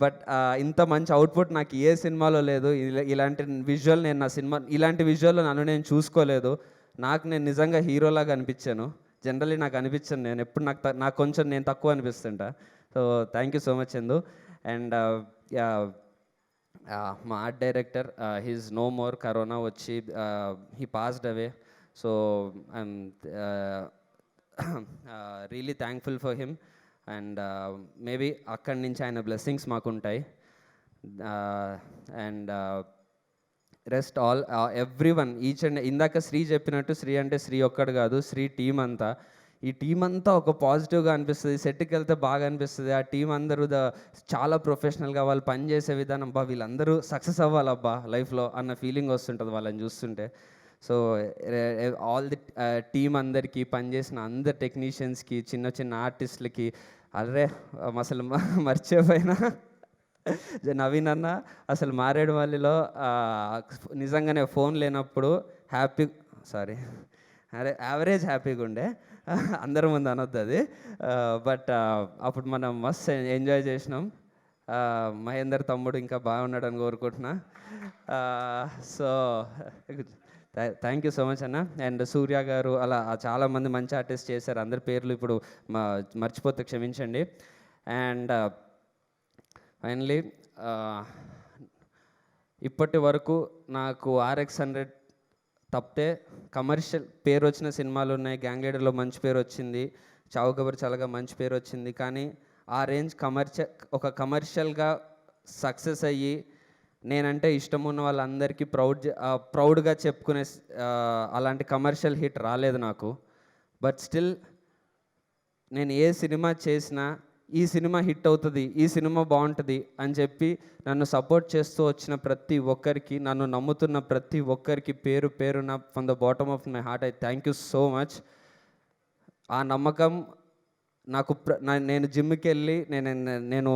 బట్ ఇంత మంచి అవుట్పుట్ నాకు ఏ సినిమాలో లేదు. ఇలాంటి విజువల్ నేను నా సినిమా ఇలాంటి విజువల్ నన్ను నేను చూసుకోలేదు. నేను నిజంగా హీరోలాగా అనిపించాను. జనరల్లీ నాకు అనిపించాను, నేను ఎప్పుడు నాకు కొంచెం నేను తక్కువ అనిపిస్తుంటా. So thank you so much Chandu. And మా art director he's no more, corona వచ్చి he passed away. So I'm really thankful for him. And maybe అక్కడి నుంచి ఆయన బ్లెస్సింగ్స్ మాకుంటాయి. And rest all every one each and ఇందాక శ్రీ చెప్పినట్టు, శ్రీ అంటే శ్రీ ఒక్కడు కాదు, శ్రీ టీం అంతా. ఈ టీం అంతా ఒక పాజిటివ్గా అనిపిస్తుంది. సెట్కి వెళ్తే బాగా అనిపిస్తుంది. ఆ టీం అందరూ చాలా ప్రొఫెషనల్గా వాళ్ళు పనిచేసే విధానం, అబ్బా వీళ్ళందరూ సక్సెస్ అవ్వాలబ్బా లైఫ్లో అన్న ఫీలింగ్ వస్తుంటుంది వాళ్ళని చూస్తుంటే. సో ఆల్ ది టీం అందరికీ, పనిచేసిన అందరు టెక్నీషియన్స్కి, చిన్న చిన్న ఆర్టిస్టులకి, అరే అసలు మర్చిపోయినా నవీన్ అన్న అసలు మారేడుమల్లిలో నిజంగానే ఫోన్ లేనప్పుడు యావరేజ్ హ్యాపీగా ఉండే. అందరి ముందు అనొద్దు అది. బట్ అప్పుడు మనం మస్త్ ఎంజాయ్ చేసినాం. మహేందర్ తమ్ముడు ఇంకా బాగున్నాడని కోరుకుంటున్నా. So thank you so much అన్న. అండ్ సూర్య గారు, అలా చాలామంది మంచి ఆర్టిస్ట్ చేశారు. అందరి పేర్లు ఇప్పుడు మర్చిపోతే క్షమించండి. అండ్ ఫైనలీ ఇప్పటి వరకు నాకు RX-100 తప్పితే కమర్షియల్ పేరు వచ్చిన సినిమాలు ఉన్నాయి. గ్యాంగ్ లీడర్లో మంచి పేరు వచ్చింది, చావు కబర్ చాలాగా మంచి పేరు వచ్చింది. కానీ ఆ రేంజ్ కమర్షియల్గా సక్సెస్ అయ్యి నేనంటే ఇష్టం ఉన్న వాళ్ళందరికీ ప్రౌడ్గా చెప్పుకునే అలాంటి కమర్షియల్ హిట్ రాలేదు నాకు. బట్ స్టిల్ నేను ఏ సినిమా చేసినా ఈ సినిమా హిట్ అవుతుంది, ఈ సినిమా బాగుంటుంది అని చెప్పి నన్ను సపోర్ట్ చేస్తూ వచ్చిన ప్రతి ఒక్కరికి, నన్ను నమ్ముతున్న ప్రతి ఒక్కరికి పేరు పేరున from the bottom of my heart I thank you so much. ఆ నమ్మకం నాకు నేను జిమ్కి వెళ్ళి నేను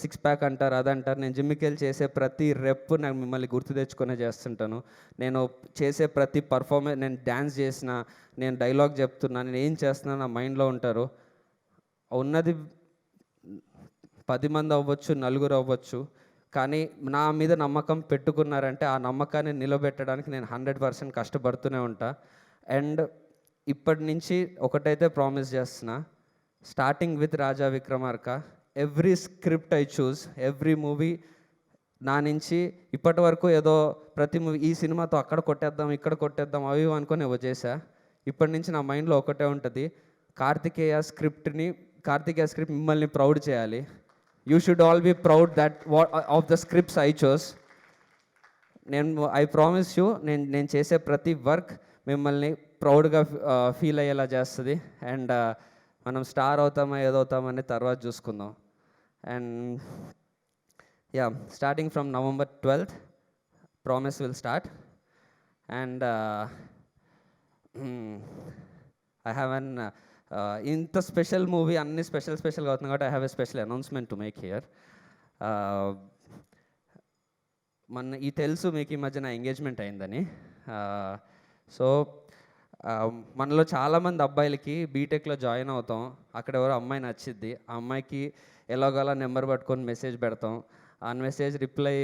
6 ప్యాక్ అంటారు అదంటారు, నేను జిమ్కి వెళ్ళి చేసే ప్రతి రెప్ నాకు మిమ్మల్ని గుర్తు తెచ్చుకునే చేస్తుంటాను. నేను చేసే ప్రతి పర్ఫార్మెన్స్, నేను డ్యాన్స్ చేసిన, నేను డైలాగ్ చెప్తున్నా, నేను ఏం చేస్తున్నా నా మైండ్లో ఉంటారు. ఉన్నది 10 మంది అవ్వచ్చు, 4 అవ్వచ్చు, కానీ నా మీద నమ్మకం పెట్టుకున్నారంటే ఆ నమ్మకాన్ని నిలబెట్టడానికి నేను 100% కష్టపడుతూనే ఉంటా. అండ్ ఇప్పటి నుంచి ఒకటైతే ప్రామిస్ చేస్తున్నా, starting with Raja Vikramarka, every script I choose, every movie నా నుంచి ఇప్పటి వరకు ఏదో ప్రతి మూవీ ఈ సినిమాతో అక్కడ కొట్టేద్దాం ఇక్కడ కొట్టేద్దాం అవి అనుకొని ఏవో చేశా. ఇప్పటి నుంచి నా మైండ్లో ఒకటే ఉంటుంది, కార్తికేయ స్క్రిప్ట్ మిమ్మల్ని ప్రౌడ్ చేయాలి. You should all be proud that of the scripts I chose. I promise you, నేను చేసే ప్రతి వర్క్ మిమ్మల్ని ప్రౌడ్గా ఫీల్ అయ్యేలా చేస్తుంది. అండ్ మనం స్టార్ అవుతామా ఏదవుతామని తర్వాత చూసుకుందాం. And yeah, starting from November 12th, promise will start. And I have an ఇంత స్పెషల్ మూవీ, అన్ని స్పెషల్గా అవుతుంది కాబట్టి I have a special announcement to make here. ఈ తెలుసు మీకు ఈ మధ్య నా ఎంగేజ్మెంట్ అయిందని. సో మనలో చాలామంది అబ్బాయిలకి బీటెక్లో జాయిన్ అవుతాం, అక్కడ ఎవరో అమ్మాయి నచ్చిద్ది, ఆ అమ్మాయికి ఎలాగోలా నెంబర్ పట్టుకొని మెసేజ్ పెడతాం, ఆ మెసేజ్ రిప్లై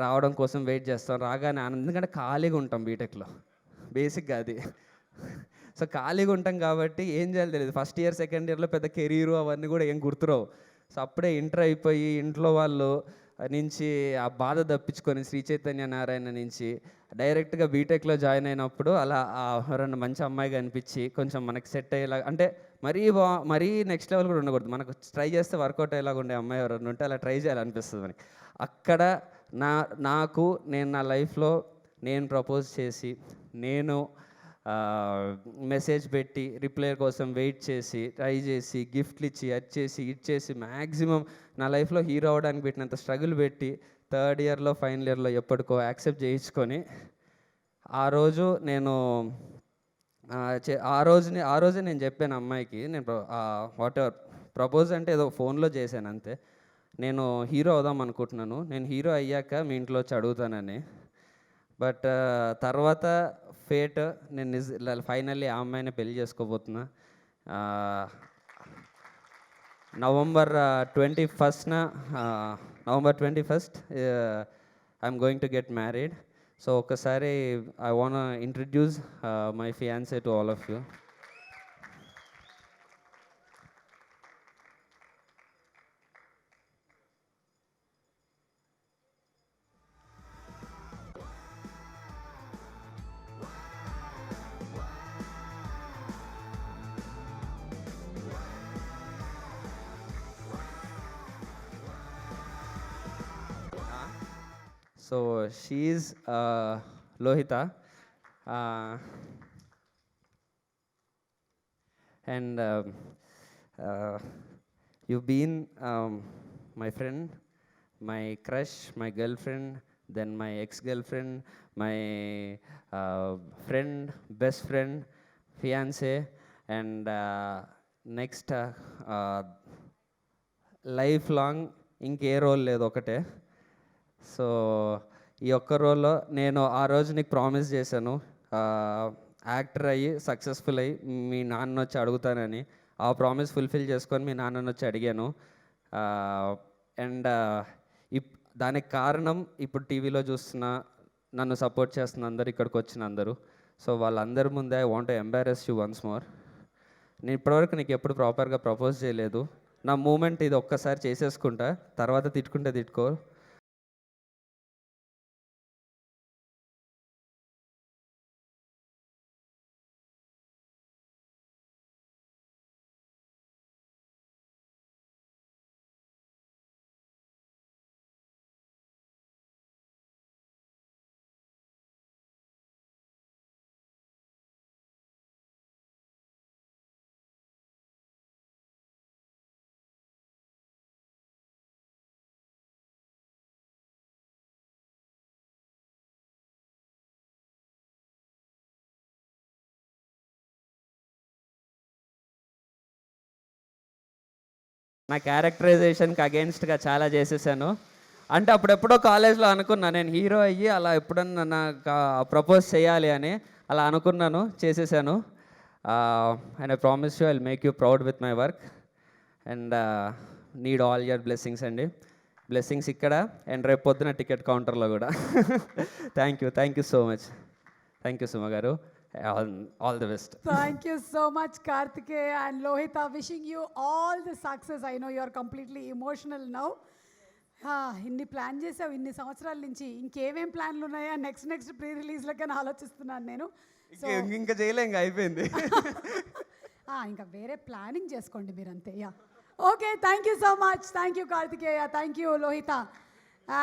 రావడం కోసం వెయిట్ చేస్తాం. రాగానే ఎందుకంటే ఖాళీగా ఉంటాం బీటెక్లో, బేసిక్గా అది. సో ఖాళీగా ఉంటాం కాబట్టి ఏం చేయాలో తెలియదు. ఫస్ట్ ఇయర్ సెకండ్ ఇయర్లో పెద్ద కెరీరు అవన్నీ కూడా ఏం గుర్తురావు. సో అప్పుడే ఇంటర్ అయిపోయి ఇంట్లో వాళ్ళు నుంచి ఆ బాధ తప్పించుకొని శ్రీ చైతన్య నారాయణ నుంచి డైరెక్ట్గా బీటెక్లో జాయిన్ అయినప్పుడు అలా ఎవరన్నా మంచి అమ్మాయిగా అనిపించి కొంచెం మనకి సెట్ అయ్యేలా, అంటే మరీ నెక్స్ట్ లెవెల్ కూడా ఉండకూడదు, మనకు ట్రై చేస్తే వర్కౌట్ అయ్యేలాగా ఉండే అమ్మాయి ఎవరన్నా ఉంటే అలా ట్రై చేయాలనిపిస్తుంది మనకి. అక్కడ నేను నా లైఫ్లో నేను ప్రపోజ్ చేసి, నేను మెసేజ్ పెట్టి రిప్లై కోసం వెయిట్ చేసి ట్రై చేసి గిఫ్ట్లు ఇచ్చి అది చేసి మ్యాక్సిమం నా లైఫ్లో హీరో అవ్వడానికి పెట్టినంత స్ట్రగుల్ పెట్టి థర్డ్ ఇయర్లో ఫైనల్ ఇయర్లో ఎప్పటికో యాక్సెప్ట్ చేయించుకొని ఆ రోజే నేను చెప్పాను అమ్మాయికి, నేను వాట్ ఎవర్ ప్రపోజ్ అంటే ఏదో ఫోన్లో చేశాను అంతే, నేను హీరో అవుదాం అనుకుంటున్నాను, నేను హీరో అయ్యాక మీ ఇంట్లో వచ్చి అడుగుతానని. బట్ తర్వాత ఫేట్ నేను ఫైనల్లీ ఆ అమ్మాయిని పెళ్లి చేసుకోబోతున్నా. November 21st I'm going to get married. So ఒకసారి I want introduce my fiance to all of you. So she's Lohita, and you've been my friend, my crush, my girlfriend, then my ex-girlfriend, my friend, best friend, fiance, and next lifelong ఇంకే role లేదు, ఒకటే. So ఈ ఒక్క రోల్లో నేను ఆ రోజు నీకు ప్రామిస్ చేశాను, యాక్టర్ అయ్యి సక్సెస్ఫుల్ అయ్యి మీ నాన్న వచ్చి అడుగుతానని. ఆ ప్రామిస్ ఫుల్ఫిల్ చేసుకొని మీ నాన్నని వచ్చి అడిగాను. అండ్ దానికి కారణం ఇప్పుడు టీవీలో చూస్తున్న, నన్ను సపోర్ట్ చేస్తున్న అందరు, ఇక్కడికి వచ్చిన అందరూ. సో వాళ్ళందరి ముందే I want to embarrass you once more. నేను ఇప్పటివరకు నీకు ఎప్పుడు ప్రాపర్గా ప్రపోజ్ చేయలేదు. నా మూమెంట్ ఇది ఒక్కసారి చేసేసుకుంటా, తర్వాత తిట్టుకుంటే తిట్టుకో. నా క్యారెక్టరైజేషన్కి అగేన్స్ట్గా చాలా చేసేసాను. అంటే అప్పుడెప్పుడో కాలేజ్లో అనుకున్నా నేను హీరో అయ్యి అలా ఎప్పుడన్నా నాకు ప్రపోజ్ చేయాలి అని, అలా అనుకున్నాను, చేసేసాను. And I promise you I will make you proud with my work and need all your blessings అండి. బ్లెస్సింగ్స్ ఇక్కడ అండ్ రేపు పొద్దున టికెట్ కౌంటర్లో కూడా. Thank you so much. Thank you Suma గారు. All the best. Thank you so much, Kartikeya and Lohita. Wishing you all the success. I know you are completely emotional now. ఇన్ని plan చేసావు ఇన్ని సంవత్సరాల నుంచి, ఇంకేమేం ప్లాన్లు ఉన్నాయా నెక్స్ట్ ప్రీ రిలీజ్లకని ఆలోచిస్తున్నాను నేను. ఇంకా చేయలేం, అయిపోయింది. ఇంకా వేరే ప్లానింగ్ చేసుకోండి మీరు అంతే. Yeah okay, thank you so much. Thank you Karthikeya, thank you Lohitha,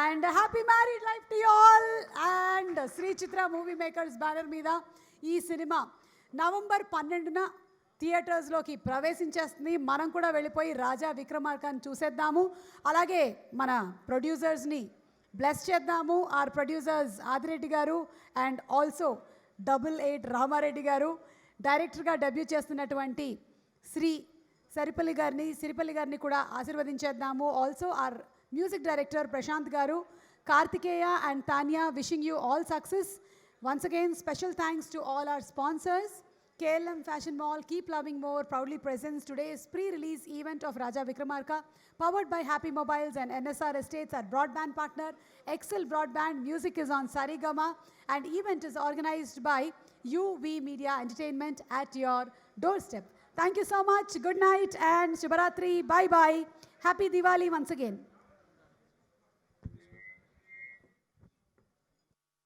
and happy married life to all. And Sri Chitra movie makers banner మీద ఈ సినిమా నవంబర్ 12న థియేటర్స్లోకి ప్రవేశించేస్తుంది. మనం కూడా వెళ్ళిపోయి రాజా విక్రమార్కని చూసేద్దాము. అలాగే మన ప్రొడ్యూసర్స్ని బ్లెస్ చేద్దాము. ఆర్ ప్రొడ్యూసర్స్ ఆదిరెడ్డి గారు అండ్ ఆల్సో 88 రామారెడ్డి గారు, డైరెక్టర్గా డెబ్యూ చేస్తున్నటువంటి శ్రీ సిరిపల్లి గారిని కూడా ఆశీర్వదించేద్దాము. Also our music director Prashanth garu, Karthikeya and Tanya, wishing you all success. Once again, special thanks to all our sponsors. KLM Fashion Mall, Keep Loving More proudly presents today's pre-release event of Raja Vikramarka, powered by Happy Mobiles and NSR Estates, our broadband partner. Excel Broadband, music is on Sarigama, and event is organized by UV Media Entertainment at your doorstep. Thank you so much. Good night and Shubharatri. Bye-bye. Happy Diwali once again.